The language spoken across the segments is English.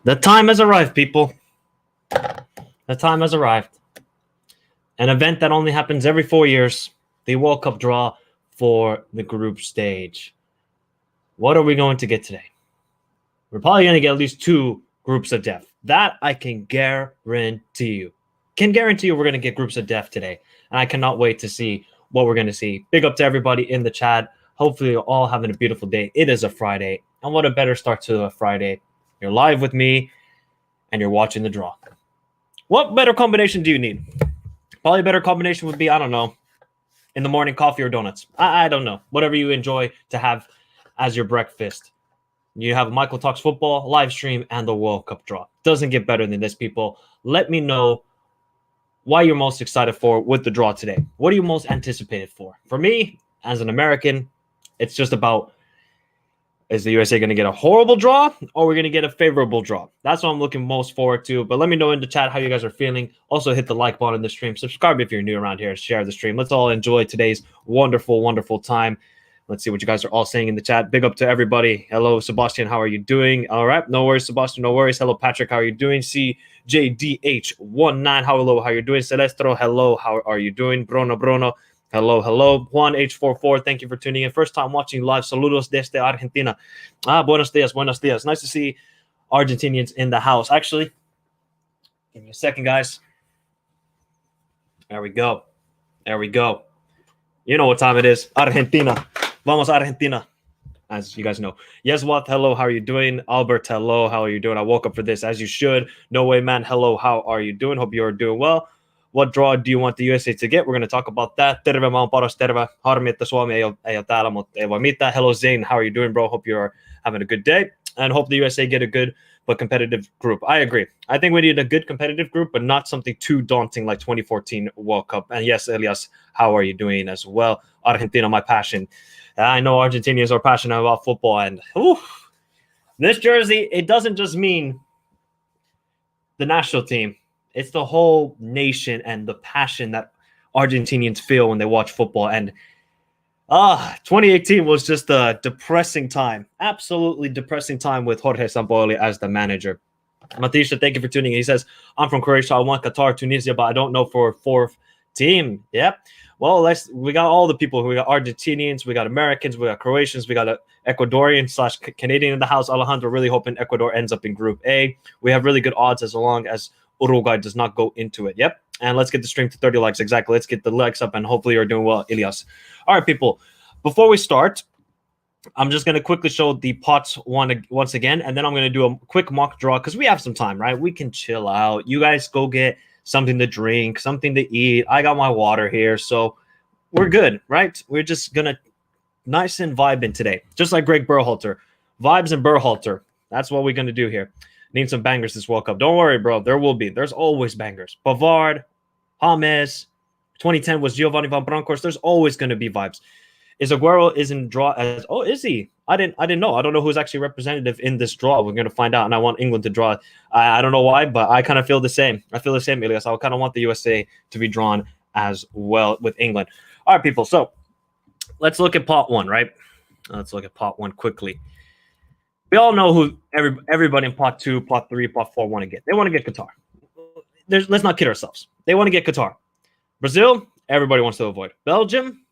The time has arrived, people. The time has arrived. An event that only happens every 4 years, the World Cup draw for the group stage. What are we going to get today? We're probably going to get at least two groups of death. That I can guarantee you. Can guarantee you we're going to get groups of death today. And I cannot wait to see what we're going to see. Big up to everybody in the chat. Hopefully you're all having a beautiful day. It is a Friday. And what a better start to a Friday. You're live with me and you're watching the draw. What better combination do you need? Probably a better combination would be, I don't know, in the morning, coffee or donuts. I don't know. Whatever you enjoy to have as your breakfast. You have Michael Talks Football, live stream, and the World Cup draw. Doesn't get better than this, people. Let me know why you're most excited for with the draw today. What are you most anticipated for? For me, as an American, it's just about, is the USA going to get a horrible draw or we're going to get a favorable draw? That's what I'm looking most forward to. But let me know in the chat how you guys are feeling. Also, hit the like button in the stream. Subscribe if you're new around here. Share the stream. Let's all enjoy today's wonderful, wonderful time. Let's see what you guys are all saying in the chat. Big up to everybody. Hello, Sebastian. How are you doing? All right. No worries, Sebastian. No worries. Hello, Patrick. How are you doing? CJDH19. Hello. How are you doing? Celestro. Hello. How are you doing? Bruno. Hello. Juan H44. Thank you for tuning in. First time watching live. Saludos desde Argentina. Buenos dias. Nice to see Argentinians in the house. Actually, give me a second, guys. There we go. You know what time it is. Argentina. Vamos Argentina, as you guys know. Yes, what? Hello, how are you doing? Albert, hello, how are you doing? I woke up for this, as you should. No way, man. Hello, how are you doing? Hope you're doing well. What draw do you want the USA to get? We're going to talk about that. Terve, maan paras, terve. Harmi, että Suomi ei ole täällä, mutta ei voi mitään. Hello, Zane, how are you doing, bro? Hope you're having a good day. And hope the USA get a good but competitive group. I agree. I think we need a good competitive group, but not something too daunting like 2014 World Cup. And yes, Elias, how are you doing as well? Argentina, my passion. I know Argentinians are passionate about football, and this jersey, it doesn't just mean the national team. It's the whole nation and the passion that Argentinians feel when they watch football. And 2018 was just a depressing time, absolutely depressing time with Jorge Sampaoli as the manager. Matisha, thank you for tuning in. He says, I'm from Croatia. I want Qatar, Tunisia, but I don't know for a fourth team. Yep. Well, we got all the people. We got Argentinians, we got Americans, we got Croatians, we got an Ecuadorian/Canadian in the house. Alejandro, really hoping Ecuador ends up in Group A. We have really good odds as long as Uruguay does not go into it. Yep. And let's get the stream to 30 likes. Exactly. Let's get the likes up, and hopefully you're doing well, Elias. All right, people. Before we start, I'm just going to quickly show the pots once again, and then I'm going to do a quick mock draw because we have some time, right? We can chill out. You guys go get something to drink, something to eat. I got my water here, so we're good, right? We're just going to nice and vibe in today, just like Greg Berhalter. Vibes and Berhalter. That's what we're going to do here. Need some bangers this World Cup. Don't worry, bro. There will be. There's always bangers. Pavard, James, 2010 was Giovanni Van Bronckhorst. There's always going to be vibes. Is Aguero in draw as? Oh, is he? I didn't know. I don't know who's actually representative in this draw. We're going to find out, and I want England to draw. I don't know why, but I kind of feel the same. I feel the same, Elias. I kind of want the USA to be drawn as well with England. All right, people. So let's look at pot one, right? Let's look at pot one quickly. We all know who everybody in pot two, pot three, pot four want to get. They want to get Qatar. Let's not kid ourselves. They want to get Qatar. Brazil, everybody wants to avoid. Belgium,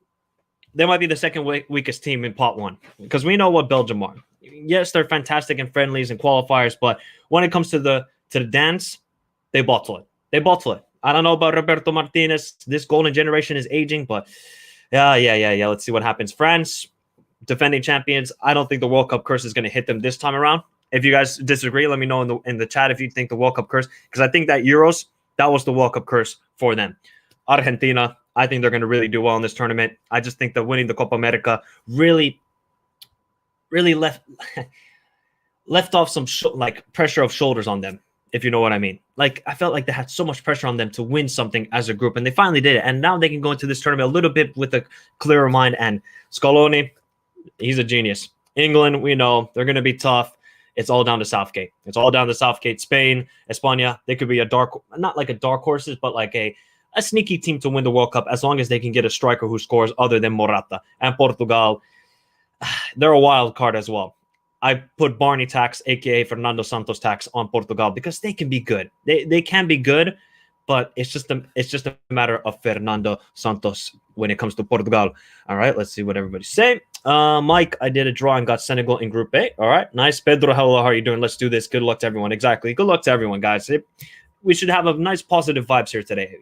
they might be the second weakest team in pot one because we know what Belgium are. Yes, they're fantastic in friendlies and qualifiers, but when it comes to the dance, they bottle it. I don't know about Roberto Martinez. This golden generation is aging, but yeah. Let's see what happens. France, defending champions. I don't think the World Cup curse is going to hit them this time around. If you guys disagree, let me know in the chat if you think the World Cup curse, because I think that Euros, that was the World Cup curse for them. Argentina, I think they're going to really do well in this tournament. I just think that winning the Copa America really left off some pressure of shoulders on them, if you know what I mean. Like, I felt like they had so much pressure on them to win something as a group, and they finally did it. And now they can go into this tournament a little bit with a clearer mind. And Scaloni, he's a genius. England, we know they're going to be tough. It's all down to Southgate. Spain, España, they could be not like a dark horses, but like a sneaky team to win the World Cup as long as they can get a striker who scores other than Morata. And Portugal, they're a wild card as well. I put Barney tax, aka Fernando Santos tax, on Portugal because they can be good. They can be good, but it's just a matter of Fernando Santos when it comes to Portugal. All right, let's see what everybody's saying. Mike, I did a draw and got Senegal in Group A. All right, nice. Pedro, hello, how are you doing? Let's do this. Good luck to everyone. Exactly. Good luck to everyone, guys. We should have a nice positive vibes here today.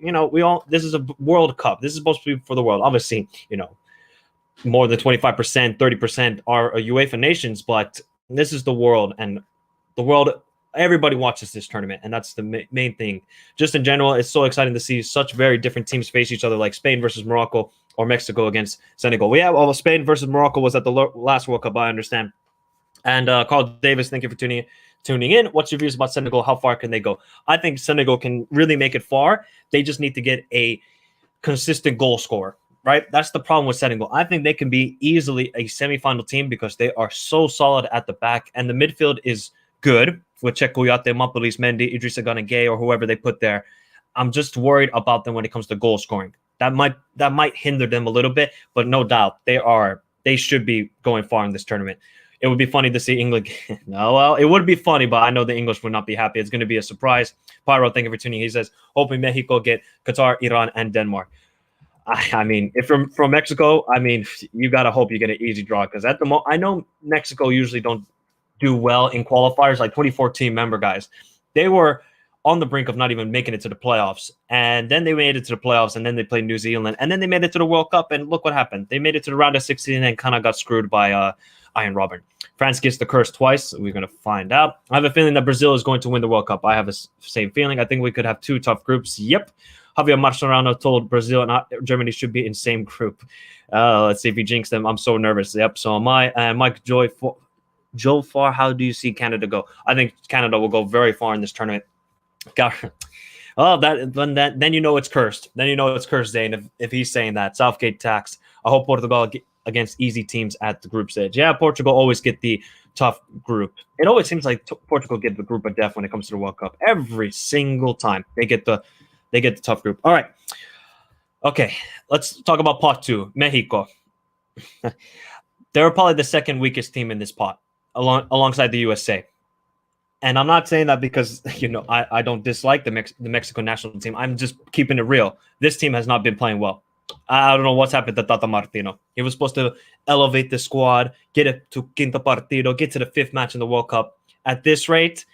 This is a World Cup. This is supposed to be for the world. Obviously, more than 25%, 30% are UEFA nations, but this is the world, and the world, everybody watches this tournament, and that's the main thing. Just in general, it's so exciting to see such very different teams face each other, like Spain versus Morocco or Mexico against Senegal. Spain versus Morocco was at the last World Cup, I understand. And Carl Davis, thank you for tuning in. What's your views about Senegal? How far can they go? I think Senegal can really make it far. They just need to get a consistent goal scorer, right? That's the problem with Senegal. I think they can be easily a semifinal team because they are so solid at the back, and the midfield is good with Cheikh Kouyaté, Mapalis Mendy, Idrissa Gana Gueye, or whoever they put there. I'm just worried about them when it comes to goal scoring. That might hinder them a little bit, but no doubt they should be going far in this tournament. It would be funny to see England. No, well, it would be funny, but I know the English would not be happy. It's going to be a surprise. Pyro, thank you for tuning in. He says, hoping Mexico get Qatar, Iran, and Denmark. I mean, if you're from Mexico, I mean, you got to hope you get an easy draw because at the moment, I know Mexico usually don't do well in qualifiers. Like 2014, remember, guys, they were on the brink of not even making it to the playoffs. And then they made it to the playoffs, and then they played New Zealand. And then they made it to the World Cup, and look what happened. They made it to the round of 16 and kind of got screwed by Ian Robben. France gets the curse twice. We're going to find out. I have a feeling that Brazil is going to win the World Cup. I have the same feeling. I think we could have two tough groups. Yep. Javier Mascherano told Brazil and Germany should be in same group. Let's see if he jinxed them. I'm so nervous. Yep, so am I. And Mike Joe Far, how do you see Canada go? I think Canada will go very far in this tournament. Then you know it's cursed. Then you know it's cursed, Zane, if he's saying that. Southgate tax. I hope Portugal against easy teams at the group stage. Yeah, Portugal always get the tough group. It always seems like Portugal get the group of death when it comes to the World Cup. Every single time they get the tough group. All right. Okay, let's talk about pot 2, Mexico. They're probably the second weakest team in this pot, alongside the USA. And I'm not saying that because, I don't dislike the Mexico national team. I'm just keeping it real. This team has not been playing well. I don't know what's happened to Tata Martino. He was supposed to elevate the squad, get it to Quinto Partido, get to the 5th match in the World Cup. At this rate,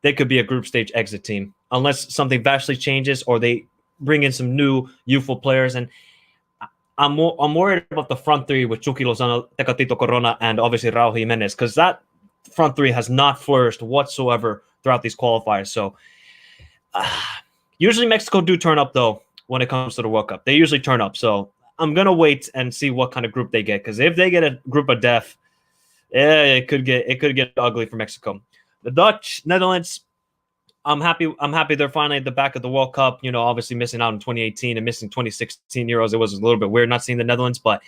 they could be a group stage exit team unless something vastly changes or they bring in some new youthful players. And I'm worried about the front three with Chucky Lozano, Tecatito Corona, and obviously Raul Jimenez, because that front three has not flourished whatsoever throughout these qualifiers. So usually Mexico do turn up, though, when it comes to the World Cup. They usually turn up. So I'm going to wait and see what kind of group they get, because if they get a group of death, it could get ugly for Mexico. The Dutch, Netherlands, I'm happy they're finally at the back of the World Cup. Obviously missing out in 2018 and missing 2016 Euros. It was a little bit weird not seeing the Netherlands, but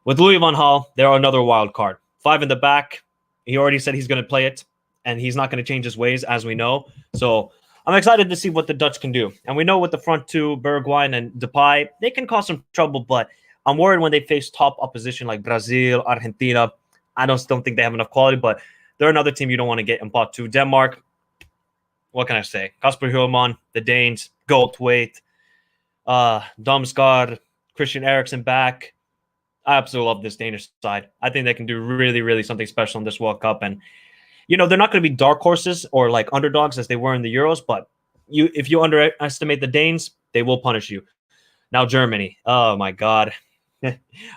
with Louis van Gaal, they're another wild card. 5 in the back. He already said he's going to play it, and he's not going to change his ways, as we know. So I'm excited to see what the Dutch can do. And we know with the front two, Bergwijn and Depay, they can cause some trouble, but I'm worried when they face top opposition like Brazil, Argentina. I don't think they have enough quality, but they're another team you don't want to get in pot 2. Denmark, what can I say? Kasper Hjulmand, the Danes, Goldthwaite, Damsgaard, Christian Eriksen back. I absolutely love this Danish side. I think they can do really, really something special in this World Cup. And, they're not going to be dark horses or like underdogs as they were in the Euros, but if you underestimate the Danes, they will punish you. Now, Germany. Oh, my God.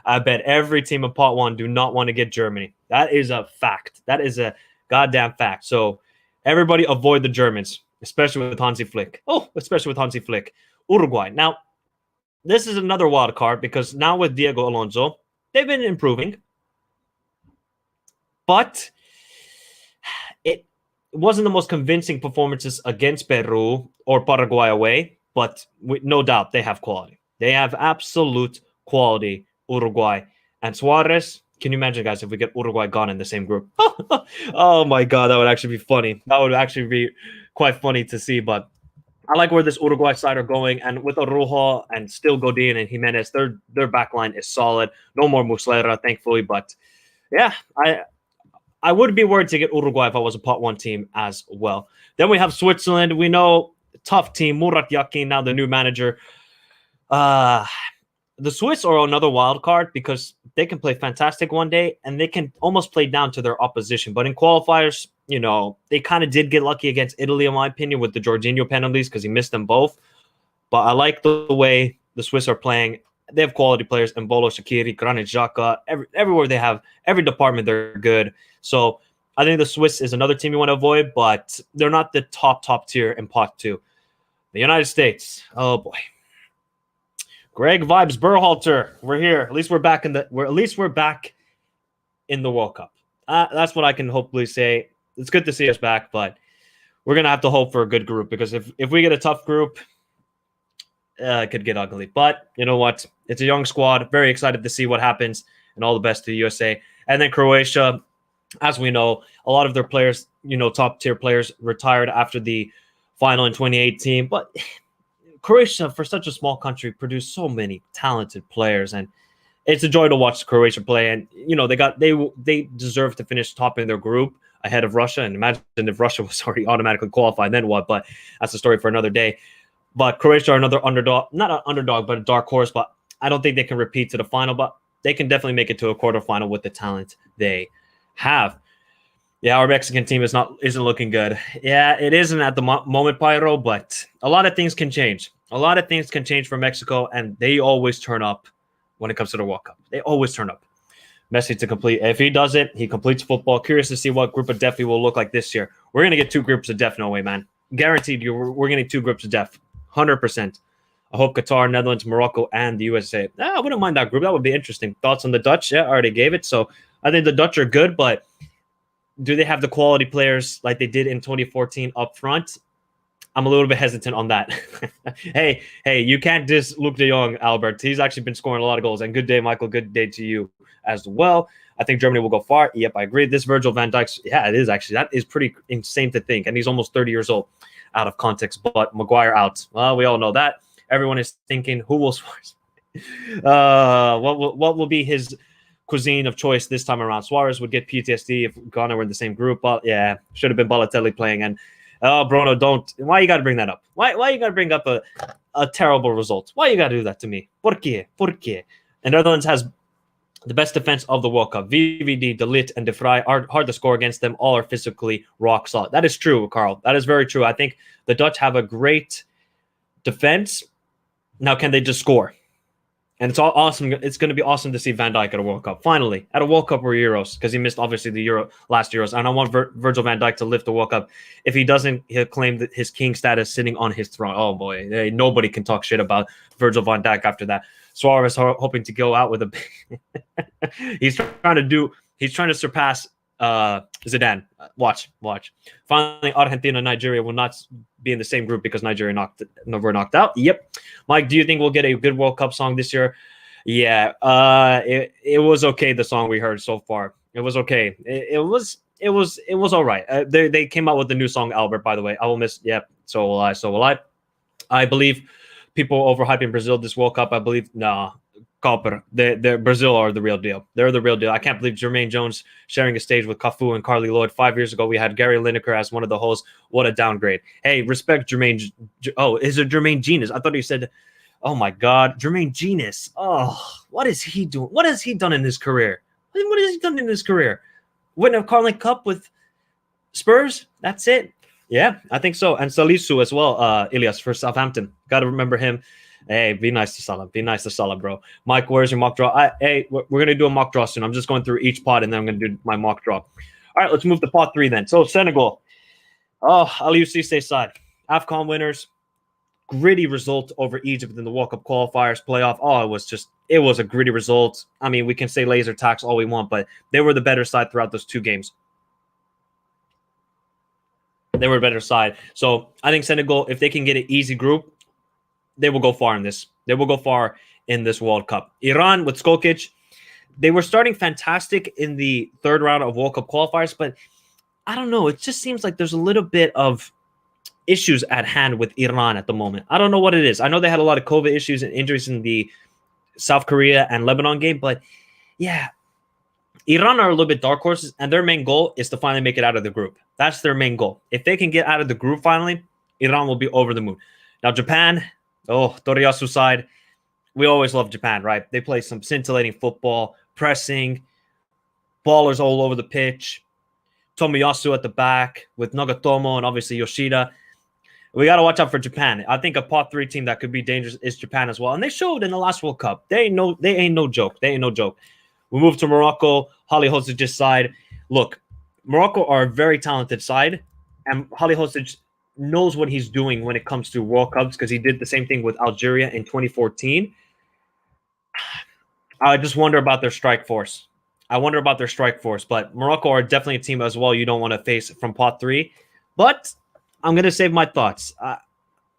I bet every team in pot 1 do not want to get Germany. That is a fact. That is a goddamn fact. So everybody avoid the Germans, especially with Hansi Flick. Uruguay. Now, this is another wild card because now with Diego Alonso, they've been improving. But it wasn't the most convincing performances against Peru or Paraguay away, but no doubt they have quality. They have absolute quality, Uruguay. And Suarez, can you imagine, guys, if we get Uruguay gone in the same group? Oh, my God, that would actually be funny. That would actually be quite funny to see, but I like where this Uruguay side are going, and with Araujo and still Godin and Jimenez, their back line is solid. No more Muslera, thankfully, but yeah, I would be worried to get Uruguay if I was a pot one team as well. Then we have Switzerland. We know tough team. Murat Yakin, now the new manager. Uh, the Swiss are another wild card because they can play fantastic one day and they can almost play down to their opposition. But in qualifiers, they kind of did get lucky against Italy, in my opinion, with the Jorginho penalties because he missed them both. But I like the way the Swiss are playing. They have quality players: Mbolo, Shaqiri, Granit Xhaka. Everywhere they have, every department, they're good. So I think the Swiss is another team you want to avoid, but they're not the top tier in pot two. The United States, oh boy. Greg Vibes Berhalter, we're here. At least we're back in the World Cup. That's what I can hopefully say. It's good to see us back, but we're gonna have to hope for a good group because if we get a tough group, it could get ugly. But you know what? It's a young squad. Very excited to see what happens, and all the best to the USA. And then Croatia, as we know, a lot of their players, top tier players, retired after the final in 2018. But Croatia, for such a small country, produced so many talented players, and it's a joy to watch Croatia play. And they deserve to finish top in their group ahead of Russia. And imagine if Russia was already automatically qualified, then what? But that's a story for another day. But Croatia are another underdog, not an underdog, but a dark horse. But I don't think they can repeat to the final, but they can definitely make it to a quarterfinal with the talent they have. Yeah, our Mexican team isn't looking good. Yeah, it isn't at the moment, Pyro, but a lot of things can change. A lot of things can change for Mexico, and they always turn up when it comes to the World Cup. They always turn up. Messi to complete. If he does it, he completes football. Curious to see what group of death he will look like this year. We're going to get 2 groups of death, no way, man. Guaranteed you, we're going to get 2 groups of death. 100%. I hope Qatar, Netherlands, Morocco, and the USA. I wouldn't mind that group. That would be interesting. Thoughts on the Dutch? Yeah, I already gave it. So I think the Dutch are good, but do they have the quality players like they did in 2014 up front? I'm a little bit hesitant on that. Hey, you can't diss Luke de Jong, Albert. He's actually been scoring a lot of goals. And good day, Michael. Good day to you as well. I think Germany will go far. Yep, I agree. This Virgil van Dijk, yeah, it is actually. That is pretty insane to think. And he's almost 30 years old. Out of context, but Maguire out. Well, we all know that. Everyone is thinking, who will Suarez? What will be his cuisine of choice this time around? Suarez would get PTSD if Ghana were in the same group. But yeah, should have been Balotelli playing. And Bruno, don't. Why you got to bring that up? Why you got to bring up a terrible result? Why you got to do that to me? ¿Por qué? And Netherlands has the best defense of the World Cup. VVD, De Ligt, and De Vrij are hard to score against them. All are physically rock solid. That is true, Carl. That is very true. I think the Dutch have a great defense. Now, can they just score? And it's all awesome. It's going to be awesome to see Van Dijk at a World Cup. Finally, at a World Cup or Euros, because he missed, obviously, the last Euros. And I want Virgil van Dijk to lift the World Cup. If he doesn't, he'll claim his king status sitting on his throne. Oh, boy. Nobody can talk shit about Virgil van Dijk after that. Suarez hoping to go out with a he's trying to surpass Zidane. Watch. Finally, Argentina, Nigeria will not be in the same group because Nigeria were knocked out. Yep. Mike, do you think we'll get a good World Cup song this year? Yeah. It was okay. The song we heard so far, it was okay. It was all right. They came out with the new song, Albert. By the way, I will miss. Yep. So will I. I believe people overhyping Brazil this World Cup. I believe Copper. Brazil are the real deal. They're the real deal. I can't believe Jermaine Jones sharing a stage with Cafu and Carly Lloyd. 5 years ago, we had Gary Lineker as one of the hosts. What a downgrade. Hey, respect Jermaine. Oh, is it Jermaine Genius? I thought he said, oh my God, Jermaine Genius. Oh, what is he doing? What has he done in his career? What has he done in his career? Win a Carling Cup with Spurs? That's it. Yeah, I think so. And Salisu as well, Ilias, for Southampton. Got to remember him. Hey, be nice to Salah. Be nice to Salah, bro. Mike, where's your mock draw? We're going to do a mock draw soon. I'm just going through each pot, and then I'm going to do my mock draw. All right, let's move to pot 3 then. So, Senegal. Oh, Aliou Cisse side. AFCON winners. Gritty result over Egypt in the World Cup qualifiers playoff. Oh, it was a gritty result. I mean, we can say laser tax all we want, but they were the better side throughout those 2 games. They were a better side. So I think Senegal, if they can get an easy group, they will go far in this. They will go far in this World Cup. Iran with Skokic, they were starting fantastic in the 3rd round of World Cup qualifiers, but I don't know. It just seems like there's a little bit of issues at hand with Iran at the moment. I don't know what it is. I know they had a lot of COVID issues and injuries in the South Korea and Lebanon game, but yeah, Iran are a little bit dark horses, and their main goal is to finally make it out of the group. That's their main goal. If they can get out of the group finally, Iran will be over the moon. Now, Japan, Toriyasu side, we always love Japan, right? They play some scintillating football, pressing, ballers all over the pitch. Tomiyasu at the back with Nagatomo and obviously Yoshida. We got to watch out for Japan. I think a pot 3 team that could be dangerous is Japan as well. And they showed in the last World Cup. They ain't no joke. We move to Morocco, Halilhodžić's side. Look, Morocco are a very talented side, and Halilhodžić knows what he's doing when it comes to World Cups because he did the same thing with Algeria in 2014. I just wonder about their strike force. But Morocco are definitely a team as well you don't want to face from pot 3. But I'm going to save my thoughts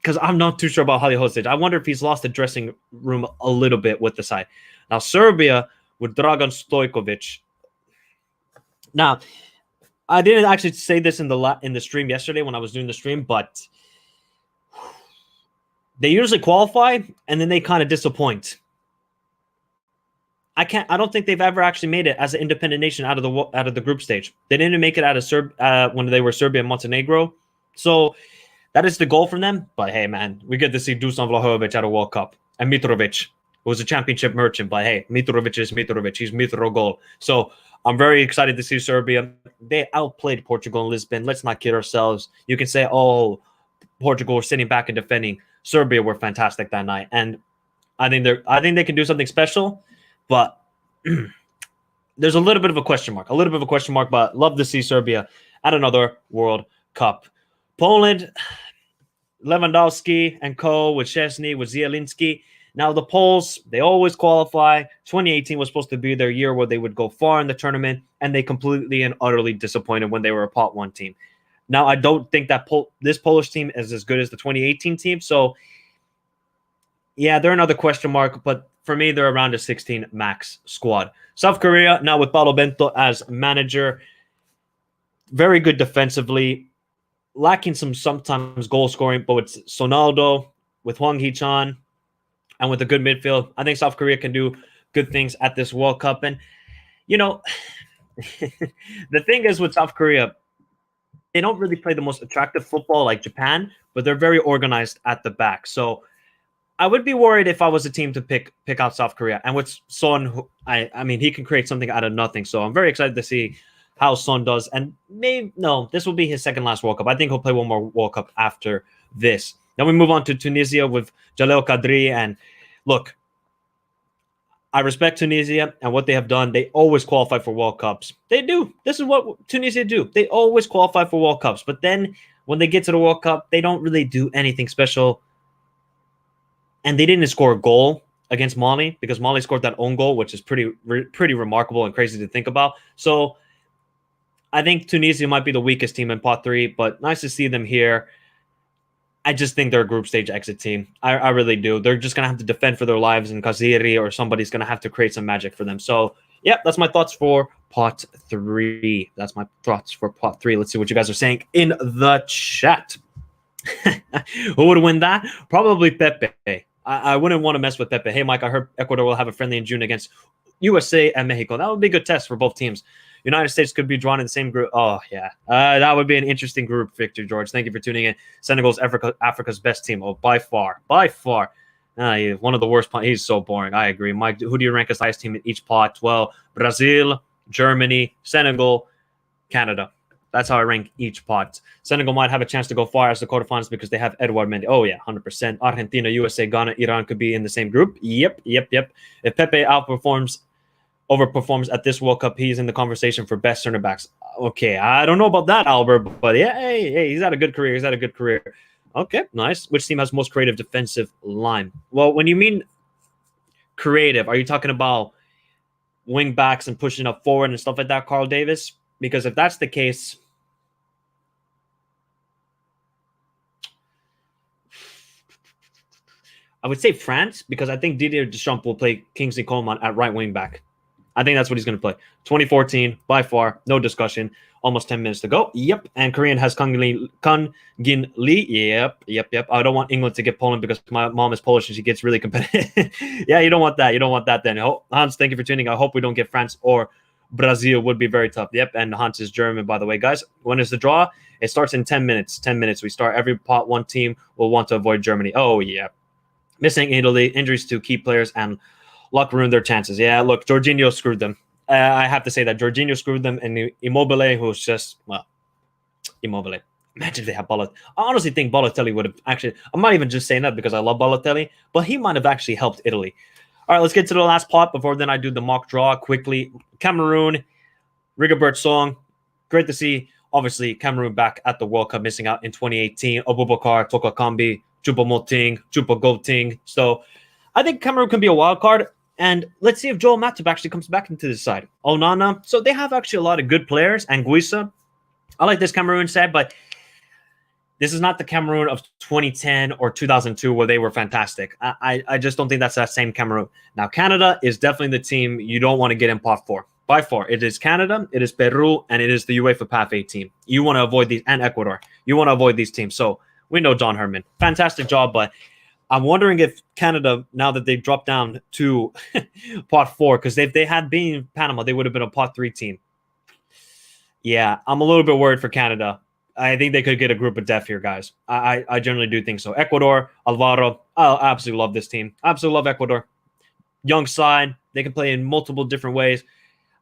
because I'm not too sure about Halilhodžić. I wonder if he's lost the dressing room a little bit with the side. Now, Serbia with Dragan Stojkovic. Now, I didn't actually say this in the stream yesterday when I was doing the stream, but they usually qualify and then they kind of disappoint. I don't think they've ever actually made it as an independent nation out of the group stage. They didn't make it out of when they were Serbia and Montenegro. So that is the goal from them. But hey, man, we get to see Dusan Vlahovic at a World Cup and Mitrovic, who was a championship merchant. But hey, Mitrovic is Mitrovic. He's Mitrogol. So I'm very excited to see Serbia. They outplayed Portugal in Lisbon. Let's not kid ourselves. You can say, oh, Portugal were sitting back and defending. Serbia were fantastic that night. And I think they can do something special. But there's a little bit of a question mark. But love to see Serbia at another World Cup. Poland, Lewandowski and co. with Szczesny, with Zielinski. Now, the Poles, they always qualify. 2018 was supposed to be their year where they would go far in the tournament, and they completely and utterly disappointed when they were a pot 1 team. Now, I don't think that this Polish team is as good as the 2018 team. So, yeah, they're another question mark, but for me, they're around a 16 max squad. South Korea, now with Paulo Bento as manager, very good defensively, lacking sometimes goal scoring, but with Sonaldo, with Hwang Hee-chan, and with a good midfield, I think South Korea can do good things at this World Cup. And, you know, the thing is with South Korea, they don't really play the most attractive football like Japan, but they're very organized at the back. So I would be worried if I was a team to pick out South Korea. And with Son, I mean, he can create something out of nothing. So I'm very excited to see how Son does. And this will be his second last World Cup. I think he'll play one more World Cup after this. Then we move on to Tunisia with Jalel Kadri. And look, I respect Tunisia and what they have done. They always qualify for World Cups. They do. This is what Tunisia do. They always qualify for World Cups. But then when they get to the World Cup, they don't really do anything special. And they didn't score a goal against Mali because Mali scored that own goal, which is pretty remarkable and crazy to think about. So I think Tunisia might be the weakest team in pot 3, but nice to see them here. I just think they're a group stage exit team. I really do. They're just going to have to defend for their lives, and Kaziri or somebody's going to have to create some magic for them. So, yeah, that's my thoughts for pot 3. Let's see what you guys are saying in the chat. Who would win that? Probably Pepe. I wouldn't want to mess with Pepe. Hey, Mike, I heard Ecuador will have a friendly in June against USA and Mexico. That would be a good test for both teams. United States could be drawn in the same group. Oh, yeah. That would be an interesting group, Victor George. Thank you for tuning in. Senegal's Africa's best team. Oh, by far. One of the worst. He's so boring. I agree. Mike, who do you rank as highest team in each pot? Well, Brazil, Germany, Senegal, Canada. That's how I rank each pot. Senegal might have a chance to go far as the quarterfinals because they have Edouard Mendy. Oh, yeah, 100%. Argentina, USA, Ghana, Iran could be in the same group. Yep. If Pepe overperforms at this World Cup, he's in the conversation for best center backs. Okay, I don't know about that, Albert, but yeah, hey, he's had a good career. Okay, nice. Which team has most creative defensive line? Well, when you mean creative, are you talking about wing backs and pushing up forward and stuff like that, Carl Davis? Because if that's the case, I would say France, because I think Didier Deschamps will play Kingsley Coman at right wing back. I think that's what he's going to play. 2014, by far, no discussion. Almost 10 minutes to go. Yep. And Korean has Kang Gin Lee. Yep. I don't want England to get Poland because my mom is Polish and she gets really competitive. Yeah, you don't want that. Then. Hans, thank you for tuning. I hope we don't get France or Brazil would be very tough. Yep, and Hans is German, by the way, guys. When is the draw? It starts in 10 minutes. 10 minutes. We start every pot. One team will want to avoid Germany. Oh, yeah. Missing Italy, injuries to key players, and luck ruined their chances. Yeah, look, Jorginho screwed them. I have to say that Jorginho screwed them, and Immobile, who's just, well, Immobile. Imagine if they had Balotelli. I honestly think Balotelli would have actually, I'm not even just saying that because I love Balotelli, but he might have actually helped Italy. All right, let's get to the last pot before then I do the mock draw quickly. Cameroon, Rigobert Song. Great to see, obviously, Cameroon back at the World Cup, missing out in 2018. Abubakar, Toka Kambi, Choupo-Moting, Choupo-Goting. So I think Cameroon can be a wild card. And let's see if Joel Matip actually comes back into this side. Onana. So they have actually a lot of good players. Anguissa. I like this Cameroon side, but this is not the Cameroon of 2010 or 2002 where they were fantastic. I just don't think that's that same Cameroon. Now, Canada is definitely the team you don't want to get in pot for. By far, it is Canada, it is Peru, and it is the UEFA Path 8 team. You want to avoid these, and Ecuador. You want to avoid these teams. So we know John Herman. Fantastic job, but I'm wondering if Canada, now that they've dropped down to pot 4, because if they had been Panama, they would have been a pot 3 team. Yeah, I'm a little bit worried for Canada. I think they could get a group of death here, guys. I generally do think so. Ecuador, Alvaro, I absolutely love this team. Absolutely love Ecuador. Young side. They can play in multiple different ways.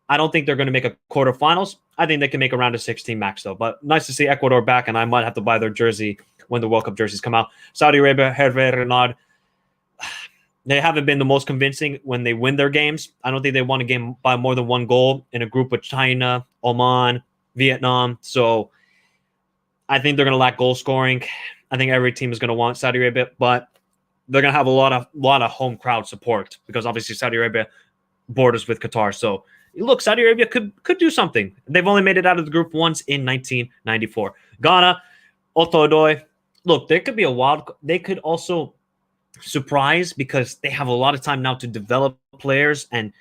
I don't think they're going to make a quarterfinals. I think they can make a round of 16 max, though. But nice to see Ecuador back, and I might have to buy their jersey when the World Cup jerseys come out. Saudi Arabia, Hervé Renard. They haven't been the most convincing when they win their games. I don't think they won a game by more than 1 goal in a group with China, Oman, Vietnam. So I think they're going to lack goal scoring. I think every team is going to want Saudi Arabia, but they're going to have a lot of home crowd support because obviously Saudi Arabia borders with Qatar. So look, Saudi Arabia could do something. They've only made it out of the group once in 1994. Ghana, Otodoy. Look, there could be a wild. They could also surprise because they have a lot of time now to develop players, and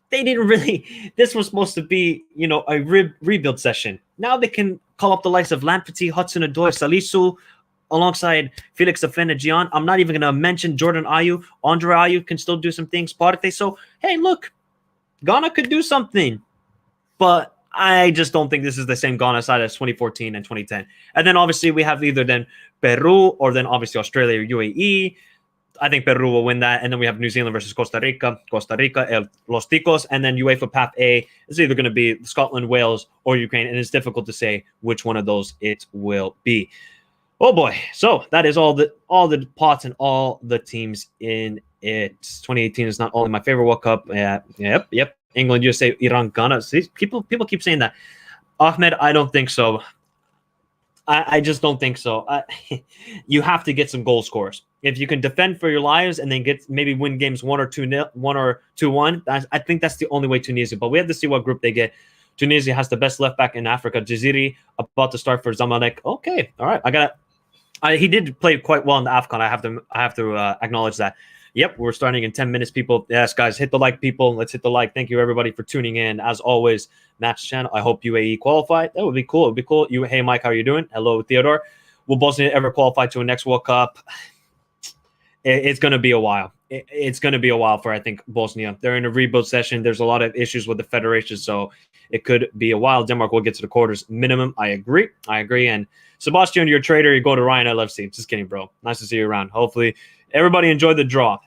they didn't really. This was supposed to be, a rebuild session. Now they can call up the likes of Lamptey, Hudson Odoi, Salisu, alongside Felix Afena-Gyan. I'm not even going to mention Jordan Ayew. Andre Ayew can still do some things. Partey. So hey, look. Ghana could do something, but I just don't think this is the same Ghana side as 2014 and 2010. And then obviously we have either then Peru or then obviously Australia or UAE. I think Peru will win that. And then we have New Zealand versus Costa Rica, Los Ticos, and then UEFA Path A is either going to be Scotland, Wales, or Ukraine. And it's difficult to say which one of those it will be. Oh boy. So that is all the pots and all the teams in it. 2018 is not only my favorite World Cup. Yep. England, USA, Iran, Ghana. See, people keep saying that. Ahmed, I don't think so. I just don't think so. You have to get some goal scorers. If you can defend for your lives and then maybe win games 1 or 2-1, I think that's the only way Tunisia. But we have to see what group they get. Tunisia has the best left back in Africa. Jaziri about to start for Zamalek. Okay, all right. He did play quite well in the AFCON. I have to acknowledge that. Yep, we're starting in 10 minutes, people. Yes, guys, hit the like, people. Let's hit the like. Thank you, everybody, for tuning in. As always, Match Channel. I hope UAE qualify. That would be cool. It would be cool. Hey, Mike, how are you doing? Hello, Theodore. Will Bosnia ever qualify to a next World Cup? It's going to be a while. It's going to be a while for, I think, Bosnia. They're in a rebuild session. There's a lot of issues with the federation, so it could be a while. Denmark will get to the quarters minimum. I agree. And Sebastian, you're a traitor. You go to Ryan LFC. Just kidding, bro. Nice to see you around. Hopefully, everybody enjoy the draw.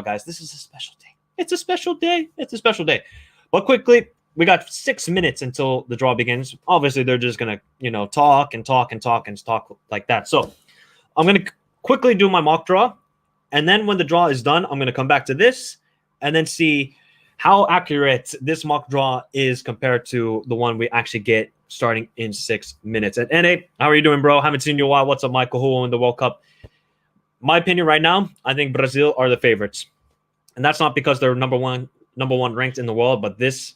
Guys. This is a special day. It's a special day. But quickly, we got 6 minutes until the draw begins. Obviously, they're just going to, talk like that. So I'm going to quickly do my mock draw. And then when the draw is done, I'm going to come back to this and then see how accurate this mock draw is compared to the one we actually get starting in 6 minutes. And NA, how are you doing, bro? Haven't seen you in a while. What's up, Michael? Who will win the World Cup? My opinion right now, I think Brazil are the favorites. And that's not because they're number one ranked in the world, but the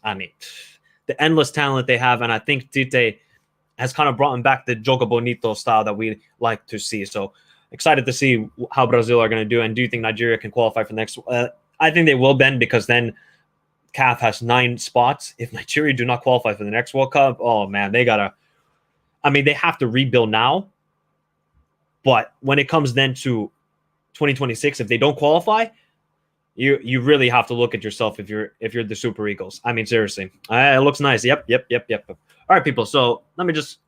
endless talent they have. And I think Tite has kind of brought back the Joga Bonito style that we like to see. So excited to see how Brazil are going to do. And do you think Nigeria can qualify for the next? I think they will, Ben, because then CAF has 9 spots. If Nigeria do not qualify for the next World Cup, oh man, they have to rebuild now. But when it comes then to 2026, if they don't qualify, you really have to look at yourself if you're the Super Eagles. I mean, seriously, it looks nice. Yep. All right, people. So let me just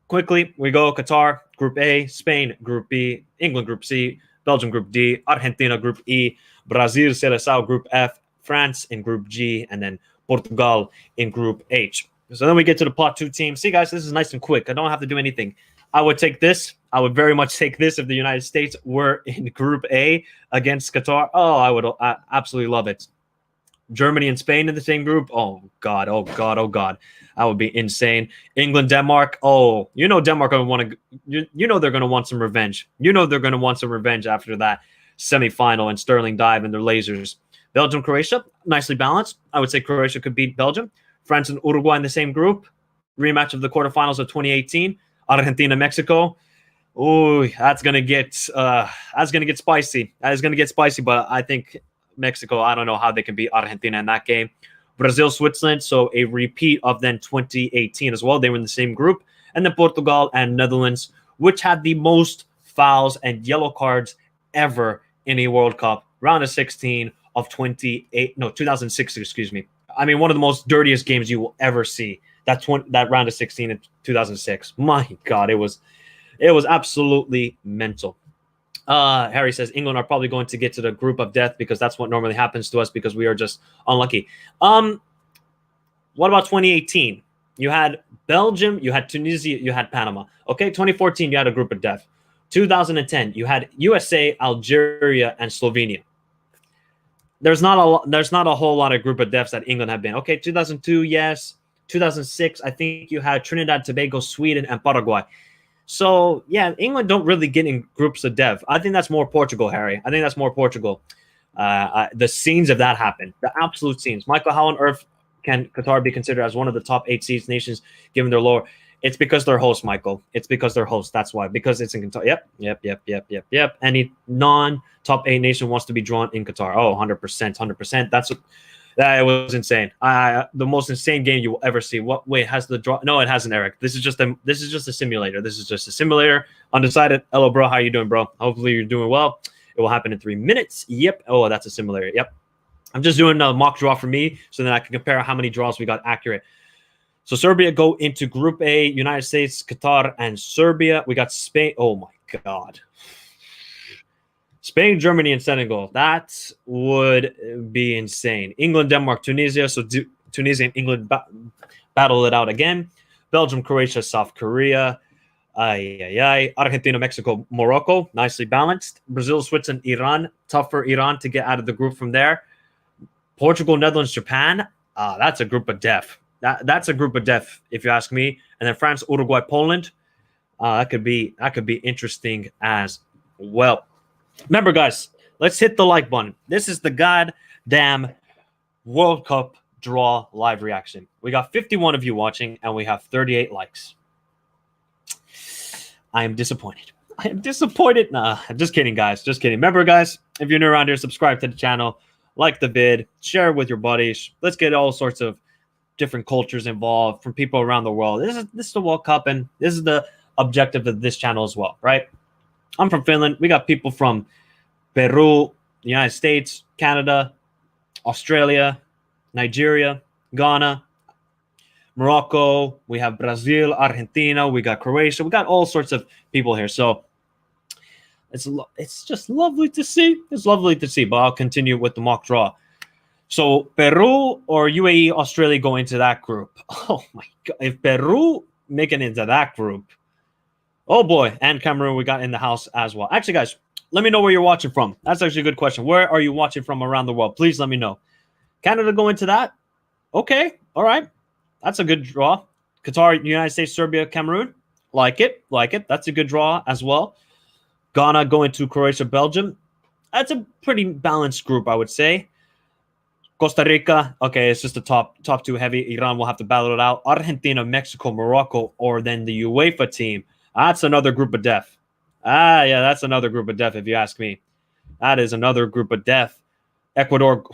quickly we go Qatar Group A, Spain Group B, England Group C, Belgium Group D, Argentina Group E, Brazil Seleção Group F, France in Group G, and then Portugal in Group H. So then we get to the pot 2 team. See, guys, this is nice and quick. I don't have to do anything. I would take this. I would very much take this if the United States were in Group A against Qatar. Oh, I absolutely love it. Germany and Spain in the same group. Oh, God. That would be insane. England, Denmark. Oh, Denmark going to want to, they're going to want some revenge. They're going to want some revenge after that semifinal and Sterling dive and their lasers. Belgium, Croatia, nicely balanced. I would say Croatia could beat Belgium. France and Uruguay in the same group. Rematch of the quarterfinals of 2018. Argentina, Mexico. Oh, that's gonna get spicy. That is gonna get spicy, but I think Mexico, I don't know how they can beat Argentina in that game. Brazil, Switzerland, so a repeat of then 2018 as well. They were in the same group. And then Portugal and Netherlands, which had the most fouls and yellow cards ever in a World Cup. Round of 16 of 2006, excuse me. I mean, one of the most dirtiest games you will ever see. That round of 16 in 2006. My God, it was absolutely mental. Harry says England are probably going to get to the group of death because that's what normally happens to us because we are just unlucky. What about 2018? You had Belgium, you had Tunisia, you had Panama. Okay, 2014 you had a group of death. 2010 you had USA, Algeria, and Slovenia. There's not a whole lot of group of deaths that England have been. Okay, 2002, yes. 2006, I think you had Trinidad, Tobago, Sweden, and Paraguay. So, yeah, England don't really get in groups of death. I think that's more Portugal, Harry. I think that's more Portugal. The scenes of that happen. The absolute scenes. Michael, how on earth can Qatar be considered as one of the top 8 seeds nations given their lower? It's because they're hosts, Michael. It's because they're hosts. That's why. Because it's in Qatar. Yep. Any non-top 8 nation wants to be drawn in Qatar. Oh, 100%. That was insane. The most insane game you will ever see. Wait, has the draw? No, it hasn't, Eric. This is just a simulator. This is just a simulator. Undecided. Hello, bro. How you doing, bro? Hopefully you're doing well. It will happen in 3 minutes. Yep. Oh, that's a simulator. Yep. I'm just doing a mock draw for me so that I can compare how many draws we got accurate. So Serbia go into Group A, United States, Qatar, and Serbia. We got Spain. Oh, my God. Spain, Germany, and Senegal. That would be insane. England, Denmark, Tunisia. So Tunisia and England battle it out again. Belgium, Croatia, South Korea. Argentina, Mexico, Morocco. Nicely balanced. Brazil, Switzerland, Iran. Tough for Iran to get out of the group from there. Portugal, Netherlands, Japan. That's a group of death. That's a group of death, if you ask me. And then France, Uruguay, Poland. That could be interesting as well. Remember, guys, let's hit the like button. This is the goddamn World Cup draw live reaction. We got 51 of you watching, and we have 38 likes. I am disappointed. Nah, I'm just kidding, guys. Just kidding. Remember, guys, if you're new around here, subscribe to the channel, like the vid, share it with your buddies. Let's get all sorts of different cultures involved from people around the world. This is the World Cup, and this is the objective of this channel as well, right? I'm from Finland. We got people from Peru, the United States, Canada, Australia, Nigeria, Ghana, Morocco. We have Brazil, Argentina. We got Croatia. We got all sorts of people here. So it's just lovely to see. It's lovely to see. But I'll continue with the mock draw. So Peru or UAE, Australia go into that group. Oh, my God. If Peru make it into that group, oh, boy. And Cameroon we got in the house as well. Actually, guys, let me know where you're watching from. That's actually a good question. Where are you watching from around the world? Please let me know. Canada go into that? Okay. All right. That's a good draw. Qatar, United States, Serbia, Cameroon. Like it. That's a good draw as well. Ghana go into Croatia, Belgium. That's a pretty balanced group, I would say. Costa Rica, okay, it's just the top 2 heavy. Iran will have to battle it out. Argentina, Mexico, Morocco, or then the UEFA team. That's another group of death. Yeah, that's another group of death if you ask me. That is another group of death. Ecuador,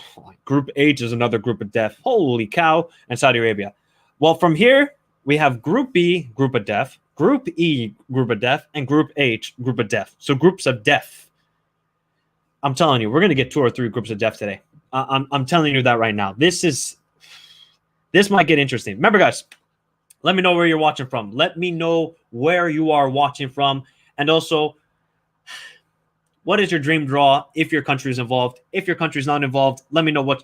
Group H is another group of death. Holy cow. And Saudi Arabia. Well, from here, we have Group B, group of death. Group E, group of death. And Group H, group of death. So groups of death. I'm telling you, we're going to get 2 or 3 groups of death today. I'm telling you that right now. This might get interesting. Remember, guys, let me know where you're watching from. Let me know where you are watching from. And also, what is your dream draw if your country is involved? If your country is not involved, let me know what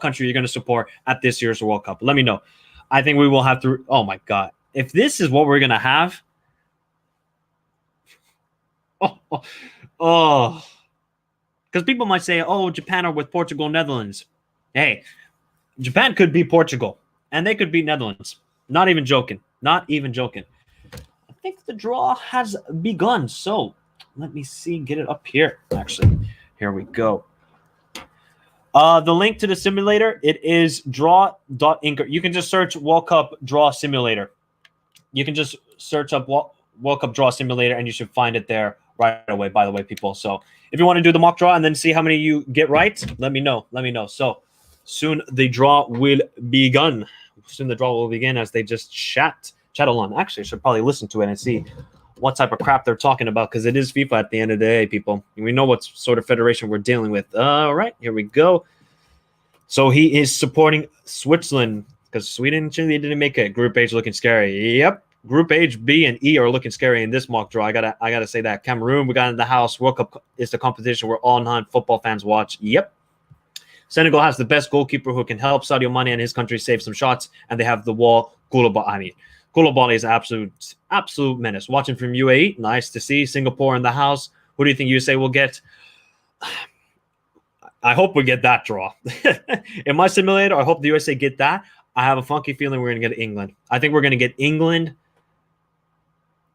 country you're going to support at this year's World Cup. Let me know. I think we will have to. Oh my God! If this is what we're going to have, because people might say, "Oh, Japan are with Portugal, Netherlands." Hey, Japan could beat Portugal, and they could beat Netherlands. Not even joking. Not even joking. I think the draw has begun. So let me see. Get it up here. Actually, here we go. The link to the simulator, it is draw.inc. You can just search World Cup Draw Simulator. You can just search up World Cup Draw Simulator, and you should find it there right away, by the way, people. So if you want to do the mock draw and then see how many you get right, let me know. Let me know. So soon the draw will begin. Soon the draw will begin as they just chat along. Actually, I should probably listen to it and see what type of crap they're talking about, because it is FIFA at the end of the day, people. And we know what sort of federation we're dealing with. All right, here we go. So he is supporting Switzerland because Sweden and Chile didn't make it. Group H looking scary. Yep. Group H, B, and E are looking scary in this mock draw. I gotta say that. Cameroon, we got in the house. World Cup is the competition where all non-football fans watch. Yep. Senegal has the best goalkeeper who can help Sadio Mane and his country save some shots, and they have the wall. Koulibaly is absolute menace. Watching from UAE, nice to see. Singapore in the house. Who do you think USA will get? I hope we get that draw. In my simulator, I hope the USA get that. I have a funky feeling we're going to get England. I think we're going to get England,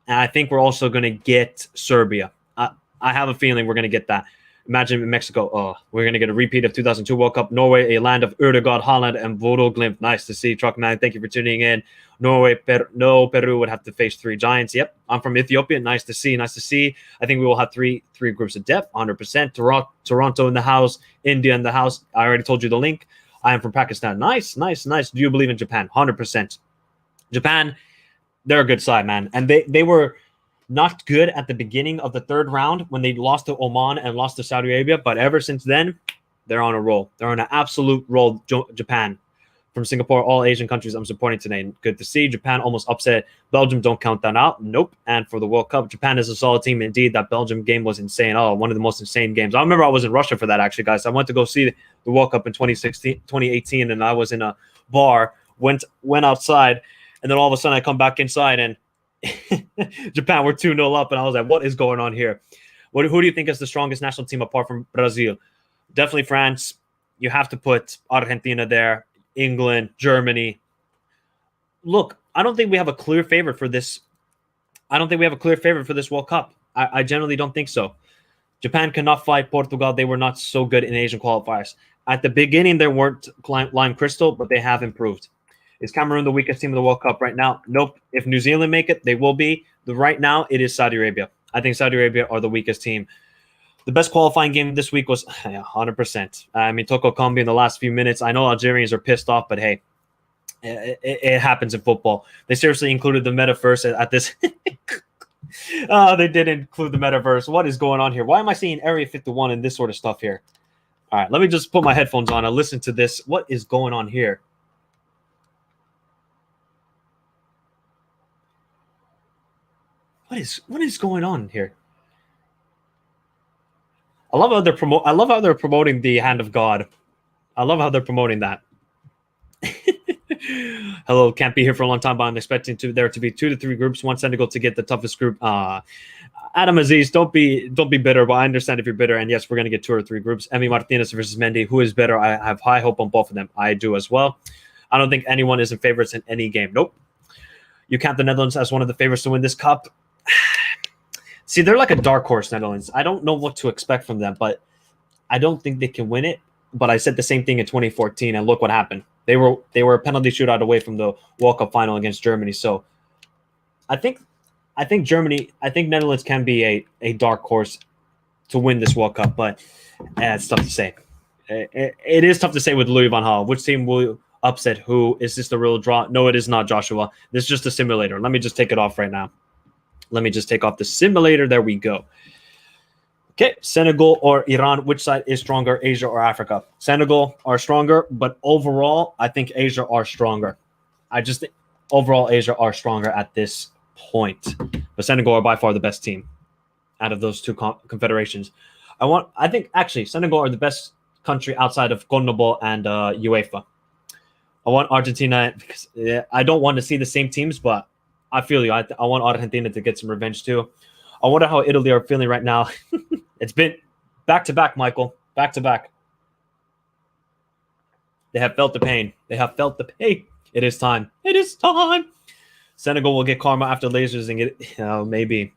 and I think we're also going to get Serbia. I have a feeling we're going to get that. Imagine Mexico. Oh, we're going to get a repeat of 2002 World Cup. Norway, a land of Ødegaard, Holland, and Bodo Glimt. Nice to see. Truckman, thank you for tuning in. Norway, Peru would have to face three giants. Yep, I'm from Ethiopia. Nice to see. Nice to see. I think we will have three groups of depth, 100%. Toronto in the house. India in the house. I already told you the link. I am from Pakistan. Nice. Do you believe in Japan? 100%. Japan, they're a good side, man. And they were not good at the beginning of the third round when they lost to Oman and lost to Saudi Arabia. But ever since then, they're on a roll. They're on an absolute roll. Japan. From Singapore, all Asian countries I'm supporting today. Good to see. Japan almost upset Belgium. Don't count that out. Nope. And for the World Cup, Japan is a solid team. Indeed, that Belgium game was insane. Oh, one of the most insane games. I remember I was in Russia for that, actually, guys. I went to go see the World Cup in 2018, and I was in a bar, went outside, and then all of a sudden I come back inside, and Japan were 2-0 up, and I was like, what is going on here? Who do you think is the strongest national team apart from Brazil? Definitely France. You have to put Argentina there. England, Germany. Look, I don't think we have a clear favorite for this. I don't think we have a clear favorite for this World Cup. I generally don't think so. Japan cannot fight Portugal. They were not so good in Asian qualifiers. At the beginning, they weren't lime crystal, but they have improved. Is Cameroon the weakest team in the World Cup right now? Nope. If New Zealand make it, they will be. Right now, it is Saudi Arabia. I think Saudi Arabia are the weakest team. The best qualifying game this week was 100%. I mean, Toko Kambi in the last few minutes. I know Algerians are pissed off, but hey, it happens in football. They seriously included the metaverse at this. They didn't include the metaverse. What is going on here? Why am I seeing Area 51 and this sort of stuff here? All right, let me just put my headphones on and listen to this. What is going on here? What is going on here? I love how they're promoting the hand of God. I love how they're promoting that. Hello, can't be here for a long time, but I'm expecting there to be 2 to 3 groups. One Senegal to get the toughest group. Adam Aziz, don't be bitter, but I understand if you're bitter. And yes, we're going to get 2 or 3 groups. Emi Martinez versus Mendy. Who is better? I have high hope on both of them. I do as well. I don't think anyone is in favorites in any game. Nope. You count the Netherlands as one of the favorites to win this cup. See, they're like a dark horse, Netherlands. I don't know what to expect from them, but I don't think they can win it. But I said the same thing in 2014, and look what happened. They were a penalty shootout away from the World Cup final against Germany. So I think Netherlands can be a dark horse to win this World Cup, but it's tough to say. It is tough to say with Louis van Gaal. Which team will upset who? Is this the real draw? No, it is not, Joshua. This is just a simulator. Let me just take it off right now. Let me just take off the simulator. There we go. Okay, Senegal or Iran, which side is stronger, Asia or Africa? Senegal are stronger, but overall, I think Asia are stronger. I just think overall Asia are stronger at this point. But Senegal are by far the best team out of those two confederations. I think actually Senegal are the best country outside of CONMEBOL and UEFA. I want Argentina because I don't want to see the same teams, but I feel you. I want Argentina to get some revenge too. I wonder how Italy are feeling right now. It's been back to back, Michael. Back to back. They have felt the pain. They have felt the pain. It is time. It is time. Senegal will get karma after lasers and get maybe.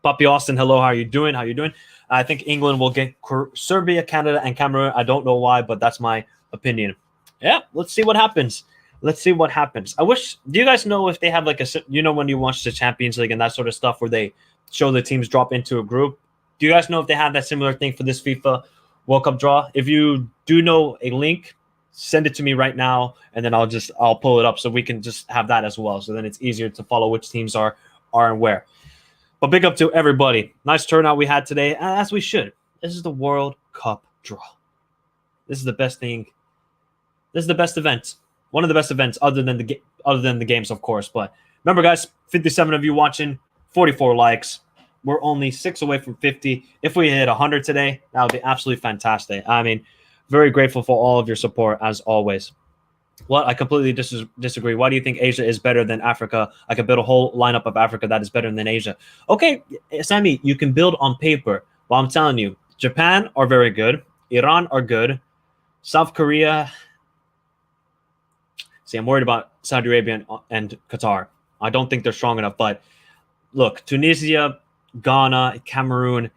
Puppy Austin, hello. How are you doing? How are you doing? I think England will get Serbia, Canada, and Cameroon. I don't know why, but that's my opinion. Yeah, let's see what happens. Let's see what happens. I wish. Do you guys know if they have like when you watch the Champions League and that sort of stuff where they show the teams drop into a group? Do you guys know if they have that similar thing for this FIFA World Cup draw? If you do know a link, send it to me right now, and then I'll pull it up so we can just have that as well. So then it's easier to follow which teams are and where. But big up to everybody. Nice turnout we had today, as we should. This is the World Cup draw. This is the best thing. This is the best event. One of the best events other than the games, of course. But remember, guys, 57 of you watching, 44 likes. We're only 6 away from 50. If we hit 100 today, that would be absolutely fantastic. I mean, very grateful for all of your support, as always. Well, I completely disagree. Why do you think Asia is better than Africa? I could build a whole lineup of Africa that is better than Asia. Okay, Sammy, you can build on paper. But I'm telling you, Japan are very good. Iran are good. South Korea. See, I'm worried about Saudi Arabia and Qatar. I don't think they're strong enough. But look, Tunisia, Ghana, Cameroon.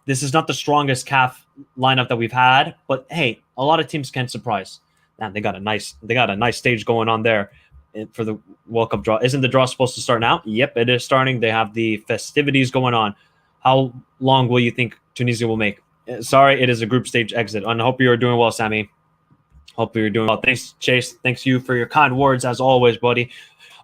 This is not the strongest CAF lineup that we've had. But hey, a lot of teams can surprise. Man, they got a nice stage going on there for the World Cup draw. Isn't the draw supposed to start now? Yep, it is starting. They have the festivities going on. How long will you think Tunisia will make? Sorry, it is a group stage exit. And I hope you're doing well, Sammy. Hope you're doing well. Thanks, Chase. Thanks you for your kind words as always, buddy.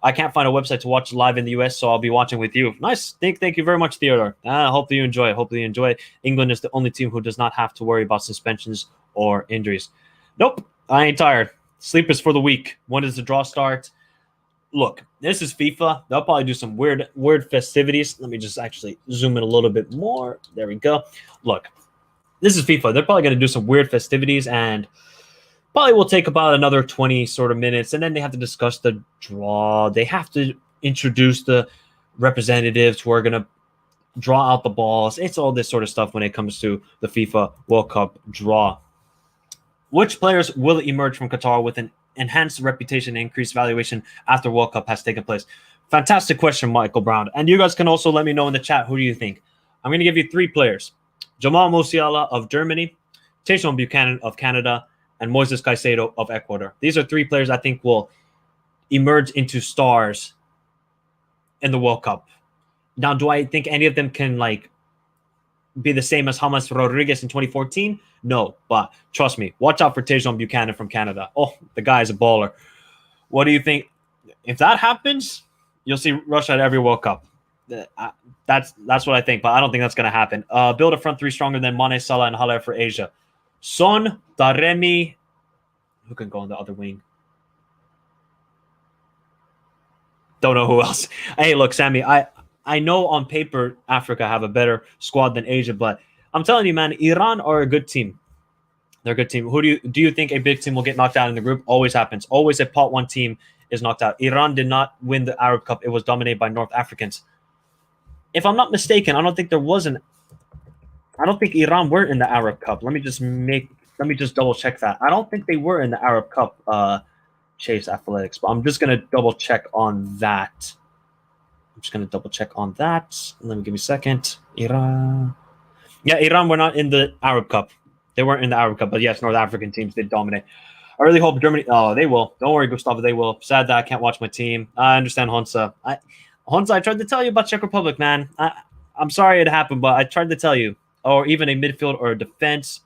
I can't find a website to watch live in the US, so I'll be watching with you. Nice. Thank you very much, Theodore. Hopefully you enjoy it. Hopefully you enjoy it. England is the only team who does not have to worry about suspensions or injuries. Nope. I ain't tired. Sleep is for the weak. When does the draw start? Look, this is FIFA. They'll probably do some weird festivities. Let me just actually zoom in a little bit more. There we go. Look, this is FIFA. They're probably going to do some weird festivities and probably will take about another 20 sort of minutes. And then they have to discuss the draw. They have to introduce the representatives who are going to draw out the balls. It's all this sort of stuff when it comes to the FIFA World Cup draw. Which players will emerge from Qatar with an enhanced reputation and increased valuation after World Cup has taken place? Fantastic question, Michael Brown. And you guys can also let me know in the chat, who do you think? I'm going to give you 3 players. Jamal Musiala of Germany, Tajon Buchanan of Canada, and Moises Caicedo of Ecuador. These are 3 players I think will emerge into stars in the World Cup. Now, do I think any of them can be the same as James Rodriguez in 2014? No, but trust me, watch out for Tajon Buchanan from Canada. Oh, the guy is a baller. What do you think? If that happens, you'll see Russia at every World Cup. That's what I think, but I don't think that's going to happen. Build a front 3 stronger than Mane, Salah, and Haller for Asia. Son, Daremi, who can go on the other wing? Don't know who else. Hey, look, Sammy, I know on paper Africa have a better squad than Asia, but I'm telling you, man, Iran are a good team. They're a good team. Who do you think a big team will get knocked out in the group? Always happens. Always a pot 1 team is knocked out. Iran did not win the Arab Cup. It was dominated by North Africans. If I'm not mistaken, I don't think Iran were in the Arab Cup. Let me just double check that. I don't think they were in the Arab Cup, Chase Athletics, but I'm just going to double check on that. Let me give me a second. Iran. Yeah, Iran were not in the Arab Cup. They weren't in the Arab Cup, but yes, North African teams did dominate. I really hope Germany. Oh, they will. Don't worry, Gustavo. They will. Sad that I can't watch my team. I understand, Honsa. Honsa, I tried to tell you about Czech Republic, man. I'm sorry it happened, but I tried to tell you. Or even a midfield or a defense.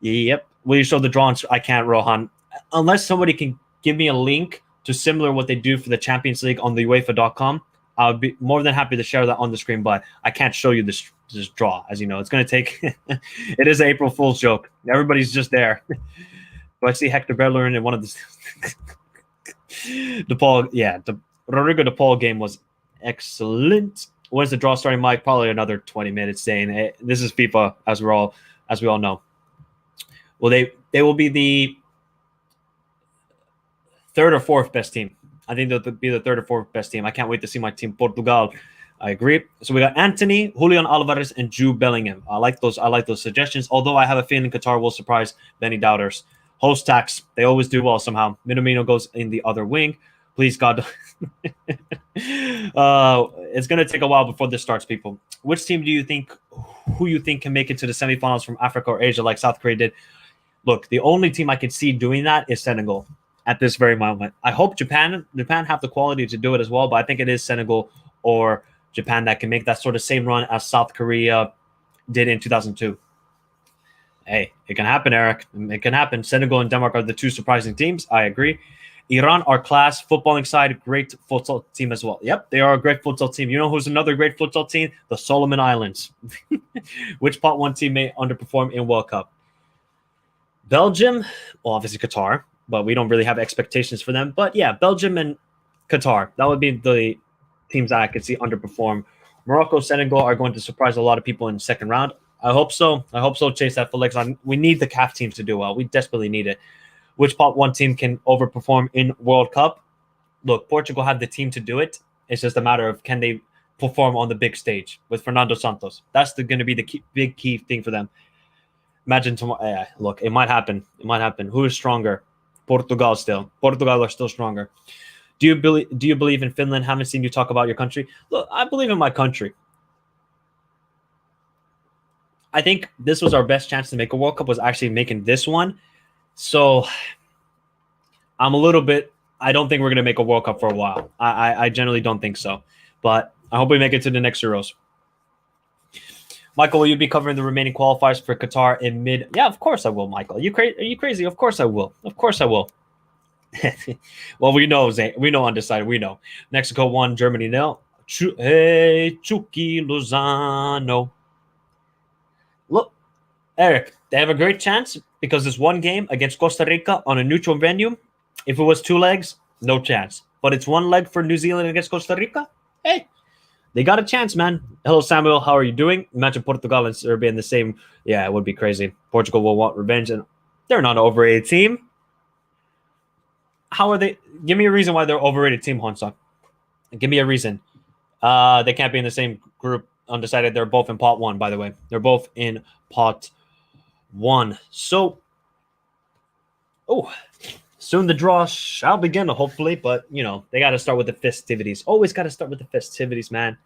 Yep. Will you show the drawings? I can't, Rohan. Unless somebody can give me a link to similar what they do for the Champions League on the UEFA.com. I would be more than happy to share that on the screen, but I can't show you this draw. As you know, it's going to take. It is an April Fool's joke. Everybody's just there. But I see Hector Bellerin in one of the the Rodrigo De Paul game was excellent. When's the draw starting, Mike? Probably another 20 minutes. Saying hey, this is FIFA, as we all know. Well, they will be the third or fourth best team. I think they'll be the third or fourth best team. I can't wait to see my team, Portugal. I agree. So we got Anthony, Julian Alvarez, and Jude Bellingham. I like those suggestions. Although I have a feeling Qatar will surprise many doubters. Host tax, they always do well somehow. Minamino goes in the other wing. Please God. It's gonna take a while before this starts, people. Which team do you think? Who you think can make it to the semifinals from Africa or Asia, like South Korea did? Look, the only team I can see doing that is Senegal at this very moment. I hope Japan have the quality to do it as well, but I think it is Senegal or Japan that can make that sort of same run as South Korea did in 2002. Hey, it can happen, Eric. It can happen. Senegal and Denmark are the two surprising teams. I agree. Iran are class, footballing side, great futsal team as well. Yep, they are a great futsal team. You know who's another great futsal team? The Solomon Islands. Which pot one team may underperform in World Cup? Belgium, well, obviously Qatar, but we don't really have expectations for them. But yeah, Belgium and Qatar, that would be the teams that I could see underperform. Morocco, Senegal are going to surprise a lot of people in the second round. I hope so. Chase that for legs on. We need the CAF teams to do well. We desperately need it. Which pot one team can overperform in World Cup? Look, Portugal have the team to do it. It's just a matter of can they perform on the big stage with Fernando Santos. That's going to be the big key thing for them. Imagine tomorrow. Look, it might happen. Who is stronger? Portugal still. Portugal are still stronger. Do you believe in Finland? Haven't seen you talk about your country. Look, I believe in my country. I think this was our best chance to make a World Cup, was actually making this one. So I'm a little bit, I don't think we're going to make a World Cup for a while. I generally don't think so. But I hope we make it to the next Euros. Michael, will you be covering the remaining qualifiers for Qatar in mid? Yeah, of course I will, Michael. Are you crazy? Of course I will. Well, we know, Zane. We know undecided. We know. Mexico 1, Germany 0. Hey, Chucky Lozano. Look, Eric, they have a great chance because it's one game against Costa Rica on a neutral venue. If it was two legs, no chance. But it's one leg for New Zealand against Costa Rica. Hey, they got a chance, man. Hello, Samuel. How are you doing? Imagine Portugal and Serbia in the same. Yeah, it would be crazy. Portugal will want revenge, and they're not an overrated team. How are they? Give me a reason why they're an overrated team, Honsa. Give me a reason. They can't be in the same group. Undecided. They're both in pot one, by the way. They're both in pot one. So, soon the draw shall begin, hopefully. But, they got to start with the festivities. Always got to start with the festivities, man.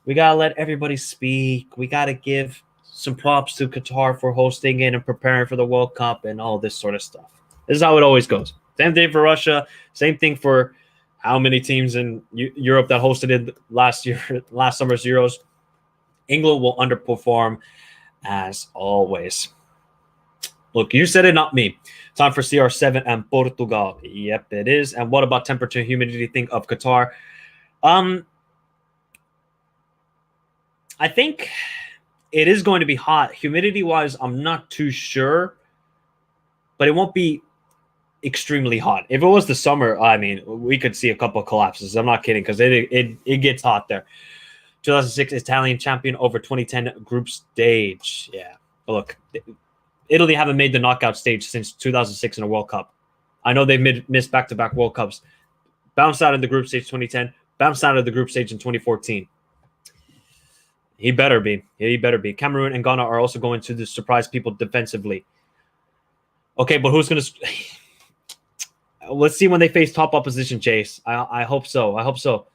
We got to let everybody speak. We got to give some props to Qatar for hosting it and preparing for the World Cup and all this sort of stuff. This is how it always goes. Same thing for Russia. Same thing for how many teams in Europe that hosted it last summer's Euros. England will underperform as always. Look, you said it, not me. Time for CR7 and Portugal. Yep, it is. And what about temperature and humidity think of Qatar? I think it is going to be hot. Humidity-wise, I'm not too sure. But it won't be extremely hot. If it was the summer, I mean, we could see a couple of collapses. I'm not kidding because it gets hot there. 2006 Italian champion over 2010 group stage. Yeah. Look, Italy haven't made the knockout stage since 2006 in a World Cup. I know they've missed back-to-back World Cups. Bounced out of the group stage 2010. Bounced out of the group stage in 2014. He better be. Cameroon and Ghana are also going to surprise people defensively. Okay, but who's going to... Let's see when they face top opposition, Chase. I hope so.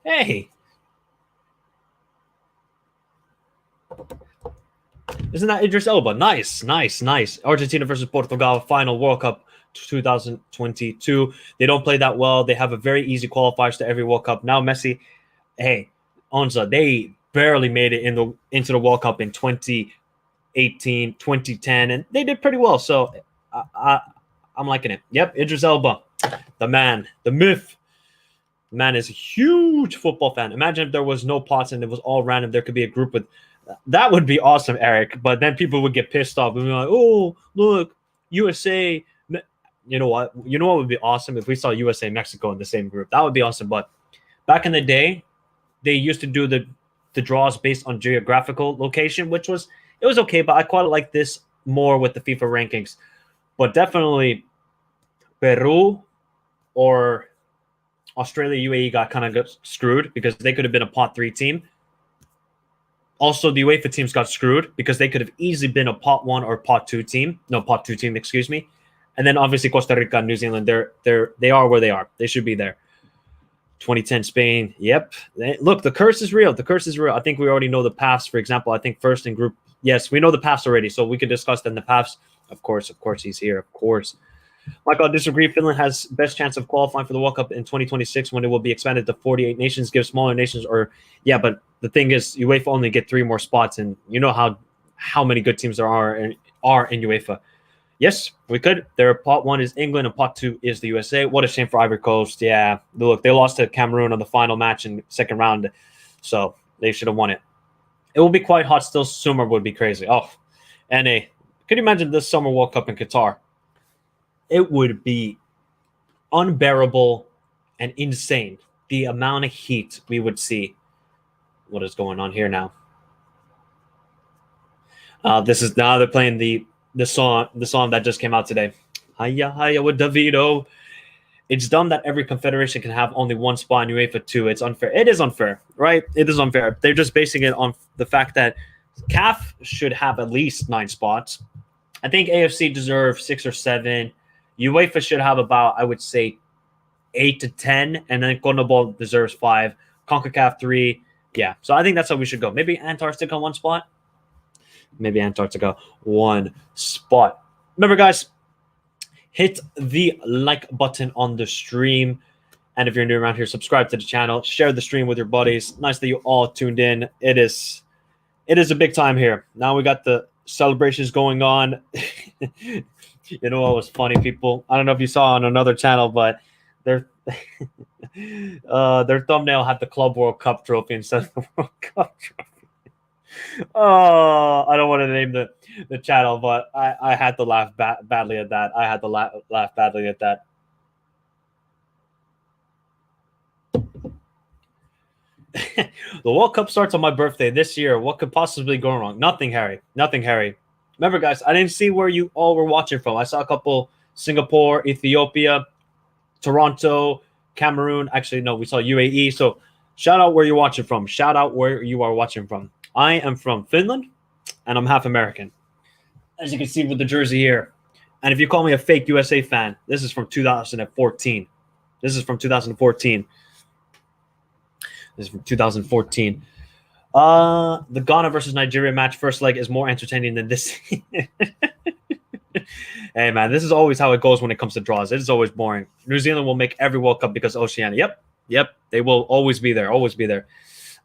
Hey. Isn't that Idris Elba? Nice. Argentina versus Portugal, final World Cup 2022. They don't play that well. They have a very easy qualifiers to every World Cup. Now Messi, hey, Onza, they barely made it into the World Cup in 2018, 2010, and they did pretty well. So I'm liking it. Yep, Idris Elba. the man, the myth. The man is a huge football fan. Imagine if there was no pots and it was all random. There could be a group with that would be awesome, Eric. But then people would get pissed off and be like, "Oh, look, USA." You know what? You know what would be awesome if we saw USA Mexico in the same group. That would be awesome. But back in the day, they used to do the draws based on geographical location, which was okay. But I quite like this more with the FIFA rankings. But definitely, Peru or Australia, UAE got screwed because they could have been a pot 3 team. Also, the UEFA teams got screwed because they could have easily been a pot 1 or pot 2 team. No, pot 2 team, excuse me. And then obviously Costa Rica and New Zealand, they are where they are. They should be there. 2010 Spain, yep. Look, the curse is real. The curse is real. I think we already know the paths. For example, I think first in group, yes, we know the paths already, so we can discuss then the paths. Of course, he's here. Of course. Michael, I disagree. Finland has best chance of qualifying for the World Cup in 2026 when it will be expanded to 48 nations, give smaller nations but the thing is UEFA only get 3 more spots, and you know how many good teams there are in UEFA. Yes, we could. Their pot 1 is England and pot 2 is the USA. What a shame for Ivory Coast. Yeah, look, they lost to Cameroon on the final match in second round, so they should have won it. It will be quite hot still. Summer would be crazy. Oh, NA. Could you imagine this Summer World Cup in Qatar? It would be unbearable and insane. The amount of heat we would see. What is going on here now? This is now they're playing the song that just came out today. Hiya, hiya with Davido. It's dumb that every confederation can have only 1 spot in UEFA 2. It's unfair. It is unfair, right? It is unfair. They're just basing it on the fact that CAF should have at least 9 spots. I think AFC deserves 6 or 7. UEFA should have about, I would say, 8 to 10, and then CONMEBOL deserves 5. CONCACAF 3. Yeah, so I think that's how we should go. Maybe Antarctica 1 spot. Maybe Antarctica 1 spot. Remember, guys, hit the like button on the stream. And if you're new around here, subscribe to the channel. Share the stream with your buddies. Nice that you all tuned in. It is a big time here. Now we got the celebrations going on. You know what was funny, people? I don't know if you saw on another channel, but their thumbnail had the Club World Cup trophy instead of the World Cup trophy. Oh, I don't want to name the channel, but I had to laugh badly at that. I had to laugh badly at that. The World Cup starts on my birthday this year. What could possibly go wrong? Nothing, Harry. Nothing, Harry. Remember, guys, I didn't see where you all were watching from. I saw a couple: Singapore, Ethiopia, Toronto, Cameroon. Actually, no, we saw UAE. So shout out where you're watching from. Shout out where you are watching from. I am from Finland, and I'm half American, as you can see with the jersey here. And if you call me a fake USA fan, this is from 2014. This is from 2014. This is from 2014. The Ghana versus Nigeria match, first leg, is more entertaining than this. Hey, man, this is always how it goes when it comes to draws. It is always boring. New Zealand will make every World Cup because Oceania. Yep. They will always be there. Always be there.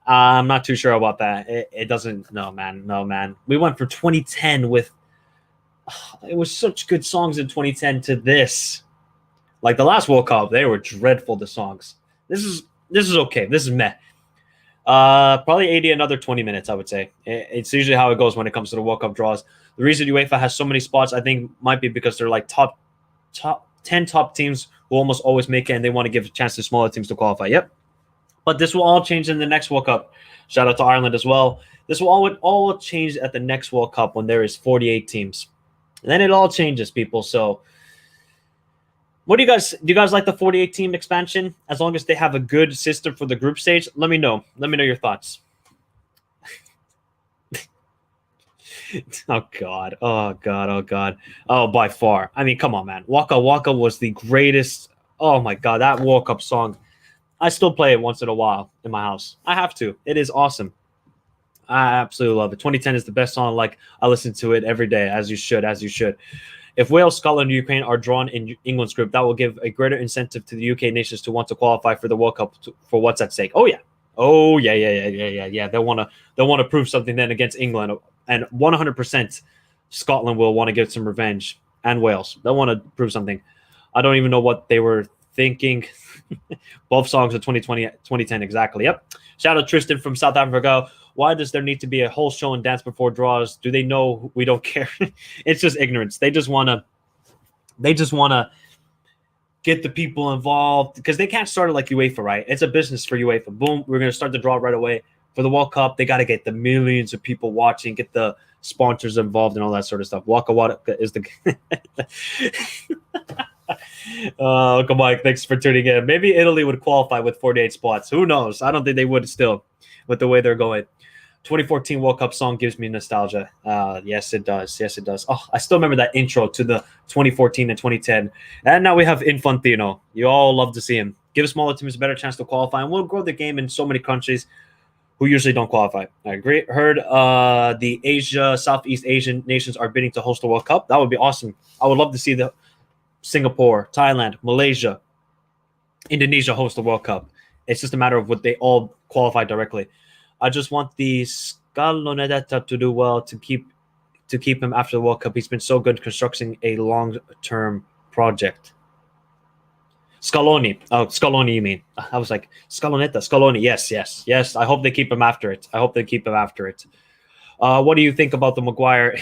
I'm not too sure about that. It doesn't. No, man. We went from 2010 with. It was such good songs in 2010 to this. Like the last World Cup, they were dreadful, the songs. This is okay. This is meh. Probably 80 another 20 minutes, I would say. It's usually how it goes when it comes to the World Cup draws. The reason UEFA has so many spots, I think, might be because they're like top 10 top teams who almost always make it, and they want to give a chance to smaller teams to qualify. Yep. But this will all change in the next World Cup. Shout out to Ireland as well. This will all change at the next World Cup when there is 48 teams. And then it all changes, people. So what do you guys like the 48 team expansion? As long as they have a good system for the group stage, let me know. Let me know your thoughts. Oh God. Oh, by far. I mean, come on, man. Waka Waka was the greatest. Oh my God, that World Cup song. I still play it once in a while in my house. I have to. It is awesome. I absolutely love it. 2010 is the best song. Like, I listen to it every day, as you should. If Wales, Scotland, and Ukraine are drawn in England's group, that will give a greater incentive to the UK nations to want to qualify for the World Cup for what's at stake. Oh yeah. They'll want to prove something then against England, and 100% Scotland will want to get some revenge, and Wales. They'll want to prove something. I don't even know what they were thinking. Both songs are 2020, 2010 exactly. Yep. Shout out Tristan from South Africa. Why does there need to be a whole show and dance before draws? Do they know we don't care? It's just ignorance. They just want to get the people involved because they can't start it like UEFA, right? It's a business for UEFA. Boom, we're going to start the draw right away. For the World Cup, they got to get the millions of people watching, get the sponsors involved and all that sort of stuff. Waka Waka is the come on, thanks for tuning in. Maybe Italy would qualify with 48 spots. Who knows? I don't think they would still with the way they're going. 2014 World Cup song gives me nostalgia. Yes, it does. Yes, it does. Oh, I still remember that intro to the 2014 and 2010. And now we have Infantino. You all love to see him. Give smaller teams a better chance to qualify, and we'll grow the game in so many countries who usually don't qualify. I agree. Heard the Southeast Asian nations are bidding to host the World Cup. That would be awesome. I would love to see the Singapore, Thailand, Malaysia, Indonesia host the World Cup. It's just a matter of what they all qualify directly. I just want the Scalonetta to do well to keep him after the World Cup. He's been so good constructing a long-term project. Scaloni. Oh, Scaloni, you mean? I was like, Scalonetta, Scaloni. Yes. I hope they keep him after it. What do you think about the Maguire?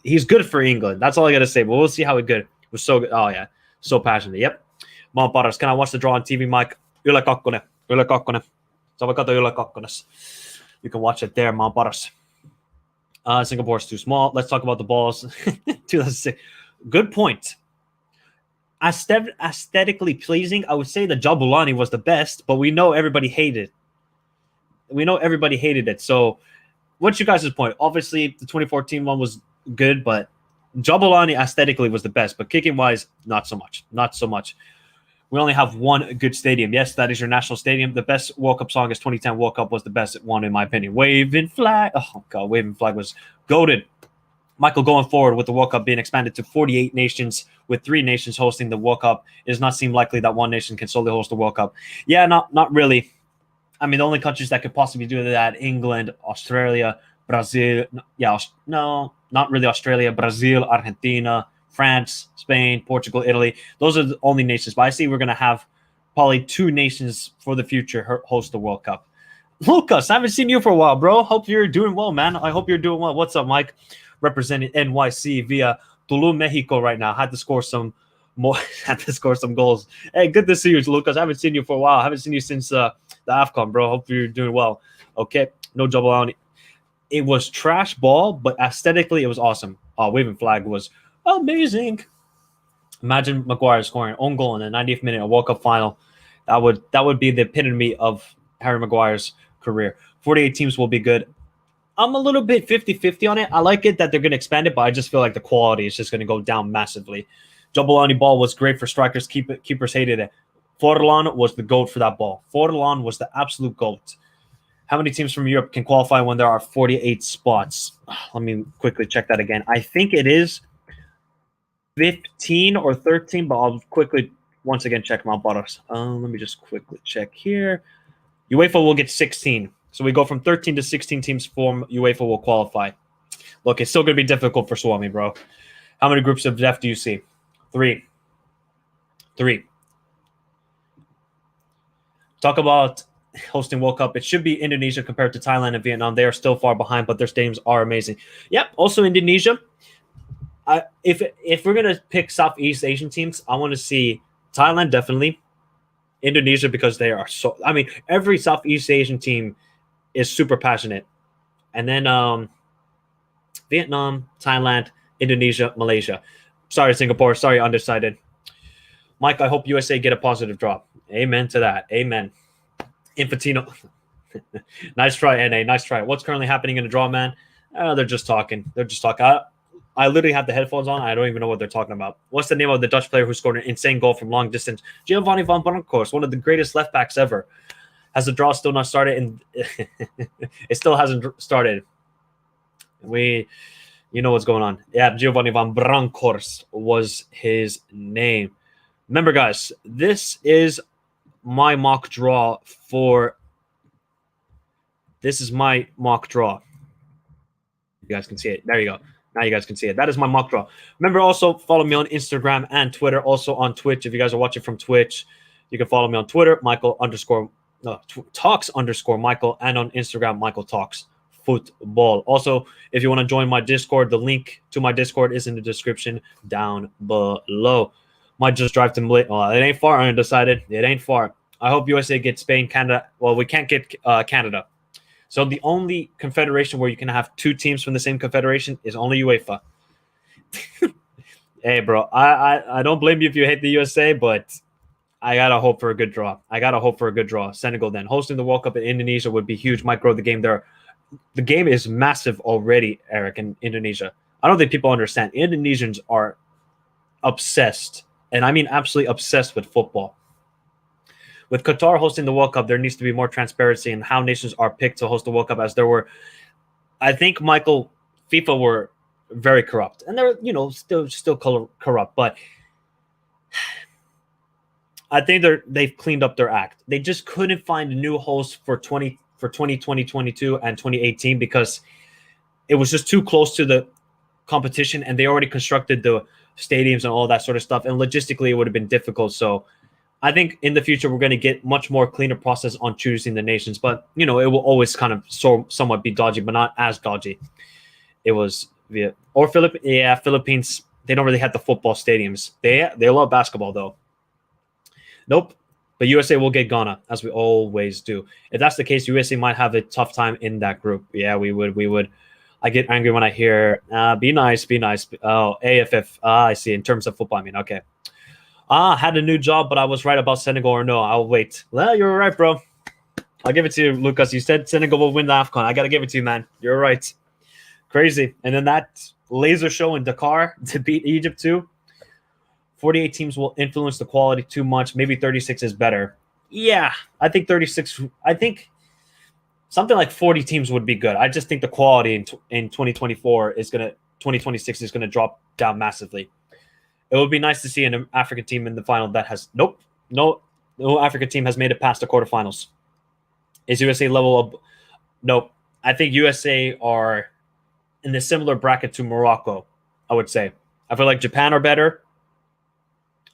He's good for England. That's all I got to say. But we'll see how good. It was so good. Oh, yeah. So passionate. Yep. Maan paras. Can I watch the draw on TV, Mike? Yle Kakkonen. So Yle Kakkones. You can watch it there, Maan paras. Singapore's too small. Let's talk about the balls. 2006. Good point. Aesthetically pleasing, I would say the Jabulani was the best, but we know everybody hated it. So what's your guys' point? Obviously, the 2014 one was good, but Jabulani aesthetically was the best, but kicking wise, not so much. We only have one good stadium. Yes, that is your national stadium. The best World Cup song is 2010 World Cup was the best one in my opinion. Waving Flag. Oh god, Waving Flag was goated. Michael, going forward with the World Cup being expanded to 48 nations with 3 nations hosting the World Cup, it does not seem likely that one nation can solely host the World Cup. Yeah, not really. I mean, the only countries that could possibly do that, England, Australia, Brazil. Yeah, no, not really Australia, Brazil, Argentina, France, Spain, Portugal, Italy. Those are the only nations. But I see we're going to have probably 2 nations for the future host the World Cup. Lucas, I haven't seen you for a while, bro. Hope you're doing well, man. I hope you're doing well. What's up, Mike? Representing NYC via Tulum, Mexico right now. Had to score some goals. Hey, good to see you, Lucas. I haven't seen you for a while. I haven't seen you since the AFCON, bro. Hope you're doing well. Okay, no double on. It was trash ball, but aesthetically it was awesome. Waving Flag was amazing. Imagine Maguire scoring an own goal in the 90th minute, a World Cup final. That would be the epitome of Harry Maguire's career. 48 teams will be good. I'm a little bit 50-50 on it. I like it that they're going to expand it, but I just feel like the quality is just going to go down massively. Jabulani ball was great for strikers. Keepers hated it. Forlan was the GOAT for that ball. Forlan was the absolute GOAT. How many teams from Europe can qualify when there are 48 spots? Let me quickly check that again. I think it is 15 or 13, but I'll quickly once again check my bottles. Let me just quickly check here. UEFA will get 16. So we go from 13 to 16 teams form. UEFA will qualify. Look, it's still going to be difficult for Swami, bro. How many groups of death do you see? 3. Talk about hosting World Cup. It should be Indonesia compared to Thailand and Vietnam. They are still far behind, but their stadiums are amazing. Yep, also Indonesia. If we're going to pick Southeast Asian teams, I want to see Thailand definitely. Indonesia because they are so... I mean, every Southeast Asian team is super passionate. And then Vietnam, Thailand, Indonesia, Malaysia. Sorry, Singapore. Sorry, undecided. Mike, I hope USA get a positive draw. Amen to that. Amen. Infantino. Nice try, NA. Nice try. What's currently happening in the draw, man? They're just talking. I literally have the headphones on. I don't even know what they're talking about. What's the name of the Dutch player who scored an insane goal from long distance? Giovanni van Bronckhorst, one of the greatest left backs ever. Has the draw still not started? And it still hasn't started. You know what's going on. Yeah, Giovanni van Bronckhorst was his name. Remember, guys, this is my mock draw This is my mock draw. You guys can see it. There you go. Now you guys can see it. That is my mock draw. Remember, also follow me on Instagram and Twitter. Also on Twitch. If you guys are watching from Twitch, you can follow me on Twitter, Talks_Michael, and on Instagram, Michael Talks Football. Also, if you want to join my Discord, the link to my Discord is in the description down below. Might just drive to Malaysia. Well, it ain't far. I decided it ain't far. I hope USA gets Spain, Canada. Well, we can't get Canada. So the only confederation where you can have two teams from the same confederation is only UEFA. Hey, bro, I don't blame you if you hate the USA, but I gotta hope for a good draw. Senegal then hosting the World Cup in Indonesia would be huge. Might grow the game there. The game is massive already, Eric, in Indonesia. I don't think people understand. Indonesians are obsessed, and I mean absolutely obsessed with football. With Qatar hosting the World Cup, there needs to be more transparency in how nations are picked to host the World Cup, as there were, I think, Michael, FIFA were very corrupt. And they're, still corrupt. But I think they've cleaned up their act. They just couldn't find a new host for 2020, 2022, and 2018 because it was just too close to the competition, and they already constructed the stadiums and all that sort of stuff. And logistically, it would have been difficult. So I think in the future, we're going to get much more cleaner process on choosing the nations. But, it will always kind of somewhat be dodgy, but not as dodgy. It was Philippines. They don't really have the football stadiums. They love basketball, though. Nope. But USA will get Ghana, as we always do. If that's the case, USA might have a tough time in that group. Yeah, we would. I get angry when I hear, be nice. Oh, AFF. I see. In terms of football, I mean, okay. Had a new job, but I was right about Senegal or no. I'll wait. Well, you're right, bro. I'll give it to you, Lucas. You said Senegal will win the AFCON. I got to give it to you, man. You're right. Crazy. And then that laser show in Dakar to beat Egypt, too. 48 teams will influence the quality too much. Maybe 36 is better. Yeah, I think 36. I think something like 40 teams would be good. I just think the quality in 2026 is going to drop down massively. It would be nice to see an African team in the final that has no African team has made it past the quarterfinals. Is USA level of nope. I think USA are in a similar bracket to Morocco, I would say. I feel like Japan are better.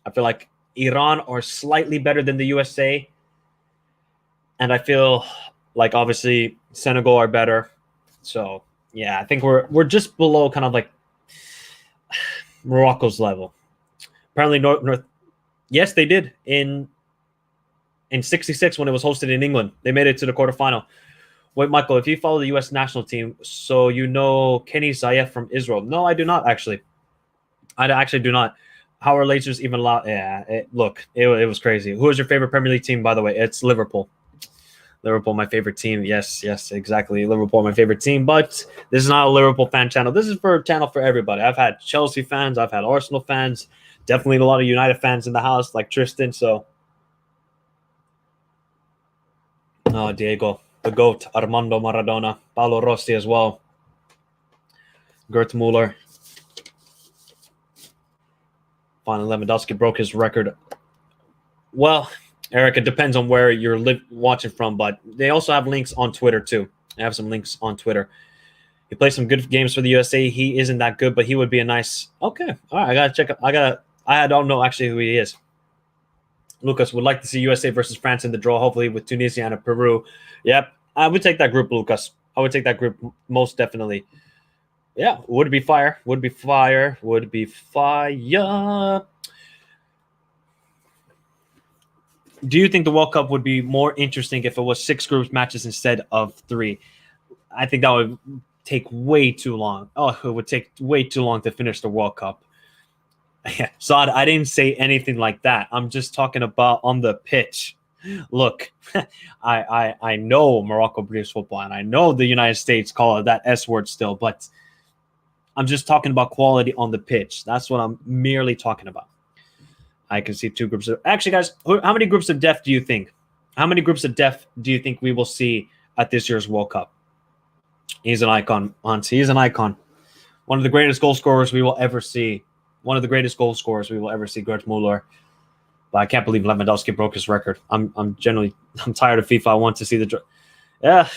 I feel like Iran are slightly better than the USA. And I feel like obviously Senegal are better. So yeah, I think we're just below kind of like Morocco's level. Apparently, North. Yes, they did in '66 when it was hosted in England. They made it to the quarterfinal. Wait, Michael, if you follow the U.S. national team, so you know Kenny Zayef from Israel? No, I do not actually. I actually do not. How are lasers even allowed? Yeah, it was crazy. Who is your favorite Premier League team, by the way? It's Liverpool. Liverpool, my favorite team. Yes, exactly. Liverpool, my favorite team. But this is not a Liverpool fan channel. This is a channel for everybody. I've had Chelsea fans. I've had Arsenal fans. Definitely a lot of United fans in the house, like Tristan. So, Diego, the GOAT, Armando Maradona, Paolo Rossi as well, Gert Muller. Finally, Lewandowski broke his record. Well, Eric, it depends on where you're watching from, but they also have links on Twitter too. They have some links on Twitter. He plays some good games for the USA. He isn't that good, but he would be a nice. Okay, all right. I gotta check. I don't know actually who he is. Lucas would like to see USA versus France in the draw, hopefully with Tunisia and Peru. Yep, I would take that group, Lucas. I would take that group most definitely. Yeah, would be fire. Would be fire. Do you think the World Cup would be more interesting if it was 6 group matches instead of 3? I think that would take way too long. Oh, it would take way too long to finish the World Cup. Saad, I didn't say anything like that. I'm just talking about on the pitch. Look, I know Morocco plays football, and I know the United States call it that S word still, but I'm just talking about quality on the pitch. That's what I'm merely talking about. I can see 2 groups. Actually, guys, how many groups of death do you think? How many groups of death do you think we will see at this year's World Cup? He's an icon, Hans. He's an icon. One of the greatest goal scorers we will ever see. Gert Muller. But I can't believe Lewandowski broke his record. I'm tired of FIFA. I want to see the. Yeah.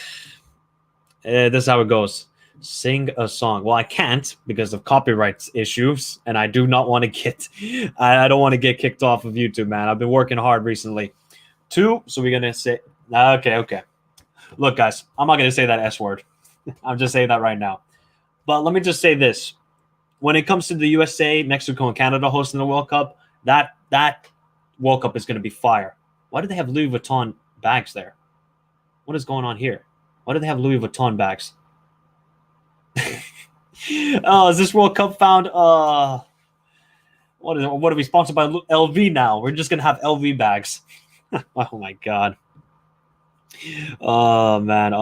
This is how it goes. Sing a song. Well, I can't because of copyright issues, and I do not want to get. I don't want to get kicked off of YouTube, man. I've been working hard recently. 2. So we're gonna say. Okay. Look, guys, I'm not gonna say that S word. I'm just saying that right now. But let me just say this: when it comes to the USA, Mexico, and Canada hosting the World Cup, that World Cup is gonna be fire. Why do they have Louis Vuitton bags there? What is going on here? Why do they have Louis Vuitton bags? Oh, is this World Cup found? What are we sponsored by LV now? We're just gonna have LV bags. Oh my god. Oh man.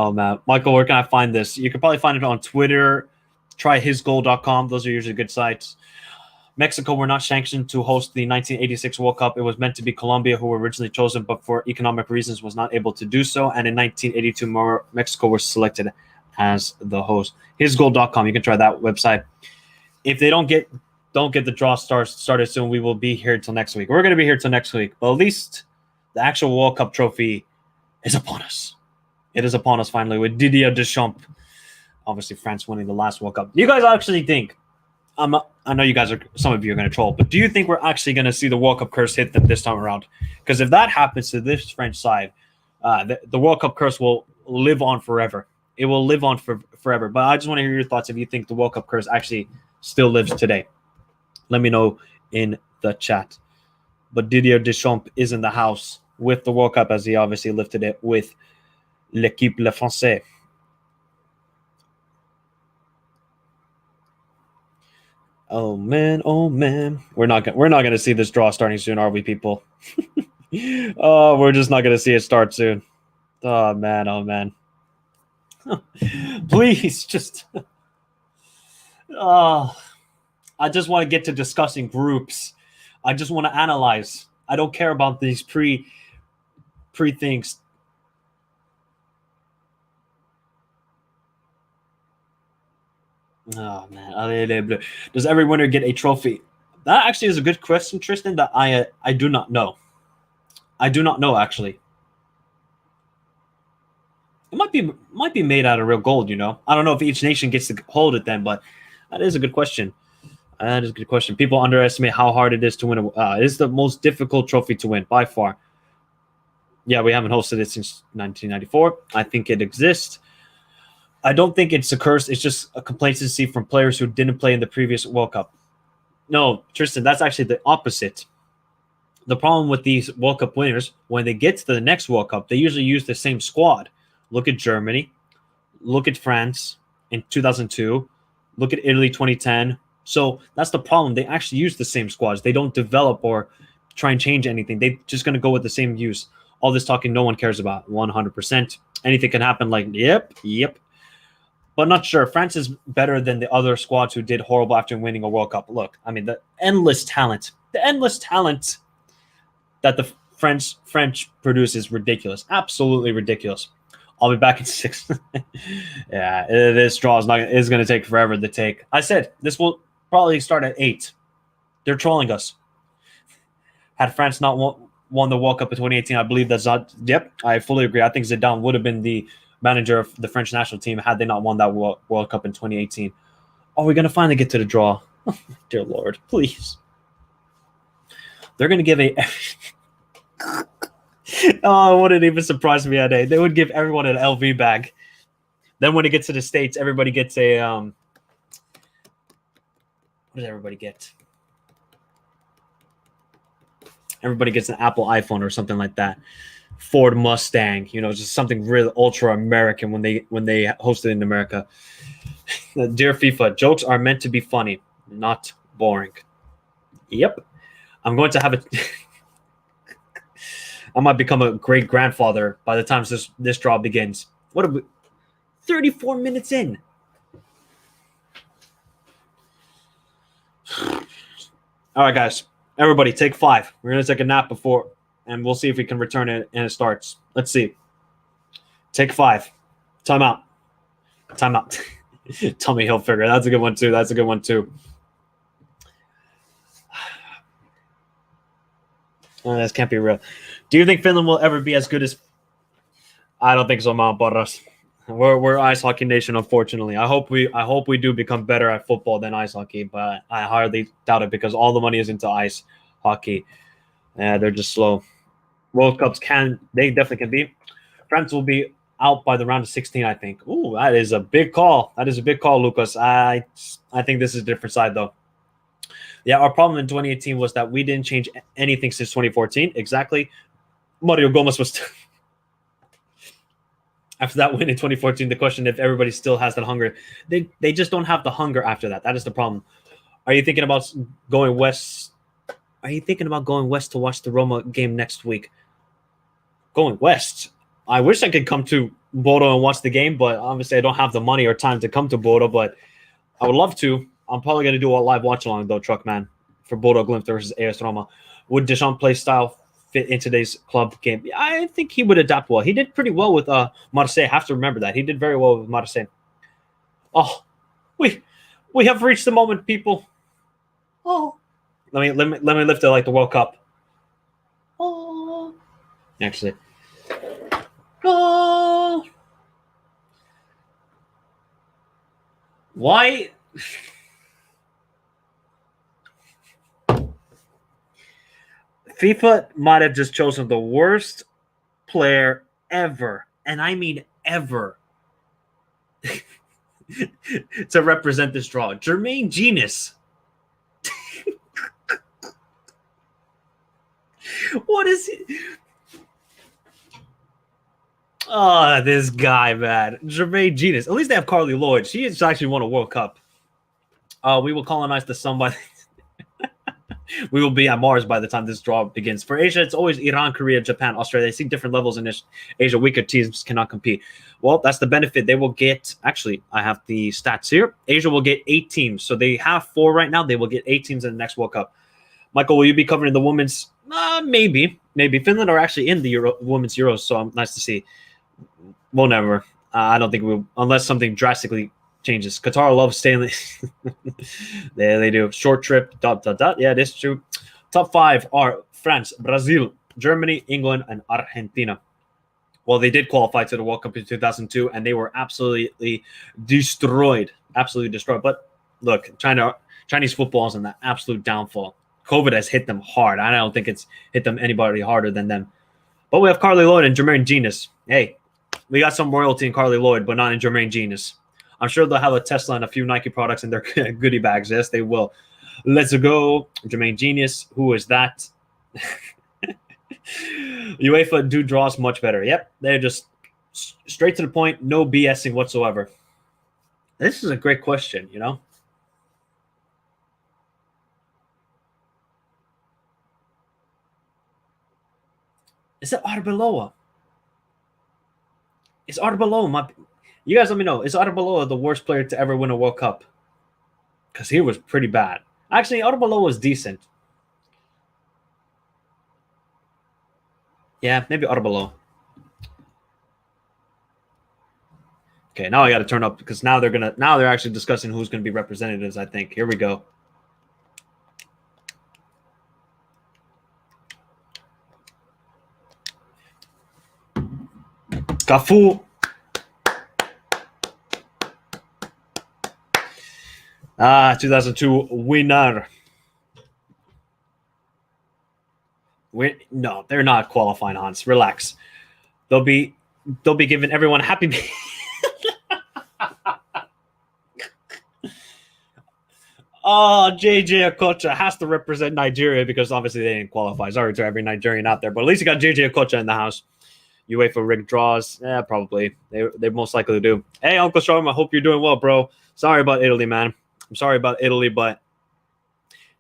Michael, where can I find this? You can probably find it on Twitter. Try hisgoal.com. Those are usually good sites. Mexico were not sanctioned to host the 1986 World Cup. It was meant to be Colombia, who were originally chosen, but for economic reasons was not able to do so. And in 1982, Mexico was selected as the host. Hisgoal.com. You can try that website. If they don't get the draw started soon, we will be here till next week. We're going to be here till next week. But at least the actual World Cup trophy is upon us. It is upon us finally with Didier Deschamps. Obviously, France winning the last World Cup. Do you guys actually think? I know you guys are. Some of you are going to troll, but do you think we're actually going to see the World Cup curse hit them this time around? Because if that happens to this French side, the World Cup curse will live on forever. It will live on forever. But I just want to hear your thoughts if you think the World Cup curse actually still lives today. Let me know in the chat. But Didier Deschamps is in the house with the World Cup, as he obviously lifted it with l'équipe Le Français. Oh man. We're not gonna see this draw starting soon, are we, people? Oh, we're just not gonna see it start soon. Oh man. Please, just. I just want to get to discussing groups. I just want to analyze. I don't care about these pre things. Oh man, does every winner get a trophy? That actually is a good question, Tristan. That I do not know. I do not know actually. It might be made out of real gold. You know, I don't know if each nation gets to hold it then, but that is a good question. That is a good question. People underestimate how hard it is to win. It is the most difficult trophy to win by far. Yeah, we haven't hosted it since 1994. I think it exists. I don't think it's a curse. It's just a complacency from players who didn't play in the previous World Cup. No, Tristan, that's actually the opposite. The problem with these World Cup winners, when they get to the next World Cup, they usually use the same squad. Look at Germany. Look at France in 2002. Look at Italy 2010. So that's the problem. They actually use the same squads. They don't develop or try and change anything. They're just going to go with the same use. All this talking no one cares about. 100%. Anything can happen like, yep. But not sure. France is better than the other squads who did horrible after winning a World Cup. Look, I mean, the endless talent that the French produce is ridiculous. Absolutely ridiculous. I'll be back in 6. Yeah, this draw is going to take forever to take. I said this will probably start at 8. They're trolling us. Had France not won the World Cup in 2018, I believe that Yep, I fully agree. I think Zidane would have been the manager of the French national team had they not won that World Cup in 2018. Are we going to finally get to the draw? Dear Lord, please. They're going to give a... Oh, it wouldn't even surprise me. They would give everyone an LV bag. Then when it gets to the States, everybody gets a... what does everybody get? Everybody gets an Apple iPhone or something like that. Ford Mustang, just something real ultra American when they host it in America. Dear FIFA, jokes are meant to be funny, not boring. Yep. I'm going to have it. I might become a great grandfather by the time this draw begins. What are we? 34 minutes in. All right, guys. Everybody, take 5. We're going to take a nap before, and we'll see if we can return it and it starts. Let's see. Take 5. Time out. Tommy Hilfiger. That's a good one, too. Oh, this can't be real. Do you think Finland will ever be as good as... I don't think so, Mount Porras. We're ice hockey nation, unfortunately. I hope we do become better at football than ice hockey, but I hardly doubt it because all the money is into ice hockey. They're just slow. World Cups they definitely can be. France will be out by the round of 16, I think. Ooh, that is a big call. That is a big call, Lucas. I think this is a different side though. Yeah, our problem in 2018 was that we didn't change anything since 2014. Exactly. Mario Gomez was after that win in 2014. The question if everybody still has that hunger, they just don't have the hunger after that. That is the problem. Are you thinking about going west? Are you thinking about going west to watch the Roma game next week? Going west. I wish I could come to Bodo and watch the game, but obviously I don't have the money or time to come to Bodo. But I would love to. I'm probably going to do a live watch along though, Truckman, for Bodo Glimt versus AS Roma. Would Deschamps' play style fit in today's club game? I think he would adapt well. He did pretty well with Marseille. I have to remember that he did very well with Marseille. Oh, we have reached the moment, people. Oh, let me lift it like the World Cup. Oh, actually. Oh, why? FIFA might have just chosen the worst player ever, and I mean ever, to represent this draw. Jermaine Genius. What is it? Oh, this guy, man. Jermaine Genius. At least they have Carly Lloyd. She has actually won a World Cup. We will colonize the sun by we will be at Mars by the time this draw begins. For Asia, it's always Iran, Korea, Japan, Australia. They see different levels in Asia. Weaker teams cannot compete. Well, that's the benefit. They will get, actually, I have the stats here. Asia will get 8 teams. So they have 4 right now. They will get 8 teams in the next World Cup. Michael, will you be covering the women's? Maybe. Finland are actually in the women's Euros, so nice to see. We'll never. I don't think we'll, unless something drastically changes. Qatar loves staying. They do. Short trip, ... Yeah, this is true. Top 5 are France, Brazil, Germany, England, and Argentina. Well, they did qualify to the World Cup in 2002, and they were absolutely destroyed. Absolutely destroyed. But look, Chinese football is in the absolute downfall. COVID has hit them hard. I don't think it's hit them anybody harder than them. But we have Carly Lloyd and Jermaine Genius. Hey, we got some royalty in Carly Lloyd, but not in Jermaine Genius. I'm sure they'll have a Tesla and a few Nike products in their goodie bags. Yes, they will. Let's go. Jermaine Genius. Who is that? UEFA do draws much better. Yep. They're just straight to the point. No BSing whatsoever. This is a great question, you know? Is it Arbeloa? Is Arbeloa you guys let me know. Is Arbeloa the worst player to ever win a World Cup? Because he was pretty bad. Actually, Arbeloa was decent. Yeah, maybe Arbeloa. Okay, now I got to turn up because now they're actually discussing who's going to be representatives, I think. Here we go. Cafu. 2002 winner. No, they're not qualifying, Hans. Relax. They'll be giving everyone happy. JJ Okocha has to represent Nigeria because obviously they didn't qualify. Sorry to every Nigerian out there, but at least you got JJ Okocha in the house. UEFA rigged draws. Yeah, probably. They most likely do. Hey, Uncle Sharma, I hope you're doing well, bro. Sorry about Italy, man. I'm sorry about Italy, but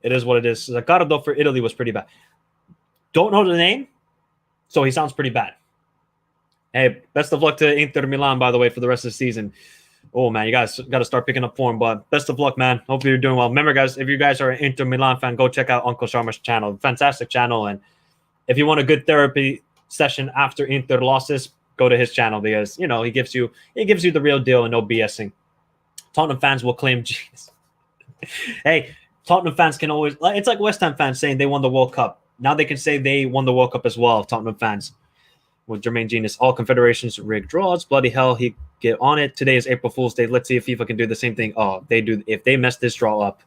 it is what it is. Zaccardo for Italy was pretty bad. Don't know the name, so he sounds pretty bad. Hey, best of luck to Inter Milan, by the way, for the rest of the season. Oh, man, you guys got to start picking up form, but best of luck, man. Hopefully you're doing well. Remember, guys, if you guys are an Inter Milan fan, go check out Uncle Sharma's channel. Fantastic channel, and if you want a good therapy session after Inter losses, go to his channel because, you know, he gives you the real deal and no BSing. Tottenham fans will claim genius. Hey, Tottenham fans can always, it's like West Ham fans saying they won the World Cup. Now they can say they won the World Cup as well, Tottenham fans. with Jermaine Genius. All confederations rigged draws. Bloody hell, he get on it. Today is April Fool's Day. Let's see if FIFA can do the same thing. Oh, they do. If they mess this draw up,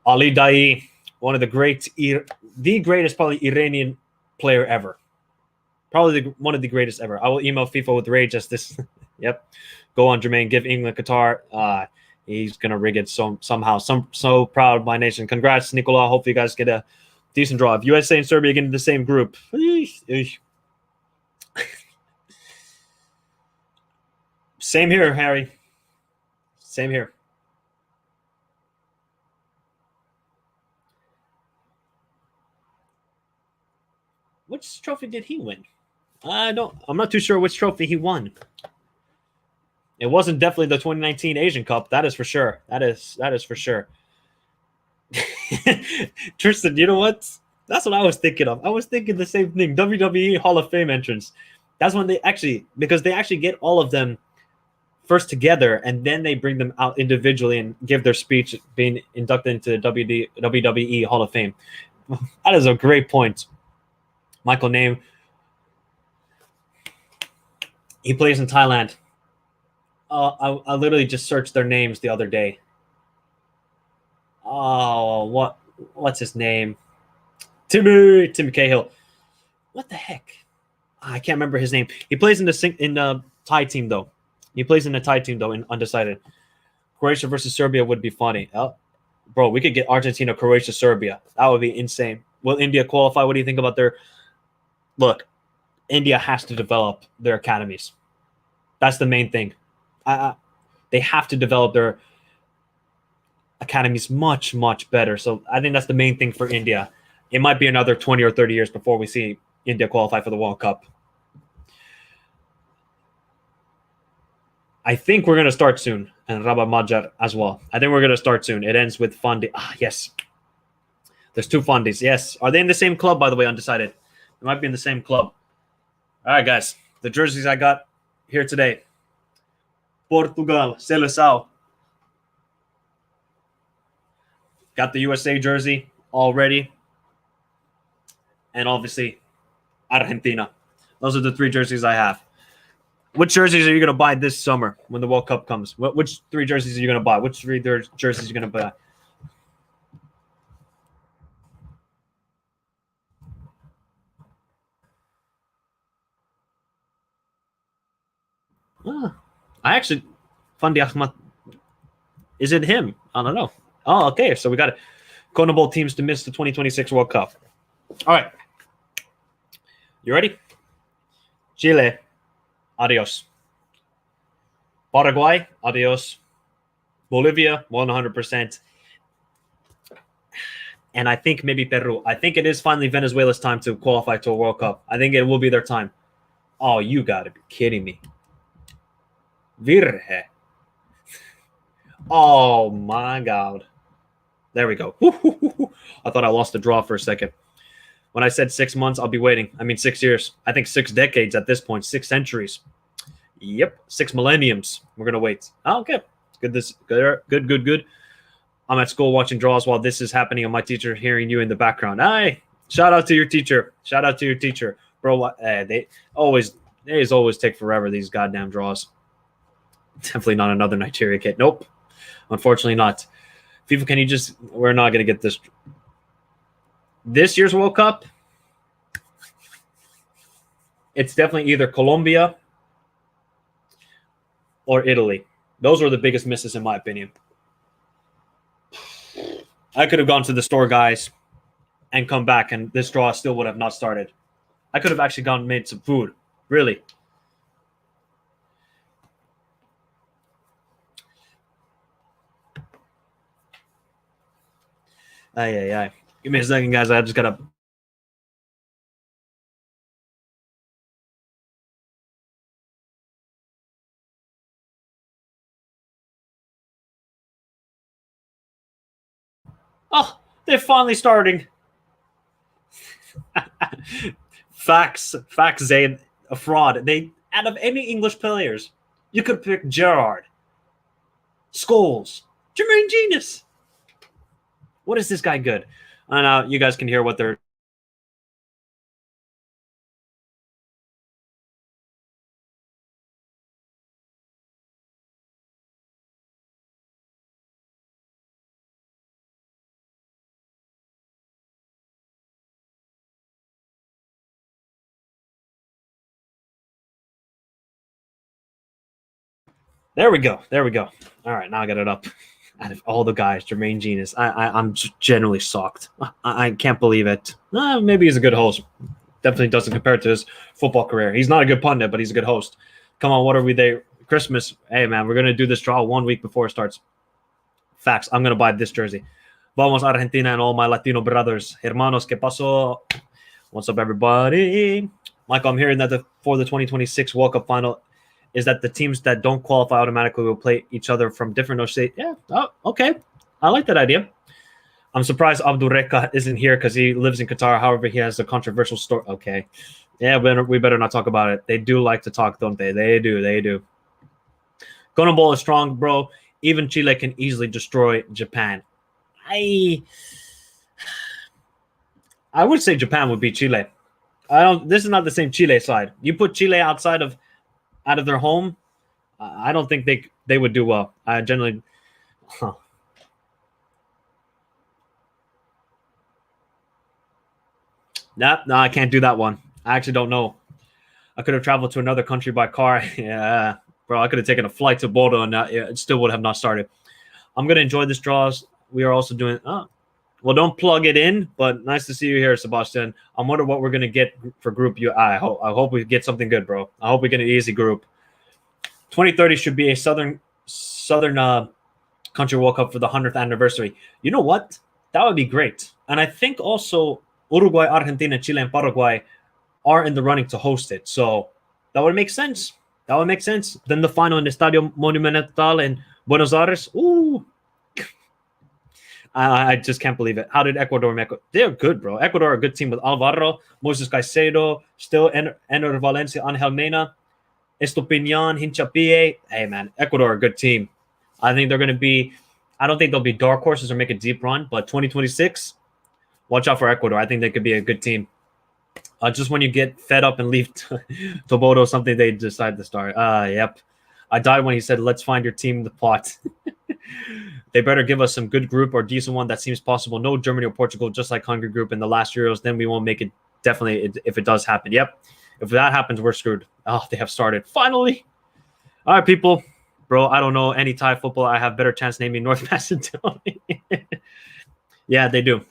Ali Daei, one of the greatest probably Iranian player ever. Probably one of the greatest ever. I will email FIFA with rage as this. Yep. Go on, Jermaine. Give England Qatar. He's gonna rig it somehow. So proud of my nation. Congrats, Nicola. Hopefully you guys get a decent draw. If USA and Serbia get into the same group. Same here, Harry. Same here. Which trophy did he win? I'm not too sure which trophy he won. It wasn't definitely the 2019 Asian Cup. That is for sure. That is for sure. Tristan, you know what? That's what I was thinking of. I was thinking the same thing. WWE Hall of Fame entrance. That's when because they actually get all of them first together, and then they bring them out individually and give their speech being inducted into the WWE Hall of Fame. That is a great point. Michael Name. He plays in Thailand. I literally just searched their names the other day. Oh, what's his name? Timmy Cahill. What the heck? I can't remember his name. He plays in the Thai team though. In undecided. Croatia versus Serbia would be funny. Oh, bro, we could get Argentina, Croatia, Serbia. That would be insane. Will India qualify? What do you think about their look? India has to develop their academies. That's the main thing. They have to develop their academies much, much better. So I think that's the main thing for India. It might be another 20 or 30 years before we see India qualify for the World Cup. I think we're going to start soon. And Rabat Majar as well. I think we're going to start soon. It ends with Fandi. Yes. There's two Fandis. Yes. Are they in the same club, by the way? Undecided. They might be in the same club. All right, guys. The jerseys I got here today. Portugal, Seleção. Got the USA jersey already. And obviously, Argentina. Those are the three jerseys I have. Which jerseys are you going to buy this summer when the World Cup comes? Which three jerseys are you going to buy? Which three jerseys are you going to buy? I actually, Fandi Ahmad, is it him? I don't know. Oh, okay. So we got CONMEBOL teams to miss the 2026 World Cup. All right. You ready? Chile, adios. Paraguay, adios. Bolivia, 100%. And I think maybe Peru. I think it is finally Venezuela's time to qualify to a World Cup. I think it will be their time. Oh, you got to be kidding me. Virge. Oh, my God. There we go. I thought I lost the draw for a second. When I said 6 months, I'll be waiting. I mean, 6 years. I think 6 decades at this point. 6 centuries. Yep. 6 millenniums. We're going to wait. Oh, okay. Good. I'm at school watching draws while this is happening, and my teacher hearing you in the background. Hi. Shout out to your teacher. Bro, they always take forever, these goddamn draws. Definitely not another Nigeria kit. Nope. Unfortunately not. FIFA, can you just... We're not going to get this year's World Cup. It's definitely either Colombia or Italy. Those were the biggest misses, in my opinion. I could have gone to the store, guys, and come back, and this draw still would have not started. I could have actually gone and made some food. Really. Aye. Give me a second, guys. I just got to... Oh, they're finally starting. Facts, Zayn, a fraud. Out of any English players, you could pick Gerrard, Scholes, Jermaine Genius. What is this guy good? I know you guys can hear what they're There we go. There we go. All right, now I got it up. Out of all the guys, Jermaine Genius, I'm generally shocked. I can't believe it. Maybe he's a good host. Definitely doesn't compare to his football career. He's not a good pundit, but he's a good host. Come on, what are we there? Christmas. Hey, man, we're going to do this draw 1 week before it starts. Facts. I'm going to buy this jersey. Vamos, Argentina, and all my Latino brothers. Hermanos, ¿qué pasó? What's up, everybody? Michael, I'm hearing that for the 2026 World Cup final is that the teams that don't qualify automatically will play each other from different states. Yeah, oh, okay. I like that idea. I'm surprised Abdul Reka isn't here because he lives in Qatar. However, he has a controversial story. Okay. Yeah, we better not talk about it. They do like to talk, don't they? They do. Conmebol is strong, bro. Even Chile can easily destroy Japan. I would say Japan would beat Chile. This is not the same Chile side. You put Chile out of their home, I don't think they would do well. I generally. No, I can't do that one. I actually don't know. I could have traveled to another country by car. Yeah, bro, I could have taken a flight to Bodo and it still would have not started. I'm going to enjoy this draws. We are also doing. Well, don't plug it in, but nice to see you here, Sebastian. I'm wondering what we're going to get for Group U. I hope we get something good, bro. I hope we get an easy group. 2030 should be a southern country World Cup for the 100th anniversary. You know what? That would be great. And I think also Uruguay, Argentina, Chile, and Paraguay are in the running to host it. So that would make sense. Then the final in the Estadio Monumental in Buenos Aires. Ooh. I just can't believe it. How did Ecuador make it? They're good, bro. Ecuador are a good team with Alvaro, Moses Caicedo, still Enner Valencia, Angel Mena, Estupiñan, Hinchapie. Hey, man, Ecuador are a good team. I think they're going to be – I don't think they'll be dark horses or make a deep run, but 2026, watch out for Ecuador. I think they could be a good team. Just when you get fed up and leave Tobodo, something they decide to start. Yep. I died when he said, let's find your team in the plot. They better give us some good group or decent one that seems possible. No Germany or Portugal, just like Hungary group in the last Euros. Then we won't make it definitely if it does happen. Yep. If that happens, we're screwed. Oh, they have started. Finally. All right, people. Bro, I don't know any Thai football. I have better chance naming North Macedonia. Yeah, they do.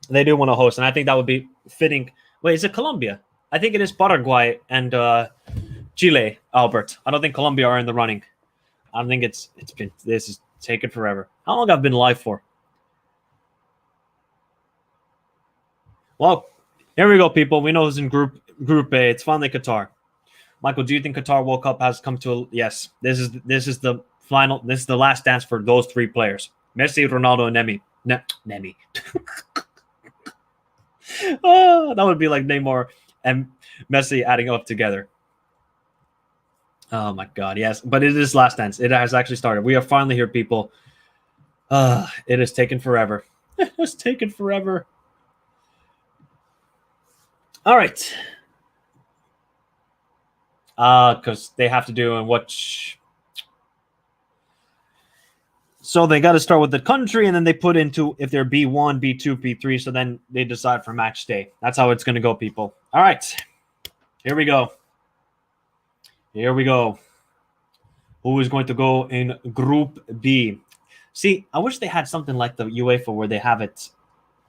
They do want to host, and I think that would be fitting. Wait, is it Colombia? I think it is Paraguay and Chile, Albert. I don't think Colombia are in the running. I don't think this is taking forever. How long have I been live for? Well, here we go, people. We know who's in Group A. It's finally Qatar. Michael, do you think Qatar World Cup has come to yes? This is the final. This is the last dance for those three players: Messi, Ronaldo, and Nemi. Oh, that would be like Neymar and Messi adding up together. Oh my God, yes. But it is last dance. It has actually started. We are finally here, people. It has taken forever. It has taken forever. All right. Because they have to do and watch. So they got to start with the country, and then they put into if they're B1, B2, B3. So then they decide for match day. That's how it's going to go, people. All right. Here we go. Who is going to go in Group B? See, I wish they had something like the UEFA where they have it,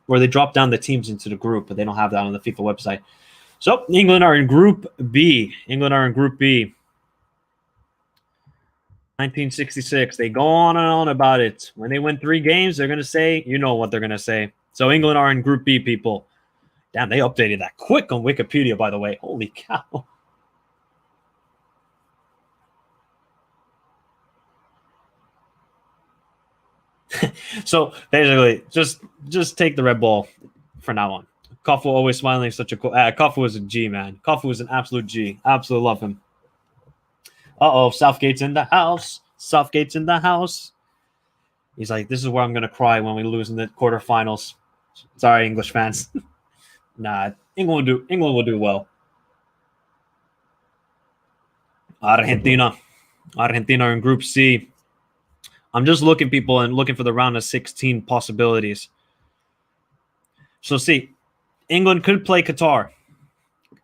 where they drop down the teams into the group, but they don't have that on the FIFA website. So England are in Group B. 1966. They go on and on about it. When they win 3 games, they're going to say, you know what they're going to say. So England are in Group B, people. Damn, they updated that quick on Wikipedia, by the way. Holy cow. So basically, just take the Red Bull for now on. Kofu always smiling, such a cool. Kofu is a G, man. Kofu is an absolute G. Absolutely love him. Southgate's in the house. He's like, this is where I'm gonna cry when we lose in the quarterfinals. Sorry, English fans. Nah, England will do well. Argentina in Group C. I'm just looking for the round of 16 possibilities. So see, England could play Qatar.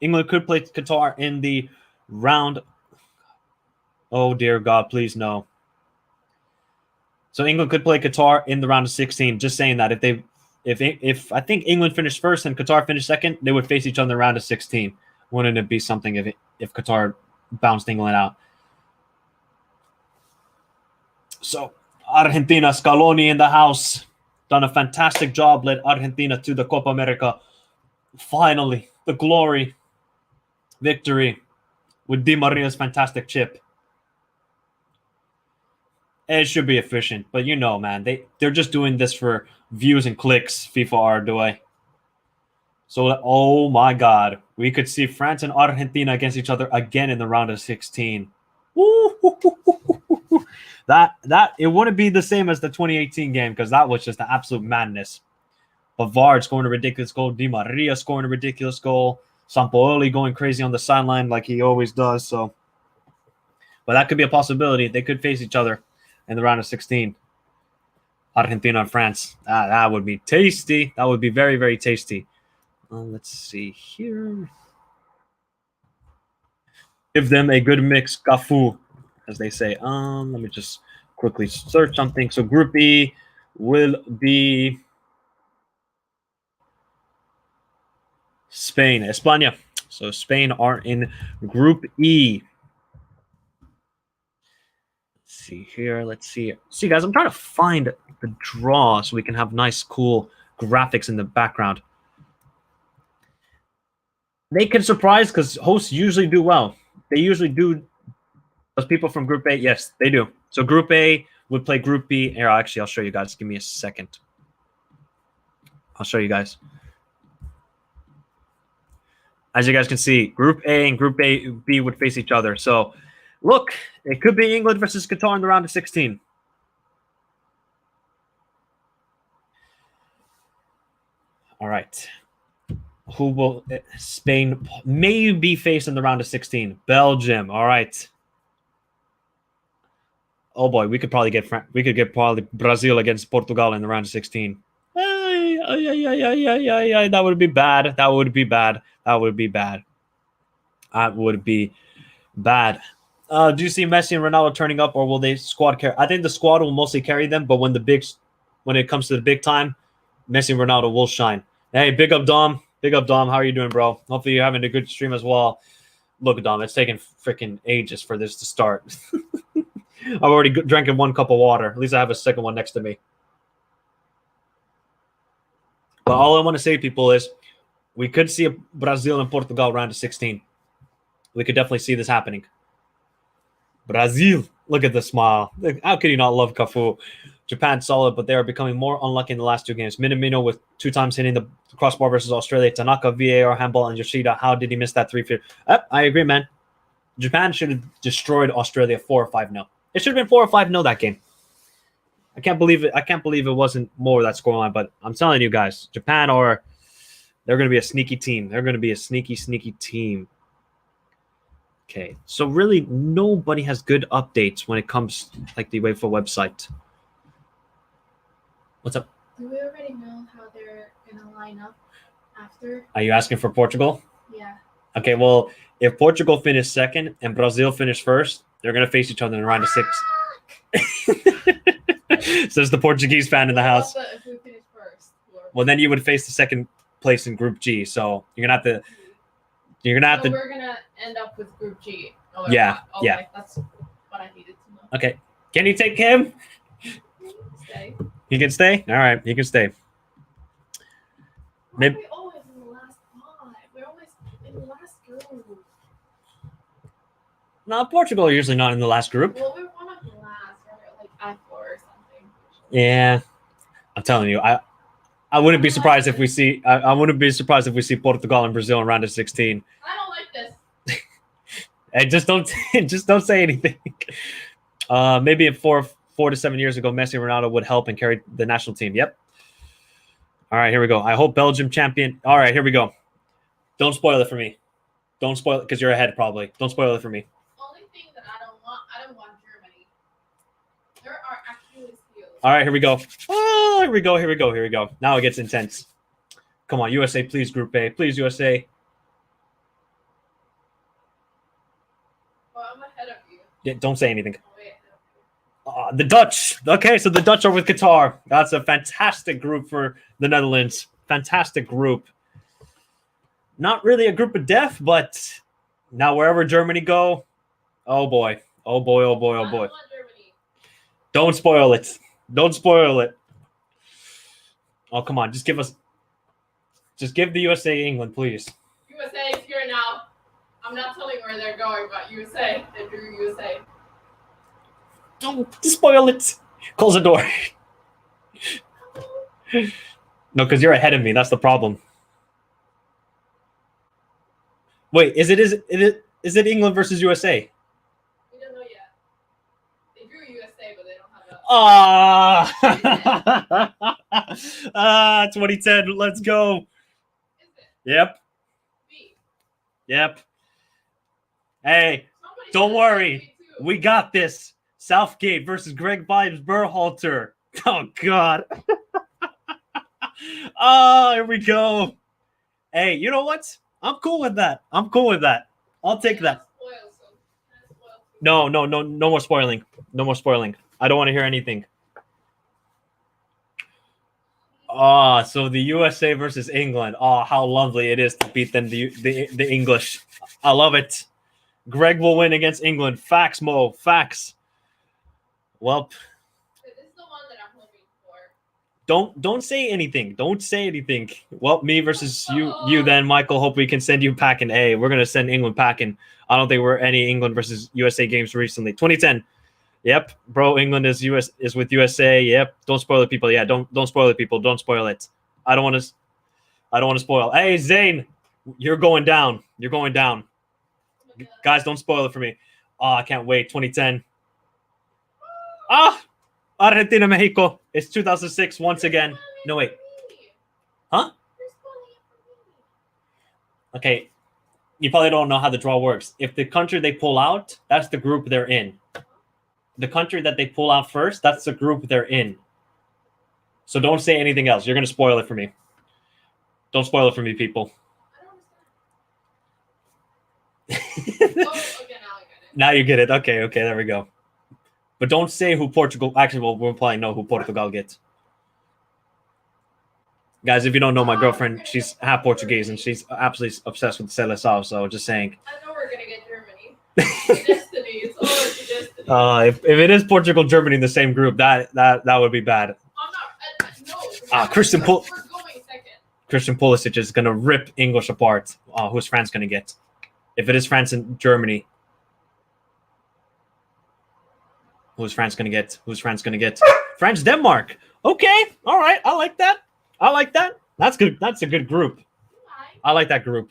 In the round. Oh dear God, please no. So England could play Qatar in the round of 16. Just saying that if I think England finished first and Qatar finished second, they would face each other in the round of 16. Wouldn't it be something if Qatar bounced England out? So Argentina, Scaloni in the house, done a fantastic job, led Argentina to the Copa America. Finally, the glory victory with Di Maria's fantastic chip. It should be efficient, but you know, man, they're just doing this for views and clicks. FIFA are doing. So, oh my God, we could see France and Argentina against each other again in the round of 16. That it wouldn't be the same as the 2018 game because that was just an absolute madness. Pavard scoring a ridiculous goal, Di Maria scoring a ridiculous goal, Sampaoli going crazy on the sideline like he always does. So, but that could be a possibility. They could face each other in the round of 16. Argentina and France. That would be tasty. That would be very, very tasty. Let's see here. Give them a good mix, Cafu, as they say. Let me just quickly search something. So Group E will be Spain, España. So Spain are in Group E. Let's see here. Let's see. See, guys, I'm trying to find the draw so we can have nice, cool graphics in the background. They can surprise because hosts usually do well. They usually do. Those people from Group A, yes, they do. So Group A would play Group B. Here, actually, I'll show you guys. Give me a second. I'll show you guys. As you guys can see, Group A and Group B would face each other. So, look, it could be England versus Qatar in the round of 16. All right. Who will Spain maybe face in the round of 16? Belgium. All right. Oh boy, we could get probably Brazil against Portugal in the round of 16. That would be bad. That would be bad. That would be bad. That would be bad. Do you see Messi and Ronaldo turning up, or will they squad carry? I think the squad will mostly carry them, but when it comes to the big time, Messi and Ronaldo will shine. Hey, big up Dom. Big up Dom. How are you doing, bro? Hopefully you're having a good stream as well. Look, Dom, it's taken freaking ages for this to start. I've already drank one cup of water. At least I have a second one next to me. But all I want to say, people, is we could see a Brazil and Portugal round of 16. We could definitely see this happening. Brazil, look at the smile. How could you not love Cafu? Japan solid, but they are becoming more unlucky in the last two games. Minamino with 2 times hitting the crossbar versus Australia. Tanaka, VAR, handball, and Yoshida. How did he miss that 3-5? I agree, man. Japan should have destroyed Australia 4 or 5-0. It should have been 4 or 5-0 that game. I can't believe it. I can't believe it wasn't more of that scoreline. But I'm telling you guys, Japan they're going to be a sneaky team. They're going to be a sneaky team. Okay, so really nobody has good updates when it comes like the UEFA website. What's up? Do we already know how they're going to line up after? Are you asking for Portugal? Yeah. Okay, well, if Portugal finish second and Brazil finish first, they're going to face each other in the round of 6. Says the Portuguese fan in the house. If we finish first. Well, then you would face the second place in Group G. So you're going to have to. You're going to have to. We're going to end up with Group G. Yeah. That's what I needed to know. Okay. Can you take him? Stay. He can stay? All right, he can stay. Why are we always in the last 5? We're always in the last group. No, Portugal are usually not in the last group. Well, we're one of the last. We're like at 4 or something. Yeah, I'm telling you, I wouldn't be surprised if we see. I wouldn't be surprised if we see Portugal and Brazil in round of 16. I don't like this. Hey, just don't say anything. Maybe in 4 to 7 years ago, Messi and Ronaldo would help and carry the national team. Yep. All right, here we go. I hope Belgium champion. All right, here we go. Don't spoil it for me. Don't spoil it because you're ahead probably. Don't spoil it for me. Only thing that I don't want Germany. There are actually skills. All right, here we go. Oh, here we go. Now it gets intense. Come on, USA, please, Group A. Please, USA. Well, I'm ahead of you. Yeah, don't say anything. Oh, wait. The Dutch. Okay, so the Dutch are with Qatar. That's a fantastic group for the Netherlands. Fantastic group. Not really a group of death, but now wherever Germany go, oh boy, oh boy, oh boy, I oh don't boy. want Germany. Don't spoil it. Don't spoil it. Oh, come on. Just give the USA England, please. USA is here now. I'm not telling where they're going, but USA. They drew USA. Don't spoil it. Close the door. No, because you're ahead of me. That's the problem. Wait, is it England versus USA? We don't know yet. They drew USA, but they don't have a. Ah, 2010. Let's go. Is it? Yep, B. yep. Hey, Somebody don't said worry. B too. We got this. Southgate versus Greg Vibes Berhalter. Oh God. Oh, here we go. Hey, you know what? I'm cool with that. I'm cool with that. I'll take that. Spoil some. Spoil some. No more spoiling. No more spoiling. I don't want to hear anything. Ah, so the USA versus England. Oh, how lovely it is to beat them, the English. I love it. Greg will win against England. Facts, Mo. Facts. Well, This is the one that I'm hoping for. don't say anything. Don't say anything. Well, me versus you then, Michael. Hope we can send you packing. Hey, we're gonna send England packing. I don't think we're any England versus USA games recently. 2010. Yep, bro. England is with USA. Yep. Don't spoil it, people. Yeah, don't spoil it, people. Don't spoil it. I don't want to spoil. Hey, Zane, you're going down. You're going down. Oh my God. Guys, don't spoil it for me. Oh, I can't wait. 2010. Ah, Argentina, Mexico. It's 2006 once again. No, wait. Huh? You're spoiling it for me. Okay. You probably don't know how the draw works. If the country they pull out, that's the group they're in. The country that they pull out first, that's the group they're in. So don't say anything else. You're going to spoil it for me. Don't spoil it for me, people. I don't understand. Oh, okay, now I get it. Now you get it. Okay, there we go. But don't say who Portugal. Actually, well, we'll probably know who Portugal gets. Guys, if you don't know my girlfriend, she's half Portuguese and she's absolutely obsessed with Seleção. So just saying. I know we're gonna get Germany. Destiny. It's always the destiny. If it is Portugal, Germany in the same group, that would be bad. I'm not. No. Christian We're going second. Christian Pulisic is gonna rip English apart. Who's France gonna get? If it is France and Germany, who's France gonna get? France, Denmark. Okay, all right. I like that. That's good. That's a good group. I like that group.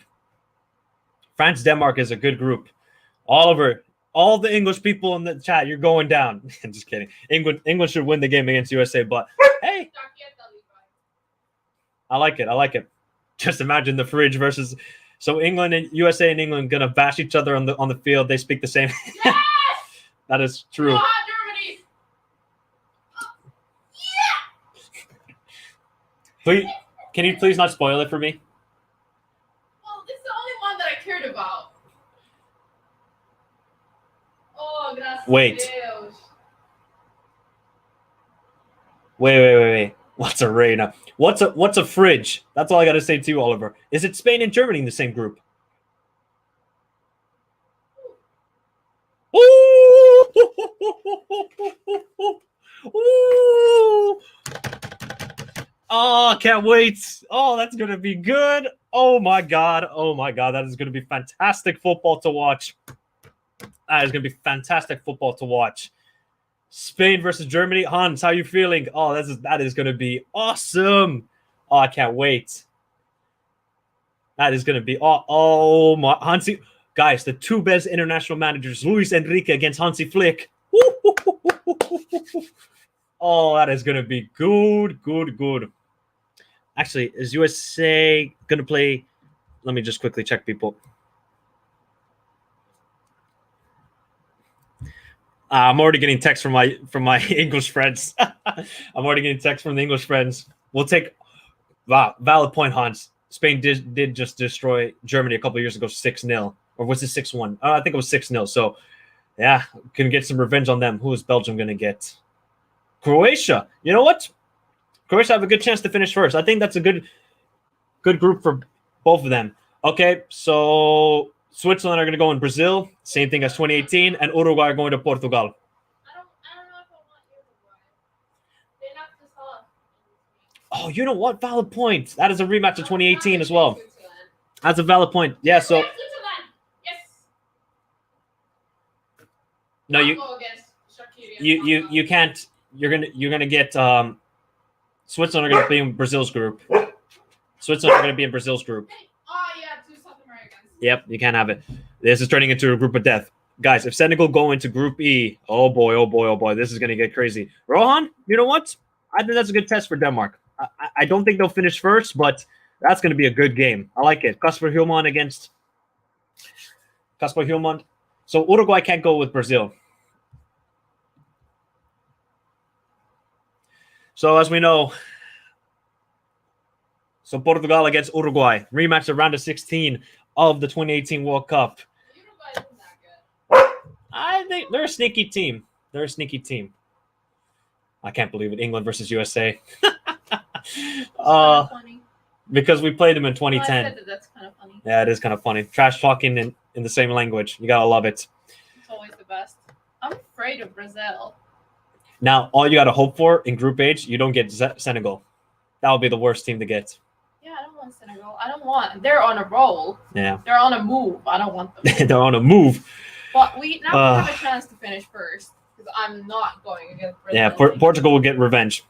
France, Denmark is a good group. Oliver, all the English people in the chat, you're going down. I'm just kidding. England should win the game against USA, but hey, I like it. Just imagine the fridge versus. So England and USA and England gonna bash each other on the field. They speak the same. Yes! That is true. Go on, Germany! Can you please not spoil it for me? Well, this is the only one that I cared about. Oh, gracias. Wait. Deus. Wait. What's a reina? What's a fridge? That's all I gotta say to you, Oliver. Is it Spain and Germany in the same group? Ooh! Ooh! Oh, can't wait. Oh, that's gonna be good. Oh my god. That is gonna be fantastic football to watch. That is gonna be fantastic football to watch. Spain versus Germany. Hans, how you feeling? Oh, that is going to be awesome. Oh, I can't wait. That is going to be oh my Hansi. Guys, the two best international managers, Luis Enrique against Hansi Flick. Oh, that is going to be good. Actually, is USA going to play? Let me just quickly check, people. I'm already getting texts from my English friends. I'm already getting texts from the English friends. We'll take valid point, Hans. Spain did just destroy Germany a couple of years ago, 6-0. Or was it 6-1? I think it was 6-0. So Yeah, can get some revenge on them. Who is Belgium going to get? Croatia. You know what? Croatia have a good chance to finish first. I think that's a good group for both of them. Okay, so Switzerland are going to go in Brazil. Same thing as 2018. And Uruguay are going to Portugal. I don't know if I want Uruguay. They knocked us off. Oh, you know what? Valid point. That is a rematch of 2018 as well. That's a valid point. Yeah, so... Yes. No, I'll go against Shaqiri and you can't. You're gonna get Switzerland are gonna be in Brazil's group. Switzerland are gonna be in Brazil's group. Oh yeah, 2 South Americans. Yep, you can't have it. This is turning into a group of death, guys. If Senegal go into Group E, oh boy, this is gonna get crazy. Rohan, you know what? I think that's a good test for Denmark. I don't think they'll finish first, but that's gonna be a good game. I like it. Kasper Hjulmand against Kasper Hjulmand. So Uruguay can't go with Brazil. So as we know, so Portugal against Uruguay, rematch of round of 16 of the 2018 World Cup. Uruguay isn't that good. I think they're a sneaky team. I can't believe it. England versus USA. Funny. Because we played them in Well, I 2010. said that's kind of funny. Yeah, it is kind of funny. Trash talking in the same language. You gotta love it. It's always the best. I'm afraid of Brazil. Now, all you gotta hope for in Group H, you don't get Senegal. That would be the worst team to get. Yeah, I don't want Senegal. I don't want. They're on a roll. Yeah, They're on a move. I don't want them. they're on a move. But we have a chance to finish first because I'm not going against Brazil. Yeah, Portugal will get revenge.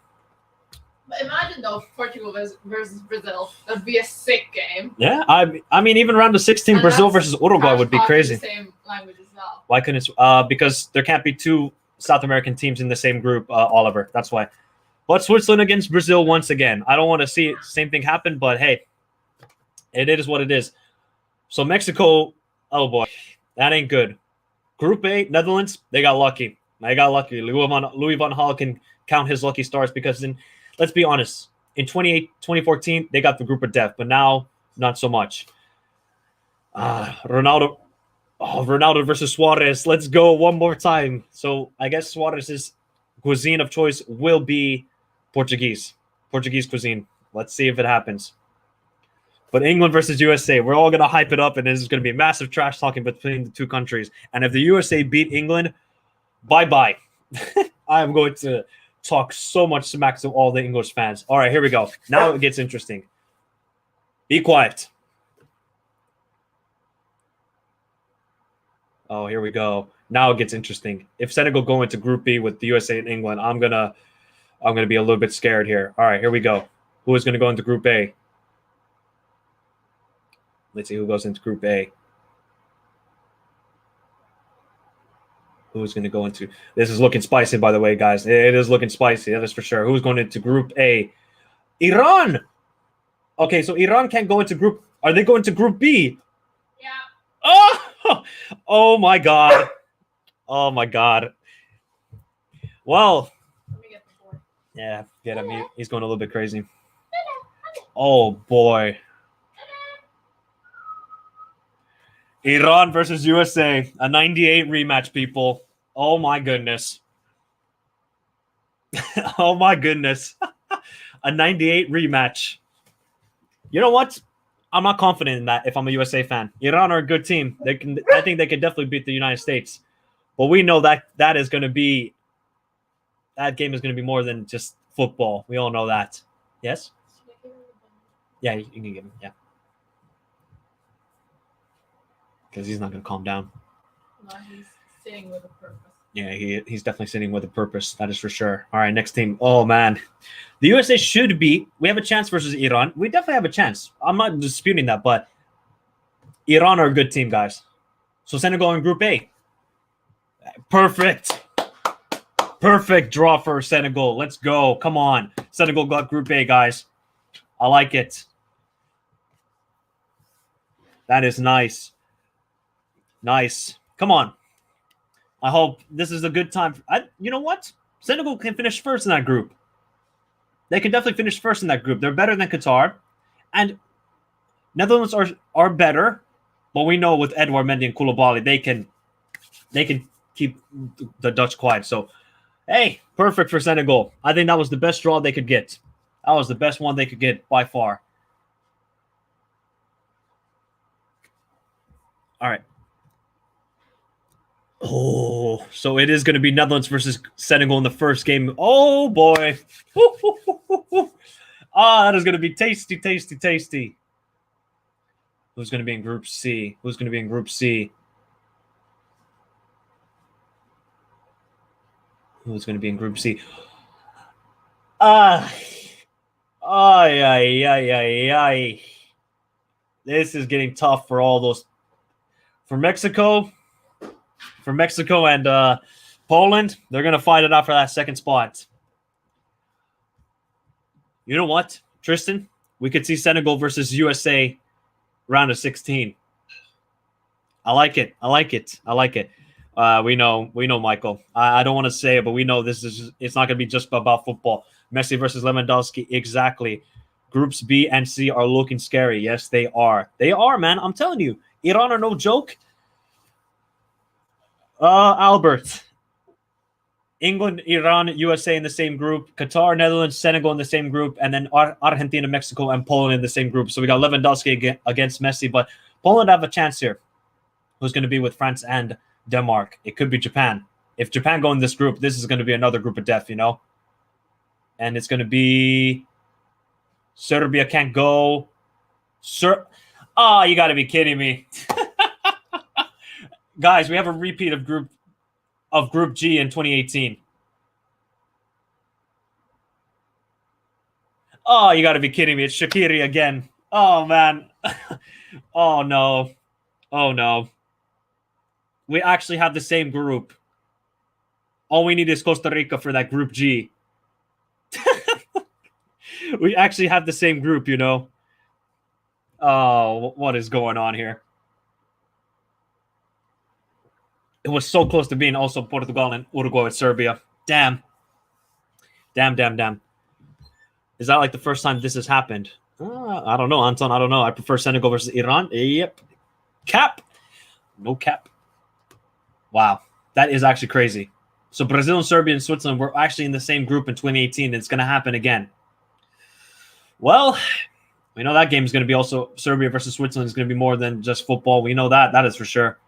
But imagine though, Portugal versus Brazil. That'd be a sick game. Yeah, I mean, even round of 16, And Brazil that's versus Uruguay would be talking crazy. The same language as well. Why couldn't it? Because there can't be 2 South American teams in the same group, Oliver. That's why. But Switzerland against Brazil once again. I don't want to see same thing happen, but hey, it is what it is. So Mexico, oh boy, that ain't good. Group A, Netherlands, they got lucky. Louis van Gaal can count his lucky stars because let's be honest, in 2014, they got the group of death, but now not so much. Ronaldo versus Suarez. Let's go one more time. So I guess Suarez's cuisine of choice will be Portuguese cuisine. Let's see if it happens. But England versus USA, we're all going to hype it up, and this is going to be massive trash talking between the 2 countries. And if the USA beat England, bye-bye. I am going to talk so much smack to all the English fans. All right, here we go. Now it gets interesting. Be quiet. Oh, here we go. Now it gets interesting. If Senegal go into Group B with the USA and England, I'm gonna be a little bit scared here. All right, here we go. Who is gonna go into Group A? Let's see who goes into Group A. Who is gonna go into? This is looking spicy, by the way, guys. It is looking spicy. That is for sure. Who's going into Group A? Iran. Okay, so Iran can't go into Group. Are they going to Group B? Yeah. Oh my God. Oh my God. Well, Let me get the board. yeah, get him. He's going a little bit crazy. Oh boy. Iran versus USA, a 98 rematch, people. Oh my goodness. Oh my goodness. A 98 rematch. You know what? I'm not confident in that if I'm a USA fan. Iran are a good team. I think they can definitely beat the United States. But we know that that game is going to be more than just football. We all know that. Yes? Yeah, you can give him. Yeah. Because he's not going to calm down. No, he's sitting with a purpose. Yeah, he's definitely sitting with a purpose. That is for sure. All right, next team. Oh, man. The USA should beat. We have a chance versus Iran. We definitely have a chance. I'm not disputing that, but Iran are a good team, guys. So Senegal in Group A. Perfect. Perfect draw for Senegal. Let's go. Come on. Senegal got Group A, guys. I like it. That is nice. Nice. Come on. I hope this is a good time. You know what? Senegal can finish first in that group. They can definitely finish first in that group. They're better than Qatar. And Netherlands are better. But we know with Edouard Mendy and Koulibaly, they can keep the Dutch quiet. So, hey, perfect for Senegal. I think that was the best draw they could get. That was the best one they could get by far. All right. Oh, so it is going to be Netherlands versus Senegal in the first game. Oh, boy. That is going to be tasty, tasty, tasty. Who's going to be in Group C? Who's going to be in Group C? Who's going to be in Group C? Ay. This is getting tough for all those. For Mexico and Poland, they're going to fight it out for that second spot. You know what, Tristan? We could see Senegal versus USA round of 16. I like it. We know, Michael. I don't want to say it, but we know it's not going to be just about football. Messi versus Lewandowski, exactly. Groups B and C are looking scary. Yes, they are. They are, man. I'm telling you. Iran are no joke. Albert. England, Iran, USA in the same group. Qatar, Netherlands, Senegal in the same group. And then Argentina, Mexico, and Poland in the same group. So we got Lewandowski against Messi. But Poland have a chance here. Who's going to be with France and Denmark? It could be Japan. If Japan go in this group, this is going to be another group of death, you know? And it's going to be Serbia can't go. You got to be kidding me. Guys, we have a repeat of Group G in 2018. Oh, you got to be kidding me. It's Shaqiri again. Oh, man. Oh, no. We actually have the same group. All we need is Costa Rica for that Group G. We actually have the same group, you know. Oh, what is going on here? It was so close to being also Portugal and Uruguay with Serbia. Damn. Is that like the first time this has happened? I don't know, Anton. I don't know. I prefer Senegal versus Iran. Yep. Cap. No cap. Wow. That is actually crazy. So Brazil and Serbia and Switzerland were actually in the same group in 2018. It's going to happen again. Well, we know that game is going to be also Serbia versus Switzerland is going to be more than just football. We know that. That is for sure.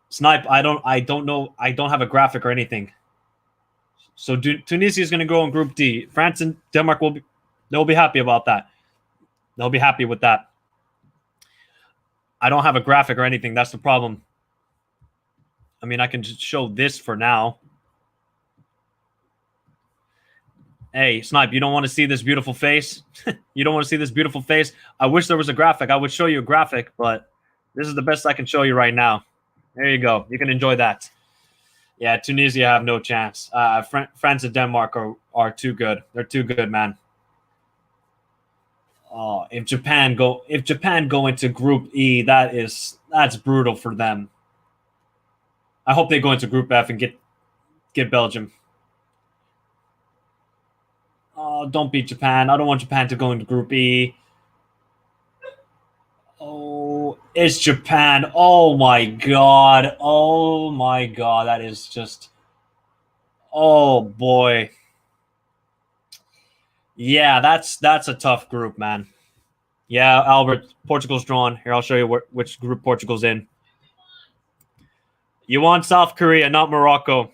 Snipe, I don't know. I don't have a graphic or anything. So Tunisia is going to go in Group D. France and Denmark they'll be happy about that. They'll be happy with that. I don't have a graphic or anything. That's the problem. I mean, I can just show this for now. Hey, Snipe, you don't want to see this beautiful face? You don't want to see this beautiful face? I wish there was a graphic. I would show you a graphic, but this is the best I can show you right now. There you go. You can enjoy that. Yeah, Tunisia have no chance. France and Denmark are too good. They're too good, man. Oh, if Japan go into Group E, that's brutal for them. I hope they go into Group F and get Belgium. Oh, don't beat Japan. I don't want Japan to go into Group E. Oh, it's Japan. Oh my god. That is just. Oh boy. Yeah, that's a tough group, man. Yeah, Albert, Portugal's drawn. Here, I'll show you which group Portugal's in. You want South Korea, not Morocco.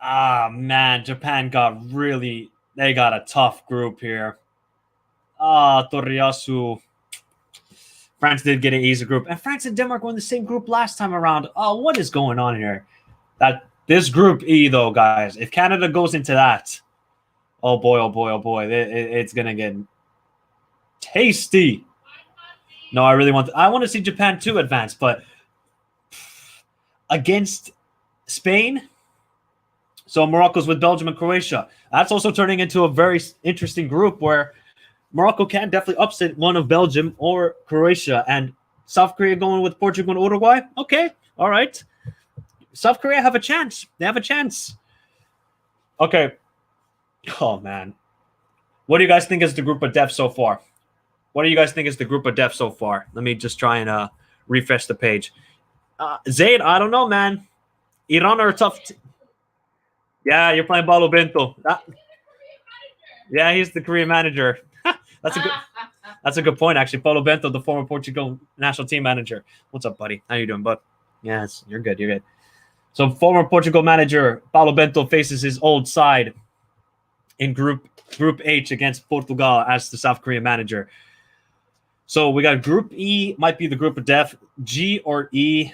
Man, Japan they got a tough group here. Toriyasu. France did get an easy group. And France and Denmark were in the same group last time around. Oh, what is going on here? This Group E, though, guys, if Canada goes into that, oh boy, it's going to get tasty. No, I want to see Japan too advance, but against Spain, so Morocco's with Belgium and Croatia. That's also turning into a very interesting group where Morocco can definitely upset one of Belgium or Croatia, and South Korea going with Portugal and Uruguay. Okay, all right. South Korea have a chance. They have a chance. Okay. Oh, man. What do you guys think is the group of death so far? What do you guys think is the group of death so far? Let me just try and refresh the page. Zayd, I don't know, man. Iran are a tough. Yeah, you're playing Paulo Bento. Yeah, he's the Korean manager. That's a good. That's a good point, actually. Paulo Bento, the former Portugal national team manager. What's up, buddy? How you doing, bud? Yes, you're good. You're good. So, former Portugal manager Paulo Bento faces his old side in Group H against Portugal as the South Korean manager. So we got Group E, might be the group of death. G or E.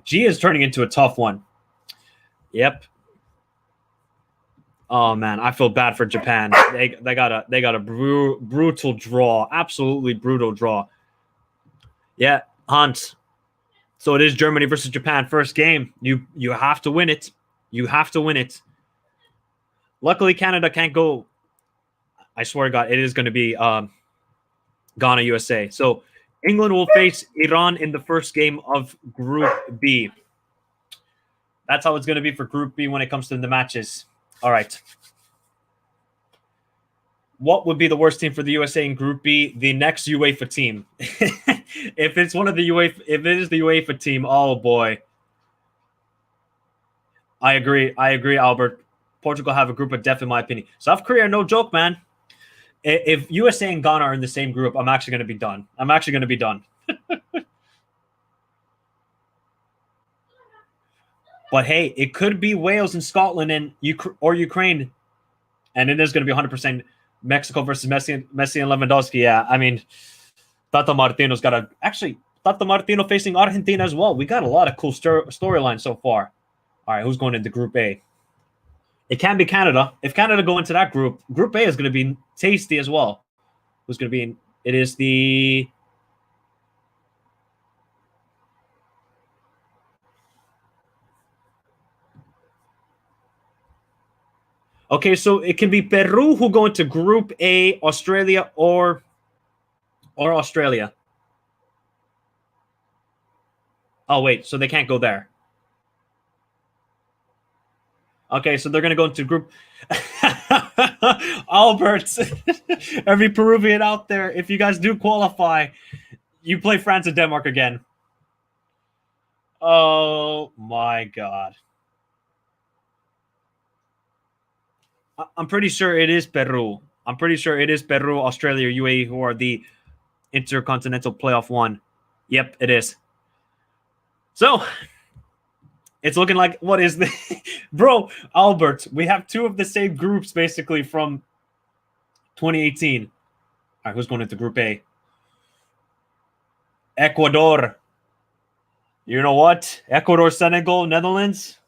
G is turning into a tough one. Yep. Oh man, I feel bad for Japan. They got a brutal draw, absolutely brutal draw. Yeah, Hans. So it is Germany versus Japan, first game. You have to win it. You have to win it. Luckily, Canada can't go. I swear to God, it is going to be Ghana, USA. So England will face Iran in the first game of Group B. That's how it's going to be for Group B when it comes to the matches. All right. What would be the worst team for the USA in Group B? The next UEFA team. If it's one of the UEFA, if it is the UEFA team, oh boy. I agree, Albert. Portugal have a group of death, in my opinion. South Korea, no joke, man. If USA and Ghana are in the same group, I'm actually going to be done. I'm actually going to be done. But hey, it could be Wales and Scotland and Ukraine, and it is going to be 100% Mexico versus Messi and Lewandowski. Yeah, I mean, Tata Martino's got a Tata Martino facing Argentina as well. We got a lot of cool storylines so far. All right, who's going into Group A? It can be Canada. If Canada go into that group, Group A is going to be tasty as well. Who's going to be in? It is the. Okay, so it can be Peru who go into Group A, Australia or Australia. Oh wait, so they can't go there. Okay, so they're going to go into group. Albert, every Peruvian out there, if you guys do qualify, you play France and Denmark again. Oh my God. I'm pretty sure it is Peru. I'm pretty sure it is Peru, Australia, UAE who are the Intercontinental Playoff 1. Yep, it is. So it's looking like, what is the bro, Albert? We have two of the same groups basically from 2018. All right, who's going into Group A? Ecuador. You know what? Ecuador, Senegal, Netherlands.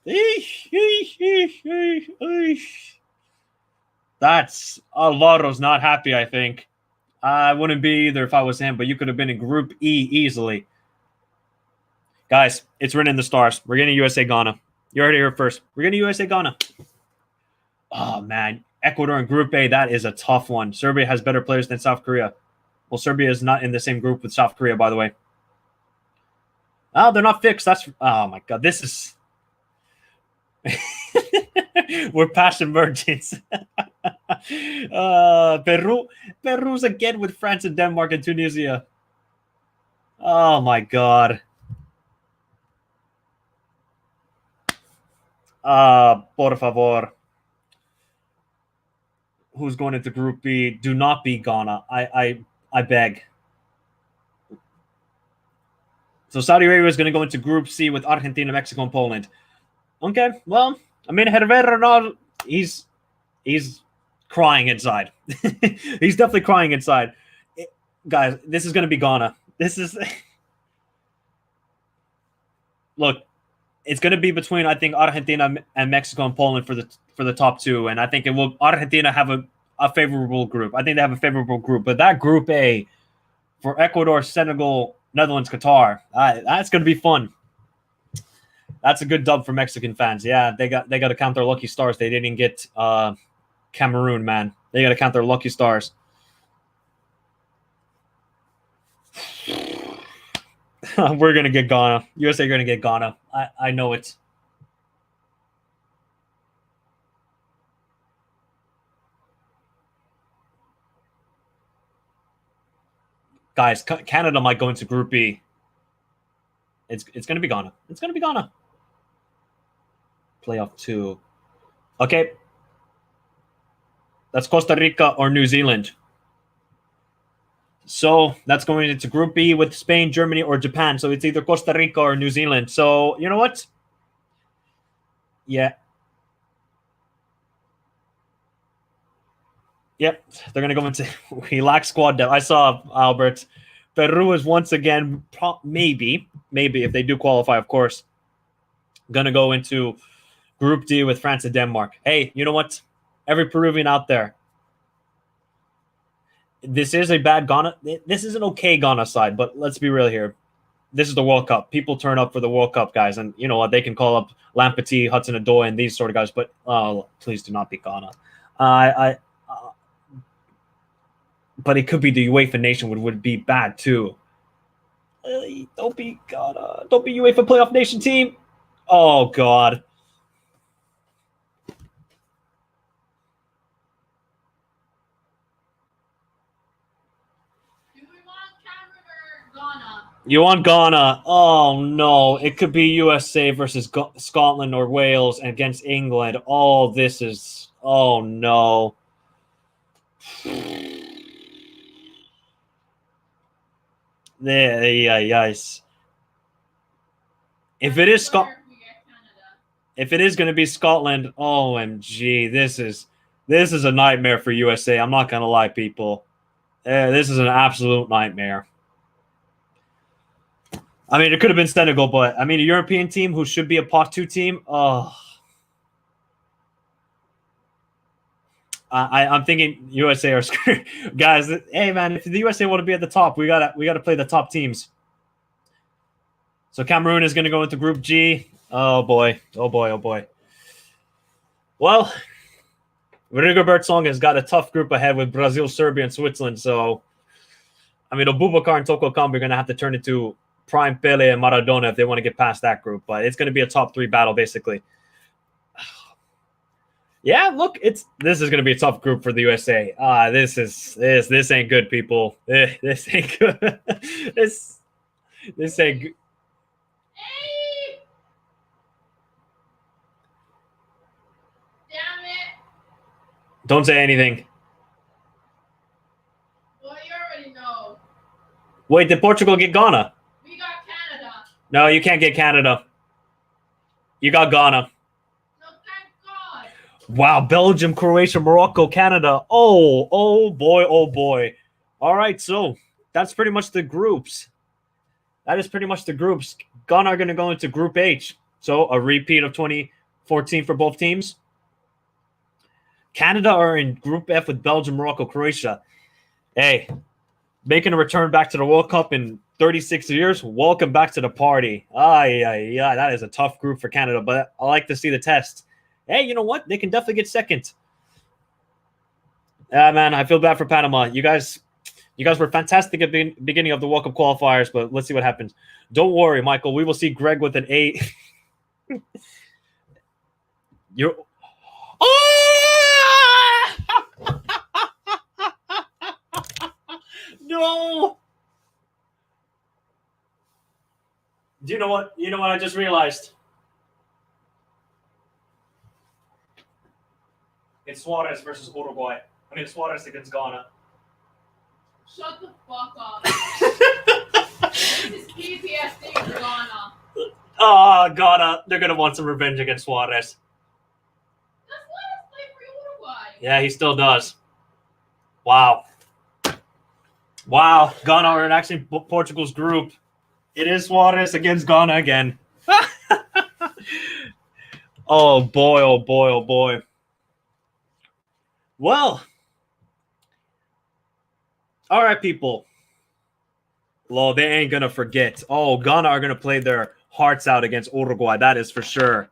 That's Alvaro's not happy, I think. I wouldn't be either if I was him, but you could have been in Group E easily. Guys, it's written in the stars. We're getting USA Ghana. You heard it here first. We're getting USA Ghana. Oh, man. Ecuador in Group A, that is a tough one. Serbia has better players than South Korea. Well, Serbia is not in the same group with South Korea, by the way. Oh, they're not fixed. That's oh my God. This is we're passion virgins. Peru's again with France and Denmark and Tunisia. Oh my God. Por favor. Who's going into Group B? Do not be Ghana. I beg. So Saudi Arabia is going to go into Group C with Argentina, Mexico, and Poland. Okay, well, I mean, Herrera, he's crying inside. He's definitely crying inside. Guys, this is going to be Ghana. This is look. It's going to be between, I think, Argentina and Mexico and Poland for the top two, and I think it will. Argentina have a favorable group. I think they have a favorable group, but that Group A for Ecuador, Senegal, Netherlands, Qatar, that's going to be fun. That's a good dub for Mexican fans. Yeah, they got to count their lucky stars. They didn't get Cameroon, man. They got to count their lucky stars. We're gonna get Ghana. USA are gonna get Ghana. I know it. Guys, Canada might go into Group B. It's going to be Ghana. It's going to be Ghana. Playoff 2. Okay. That's Costa Rica or New Zealand. So that's going into Group B with Spain, Germany, or Japan. So it's either Costa Rica or New Zealand. So you know what? Yeah. Yep. They're going to go into – we lack squad depth. I saw, Albert, Peru is once again maybe if they do qualify, of course, going to go into Group D with France and Denmark. Hey, you know what? Every Peruvian out there, this is a bad Ghana. This is an okay Ghana side, but let's be real here. This is the World Cup. People turn up for the World Cup, guys, and you know what? They can call up Lamptey, Hudson-Odoi, and these sort of guys, but please do not be Ghana. But it could be the UEFA Nation would be bad too. Don't be Ghana. Don't be UEFA Playoff Nation team. Oh God. Do we want Cameroon or Ghana? You want Ghana? Oh no! It could be USA versus Scotland or Wales against England. Oh, this is. Oh no. Yes. If it is if it is going to be Scotland, OMG, this is a nightmare for USA. I'm not going to lie, people. This is an absolute nightmare. I mean, it could have been Senegal, but I mean, a European team who should be a pot 2 team. Oh, I'm thinking USA are screwed. Guys, hey man, if the USA want to be at the top, we gotta play the top teams. So Cameroon is gonna go into Group G. Oh boy. Well, Rodrigo Bertsong has got a tough group ahead with Brazil, Serbia, and Switzerland. So I mean, Abubakar and Toko Kambi are gonna have to turn into prime Pele and Maradona if they want to get past that group. But it's gonna be a top 3 battle basically. Yeah, look, this is going to be a tough group for the USA. This ain't good, people. This ain't good. this ain't good. Hey! Damn it! Don't say anything. Well, you already know. Wait, did Portugal get Ghana? We got Canada. No, you can't get Canada. You got Ghana. Wow, Belgium, Croatia, Morocco, Canada. Oh boy. All right, so that's pretty much the groups. That is pretty much the groups. Ghana are going to go into Group H. So a repeat of 2014 for both teams. Canada are in Group F with Belgium, Morocco, Croatia. Hey, making a return back to the World Cup in 36 years. Welcome back to the party. Yeah, that is a tough group for Canada, but I like to see the test. Hey, you know what? They can definitely get second. Man, I feel bad for Panama. You guys were fantastic at the beginning of the World Cup qualifiers, but let's see what happens. Don't worry, Michael. We will see Greg with an 8. You're. Oh! No. Do you know what? You know what I just realized? It's Suarez versus Uruguay. I mean, Suarez against Ghana. Shut the fuck up. This is PTSD for Ghana. Ghana. They're going to want some revenge against Suarez. That's Suarez play for Uruguay. Yeah, he still does. Wow. Ghana are in actually Portugal's group. It is Suarez against Ghana again. Oh, boy. Well, all right, people. Well, they ain't going to forget. Oh, Ghana are going to play their hearts out against Uruguay. That is for sure.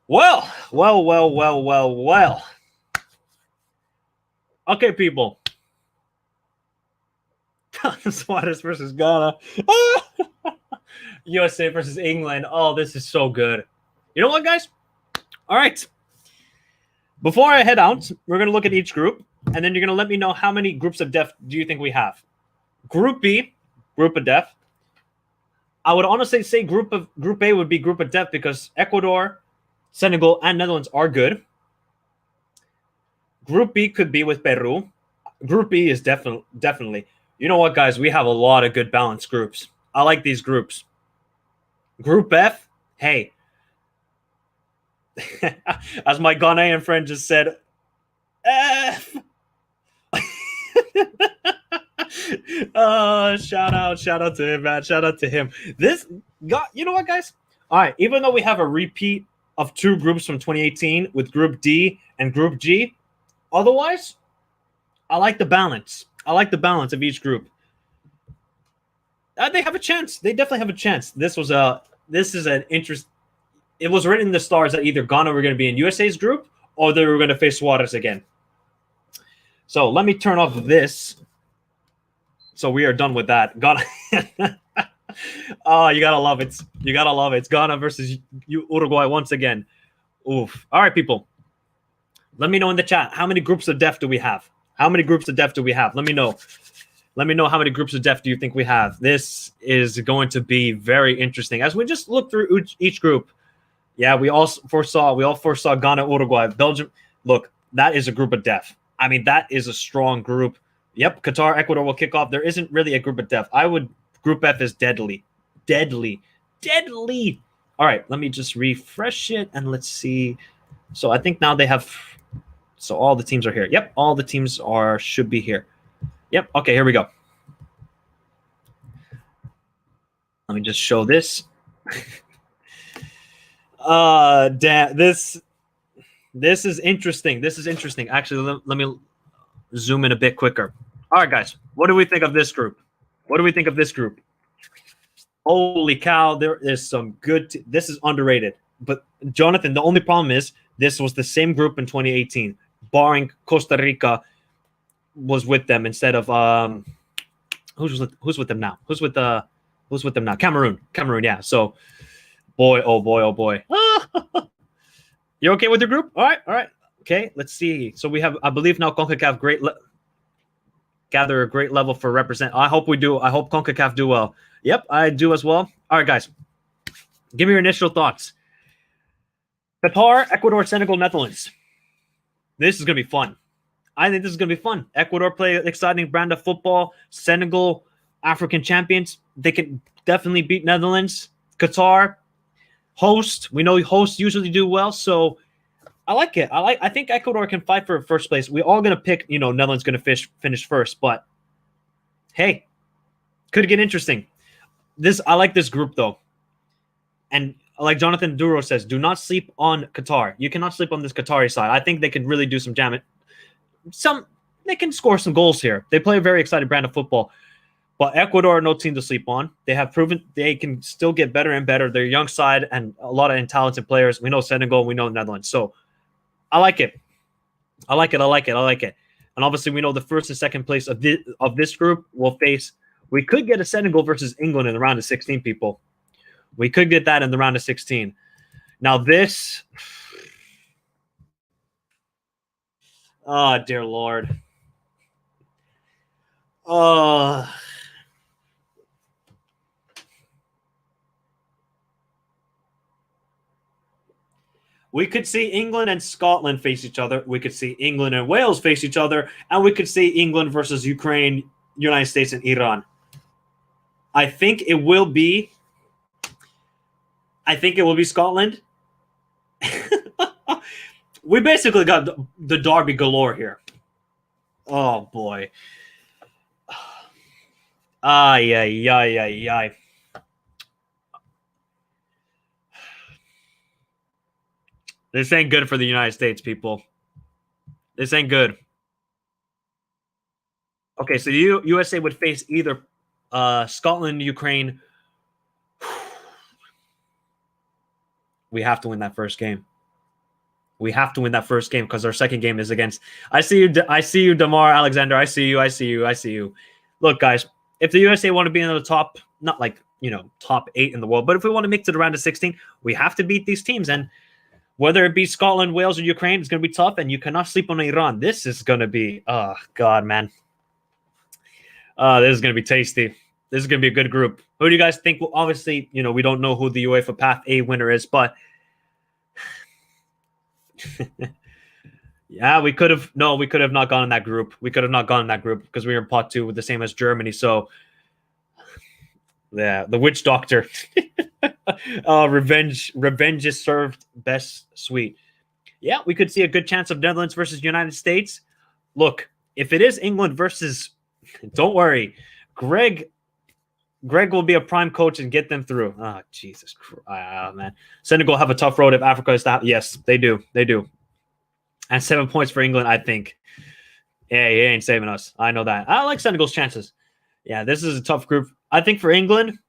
Well. Okay, people. Suarez versus Ghana. USA versus England. Oh, this is so good. You know what, guys? All right. Before I head out, we're going to look at each group. and then you're gonna let me know how many groups of death do you think we have. Group B, group of death. I would honestly say Group A would be group of death because Ecuador, Senegal, and Netherlands are good. Group B could be with Peru. Group B is definitely. You know what, guys? We have a lot of good balanced groups. I like these groups. Group F, hey. As my Ghanaian friend just said, F. Shout out to him, man. Shout out to him. You know what, guys? All right, even though we have a repeat of 2 groups from 2018 with Group D and Group G, otherwise, I like the balance. I like the balance of each group. They have a chance. They definitely have a chance. This is an interest. It was written in the stars that either Ghana were going to be in USA's group or they were going to face Suarez again. So let me turn off this. So we are done with that. Ghana. Oh, you gotta love it. You gotta love it. It's Ghana versus Uruguay once again. Oof. All right, people. Let me know in the chat. How many groups of death do we have? How many groups of death do we have? Let me know. Let me know how many groups of death do you think we have. This is going to be very interesting. As we just look through each group. Yeah, we all foresaw Ghana, Uruguay, Belgium. Look, that is a group of death. I mean, that is a strong group. Yep, Qatar, Ecuador will kick off. There isn't really a group of death. Group F is deadly. Deadly. All right, let me just refresh it and let's see. So I think now they have, so all the teams are here. Yep, all the teams should be here. Yep, okay, here we go. Let me just show this. Damn, this is interesting. This is interesting. Actually, let me zoom in a bit quicker. All right, guys, what do we think of this group? Holy cow, there is some good. This is underrated. But Jonathan, the only problem is this was the same group in 2018, barring Costa Rica was with them instead of who's with them now? Who's with them now? Cameroon, yeah. So, boy. You okay with your group? All right. Okay, let's see. So we have, I believe now CONCACAF gather a great level for represent. I hope we do. I hope CONCACAF do well. Yep, I do as well. All right, guys. Give me your initial thoughts. Qatar, Ecuador, Senegal, Netherlands. This is going to be fun. I think this is going to be fun. Ecuador play an exciting brand of football. Senegal, African champions. They can definitely beat Netherlands. Qatar, host. We know hosts usually do well, so I like it. I think Ecuador can fight for first place. We're all going to pick, Netherlands going to finish first, but hey, could get interesting. I like this group though. And like Jonathan Duro says, do not sleep on Qatar. You cannot sleep on this Qatari side. I think they can really do some damage. They can score some goals here. They play a very exciting brand of football. But Ecuador are no team to sleep on. They have proven they can still get better and better. They're a young side and a lot of talented players. We know Senegal, we know Netherlands. So I like it. I like it. And obviously we know the first and second place of this group will face. We could get a Senegal versus England in the round of 16, people. We could get that in the round of 16. Now this, oh dear Lord. We could see England and Scotland face each other. We could see England and Wales face each other. And we could see England versus Ukraine, United States, and Iran. I think it will be Scotland. We basically got the derby galore here. Oh, boy. Ay. This ain't good for the United States, people. This ain't good. Okay, so USA would face either Scotland, Ukraine. We have to win that first game. Because our second game is against. I see you, Damar Alexander. I see you. Look, guys, if the USA want to be in the top, not top 8 in the world, but if we want to make it to the round of 16, we have to beat these teams. And Whether it be Scotland, Wales, or Ukraine, it's going to be tough, and you cannot sleep on Iran. This is going to be, oh, God, man. This is going to be tasty. This is going to be a good group. Who do you guys think? Well, obviously, we don't know who the UEFA Path A winner is, but yeah, we could have not gone in that group. We could have not gone in that group because we were in pot 2 with the same as Germany. So, yeah, the witch doctor. Revenge is served best sweet. Yeah, we could see a good chance of Netherlands versus United States. Look, if it is England versus, don't worry, Greg will be a prime coach and get them through. Oh, Jesus Christ, man. Senegal have a tough road if Africa is that. Yes, they do. They do. And 7 points for England, I think. Yeah, he ain't saving us. I know that. I like Senegal's chances. Yeah, this is a tough group. I think for England,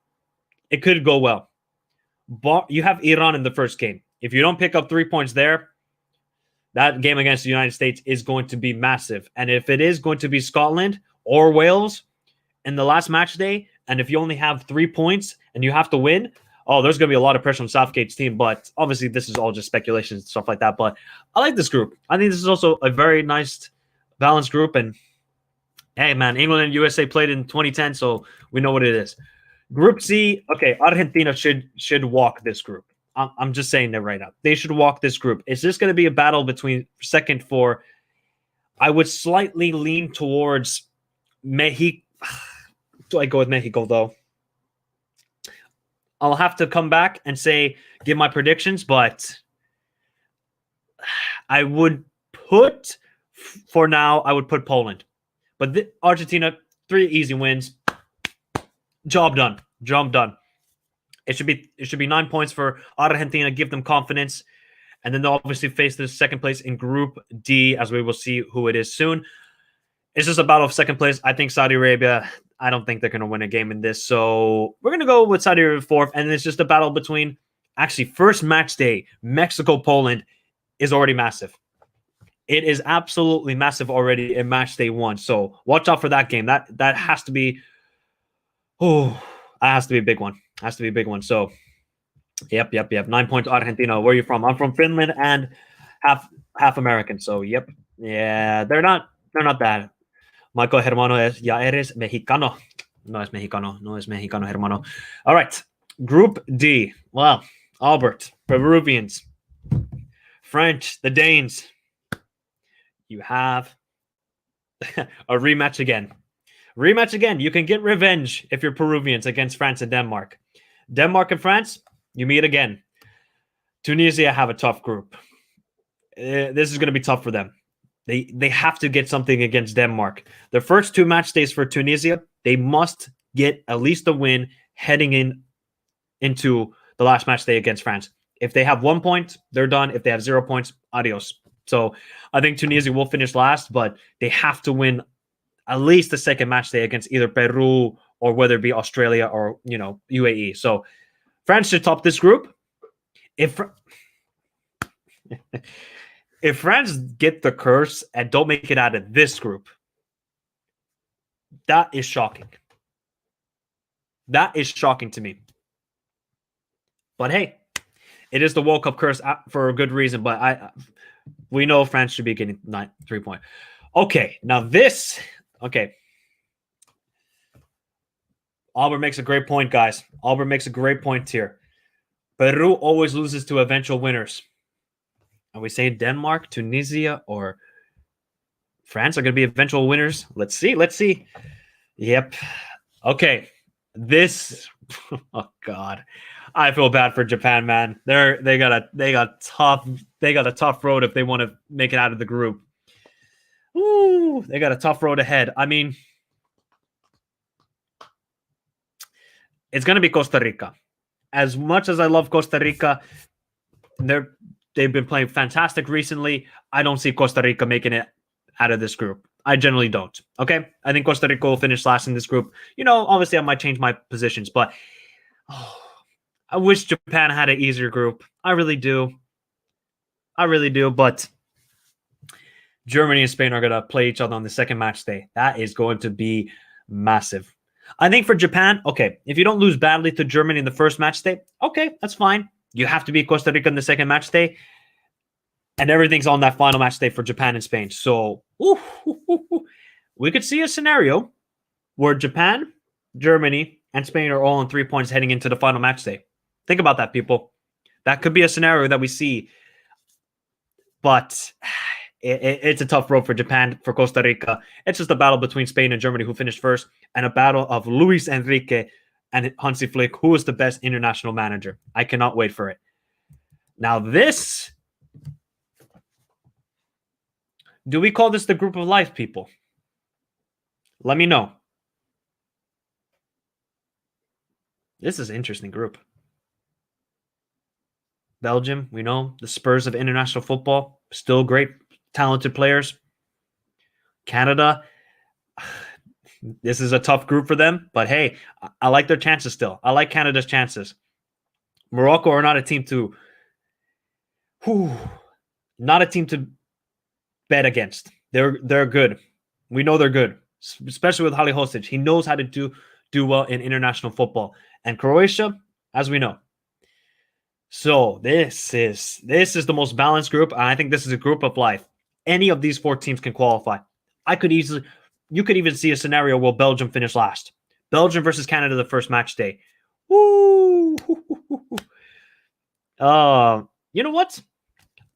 it could go well. But you have Iran in the first game. If you don't pick up 3 points there, that game against the United States is going to be massive. And if it is going to be Scotland or Wales in the last match day, and if you only have 3 points and you have to win, there's going to be a lot of pressure on Southgate's team. But obviously, this is all just speculation and stuff like that. But I like this group. I think this is also a very nice, balanced group. And hey, man, England and USA played in 2010, so we know what it is. Group C, okay, Argentina should walk this group. I'm just saying that right now. They should walk this group. It's just going to be a battle between second four. I would slightly lean towards Mexico. Do I go with Mexico, though? I'll have to come back and give my predictions, but I would put, for now, Poland. But Argentina, 3 easy wins. Job done. It should be 9 points for Argentina, give them confidence. And then they'll obviously face the second place in Group D, as we will see who it is soon. It's just a battle of second place. I think Saudi Arabia, I don't think they're going to win a game in this. So we're going to go with Saudi Arabia fourth. And it's just a battle between, actually, first match day, Mexico-Poland is already massive. It is absolutely massive already in match day 1. So watch out for that game. That has to be, that has to be a big one. Has to be a big one. So, yep. 9 points Argentina. Where are you from? I'm from Finland and half American. So, yep. Yeah, they're not bad. Michael hermano ya eres mexicano. No es mexicano, hermano. All right. Group D. Well, Albert, Peruvians, French, the Danes. You have a rematch again. You can get revenge if you're Peruvians against France and Denmark. Denmark and France, you meet again. Tunisia have a tough group. This is going to be tough for them. They have to get something against Denmark. The first 2 match days for Tunisia, they must get at least a win heading into the last match day against France. If they have 1 point, they're done. If they have 0 points, adios. So I think Tunisia will finish last, but they have to win at least the second match day against either Peru or whether it be Australia or, UAE. So France should top this group. If France get the curse and don't make it out of this group, that is shocking. That is shocking to me. But hey, it is the World Cup curse for a good reason. But we know France should be getting 3 points. Okay, now this. Okay. Albert makes a great point, guys. Albert makes a great point here. Peru always loses to eventual winners. Are we saying Denmark, Tunisia, or France are going to be eventual winners? Let's see. Yep. Okay. This. Oh God, I feel bad for Japan, man. They got a tough road if they want to make it out of the group. Ooh, they got a tough road ahead. I mean, it's going to be Costa Rica. As much as I love Costa Rica, they've been playing fantastic recently. I don't see Costa Rica making it out of this group. I generally don't. Okay? I think Costa Rica will finish last in this group. Obviously I might change my positions, but I wish Japan had an easier group. I really do. But Germany and Spain are going to play each other on the second match day. That is going to be massive. I think for Japan, okay, if you don't lose badly to Germany in the first match day, okay, that's fine. You have to beat Costa Rica in the second match day. And everything's on that final match day for Japan and Spain. So we could see a scenario where Japan, Germany, and Spain are all on 3 points heading into the final match day. Think about that, people. That could be a scenario that we see. But it's a tough road for Japan, for Costa Rica. It's just a battle between Spain and Germany, who finished first, and a battle of Luis Enrique and Hansi Flick, who is the best international manager. I cannot wait for it. Now this... Do we call this the group of life, people? Let me know. This is an interesting group. Belgium, we know, the Spurs of international football, still great, talented players. Canada, this is a tough group for them, but hey, I like their chances still. I like Canada's chances. Morocco are not a team to bet against. They're good. We know they're good, especially with Halilhodžić. He knows how to do well in international football. And Croatia, as we know. So this is the most balanced group, and I think this is a group of life. Any of these 4 teams can qualify. You could even see a scenario where Belgium finish last. Belgium versus Canada the first match day. Woo! You know what?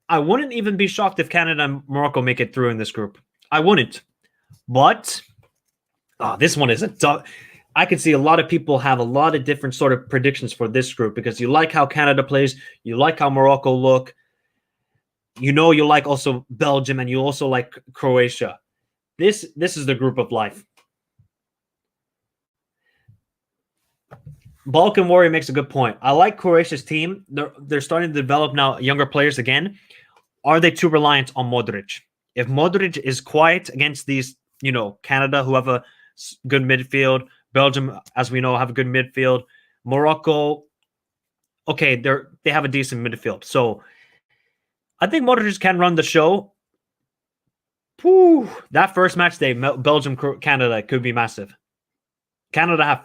I wouldn't even be shocked if Canada and Morocco make it through in this group. I wouldn't. But this one is a tough. I could see a lot of people have a lot of different sort of predictions for this group because you like how Canada plays, you like how Morocco look, you like also Belgium, and you also like Croatia. This is the group of life. Balkan Warrior makes a good point. I like Croatia's team. They're starting to develop now younger players again. Are they too reliant on Modric? If Modric is quiet against these, Canada, who have a good midfield, Belgium, as we know, have a good midfield. Morocco, okay, they have a decent midfield. So I think Modric can run the show. That first match day, Belgium, Canada, could be massive. Canada have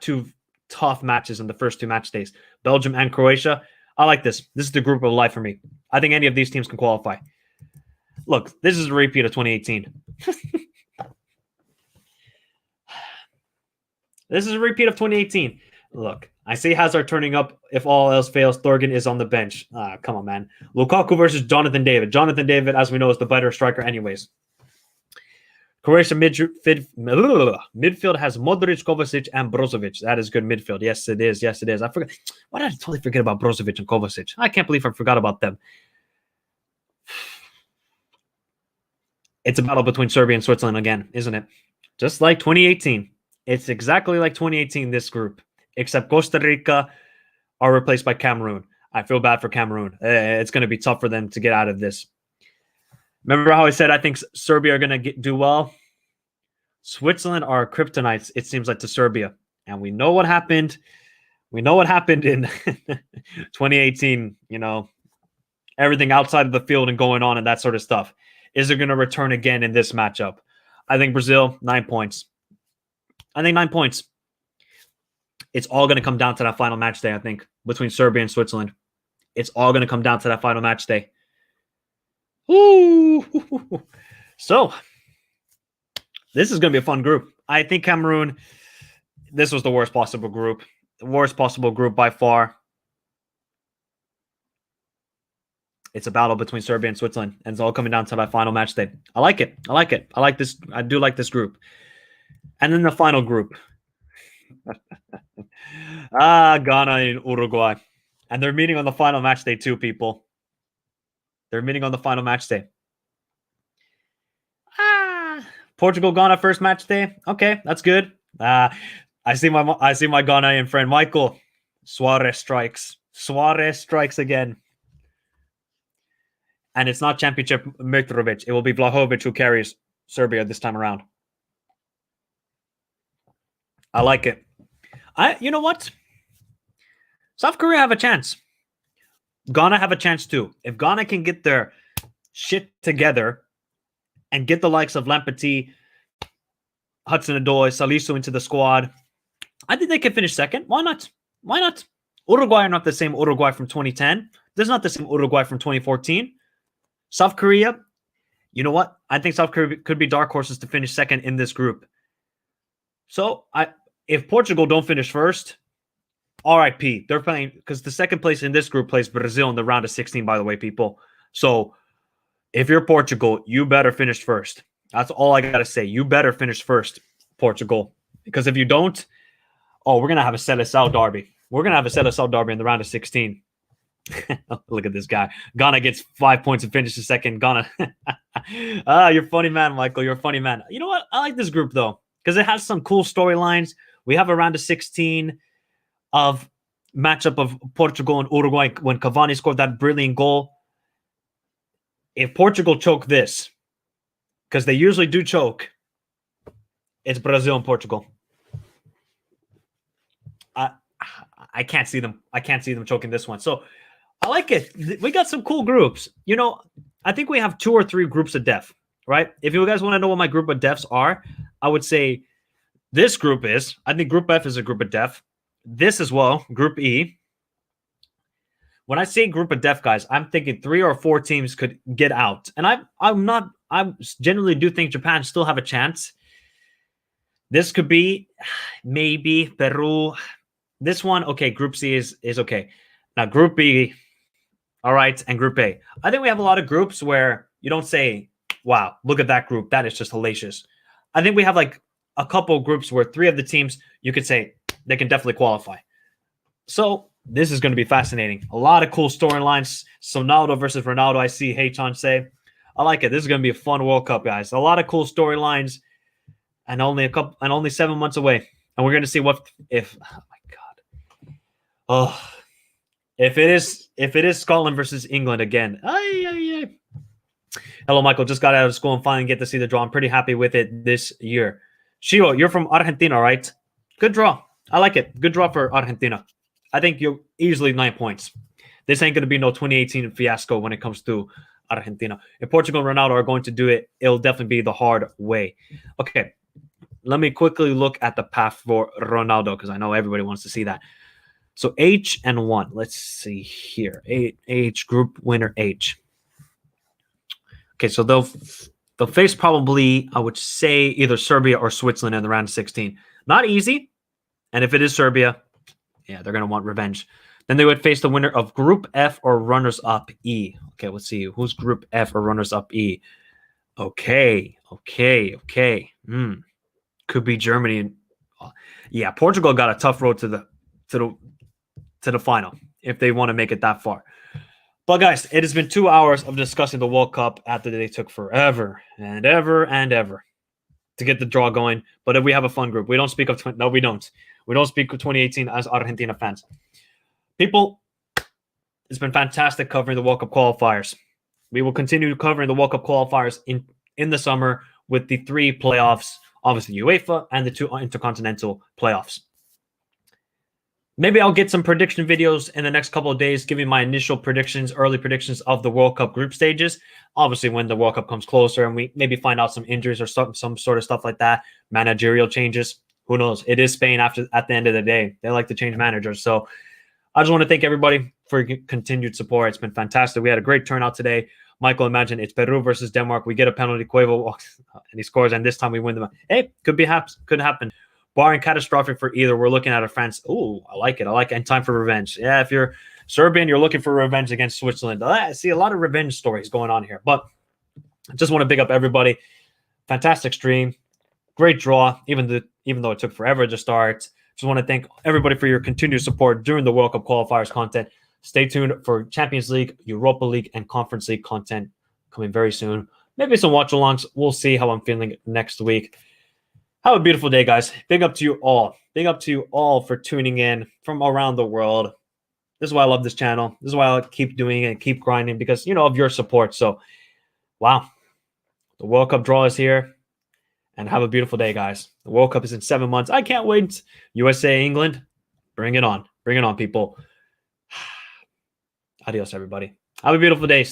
2 tough matches in the first 2 match days. Belgium and Croatia. I like this. This is the group of life for me. I think any of these teams can qualify. Look, this is a repeat of 2018. This is a repeat of 2018. Look, I see Hazard turning up if all else fails. Thorgan is on the bench. Come on, man. Lukaku versus Jonathan David. Jonathan David, as we know, is the better striker anyways. Croatia midfield has Modric, Kovacic, and Brozovic. That is good midfield. Yes, it is. Yes, it is. I forgot. Why did I totally forget about Brozovic and Kovacic? I can't believe I forgot about them. It's a battle between Serbia and Switzerland again, isn't it? Just like 2018. It's exactly like 2018, this group, except Costa Rica are replaced by Cameroon. I feel bad for Cameroon. It's going to be tough for them to get out of this. Remember how I said I think Serbia are going to do well? Switzerland are kryptonites, it seems like, to Serbia. And we know what happened. We know what happened in 2018, everything outside of the field and going on and that sort of stuff. Is it going to return again in this matchup? I think Brazil, 9 points. I think 9 points. It's all going to come down to that final match day, I think, between Serbia and Switzerland. It's all going to come down to that final match day. Ooh. So, this is going to be a fun group. I think Cameroon, this was the worst possible group. The worst possible group by far. It's a battle between Serbia and Switzerland, and it's all coming down to that final match day. I like it. I like it. I like this. I do like this group. And then the final group. Ghana and Uruguay. And they're meeting on the final match day too, people. They're meeting on the final match day. Portugal, Ghana, first match day. Okay, that's good. I see my Ghanaian friend Michael. Suarez strikes. Suarez strikes again. And it's not Championship Mitrovic. It will be Vlahovic who carries Serbia this time around. I like it. You know what? South Korea have a chance. Ghana have a chance too. If Ghana can get their shit together and get the likes of Lamptey, Hudson-Odoi, Salisu into the squad, I think they can finish second. Why not? Why not? Uruguay are not the same Uruguay from 2010. There's not the same Uruguay from 2014. South Korea, you know what? I think South Korea could be dark horses to finish second in this group. So if Portugal don't finish first, RIP. They're playing because the second place in this group plays Brazil in the round of 16, by the way, people. So if you're Portugal, you better finish first. That's all I got to say. You better finish first, Portugal. Because if you don't, we're going to have a Seleção derby. We're going to have a Seleção derby in the round of 16. Look at this guy. Ghana gets 5 points and finishes second. Ghana. You're a funny man, Michael. You're a funny man. You know what? I like this group, though, because it has some cool storylines. We have a round of 16 of matchup of Portugal and Uruguay when Cavani scored that brilliant goal. If Portugal choke this, because they usually do choke, it's Brazil and Portugal. I can't see them. I can't see them choking this one. So I like it. We got some cool groups. You know, I think we have 2 or 3 groups of death, right? If you guys want to know what my group of deaths are, I would say this group is. I think Group F is a group of death. This as well, Group E. When I say group of death, guys, I'm thinking 3 or 4 teams could get out. And I generally do think Japan still have a chance. This could be maybe Peru. This one, okay, Group C is okay. Now, Group B, all right, and Group A. I think we have a lot of groups where you don't say, wow, look at that group. That is just hellacious. I think we have like a couple of groups where 3 of the teams, you could say they can definitely qualify. So this is going to be fascinating. A lot of cool storylines. Ronaldo versus Ronaldo, I see Hachan say. I like it. This is going to be a fun World Cup, guys. A lot of cool storylines and only 7 months away. And we're going to see if oh my God. Oh, if it is Scotland versus England again. Hello, Michael. Just got out of school and finally get to see the draw. I'm pretty happy with it this year. Shiro, you're from Argentina, right? Good draw. I like it. Good draw for Argentina. I think you're easily 9 points. This ain't going to be no 2018 fiasco when it comes to Argentina. If Portugal and Ronaldo are going to do it, it'll definitely be the hard way. Okay, let me quickly look at the path for Ronaldo because I know everybody wants to see that. So H and 1. Let's see here. H group winner H. Okay, so they'll face probably, I would say, either Serbia or Switzerland in the round of 16. Not easy. And if it is Serbia, yeah, they're going to want revenge. Then they would face the winner of Group F or runners-up E. Okay, let's see. Who's Group F or runners-up E? Okay. Could be Germany. Yeah, Portugal got a tough road to the final if they want to make it that far. But guys, it has been 2 hours of discussing the World Cup after they took forever and ever to get the draw going. But if we have a fun group, we don't speak of no, we don't. We don't speak of 2018 as Argentina fans. People, it's been fantastic covering the World Cup qualifiers. We will continue covering the World Cup qualifiers in the summer with the 3 playoffs, obviously UEFA and the 2 intercontinental playoffs. Maybe I'll get some prediction videos in the next couple of days, giving my initial predictions, early predictions of the World Cup group stages. Obviously, when the World Cup comes closer and we maybe find out some injuries or some sort of stuff like that, managerial changes, who knows? It is Spain at the end of the day. They like to change managers. So I just want to thank everybody for your continued support. It's been fantastic. We had a great turnout today. Michael, imagine it's Peru versus Denmark. We get a penalty, Cuevo walks and he scores, and this time we win them. Hey, could happen. Barring catastrophic for either, we're looking at a France. Oh, I like it. And time for revenge. Yeah, if you're Serbian, you're looking for revenge against Switzerland. I see a lot of revenge stories going on here. But I just want to big up everybody. Fantastic stream. Great draw, even though it took forever to start. Just want to thank everybody for your continued support during the World Cup qualifiers content. Stay tuned for Champions League, Europa League, and Conference League content coming very soon. Maybe some watch-alongs. We'll see how I'm feeling next week. Have a beautiful day, guys. Big up to you all. Big up to you all for tuning in from around the world. This is why I love this channel. This is why I keep doing it and keep grinding because, of your support. So, wow. The World Cup draw is here. And have a beautiful day, guys. The World Cup is in 7 months. I can't wait. USA, England. Bring it on. Bring it on, people. Adios, everybody. Have a beautiful day.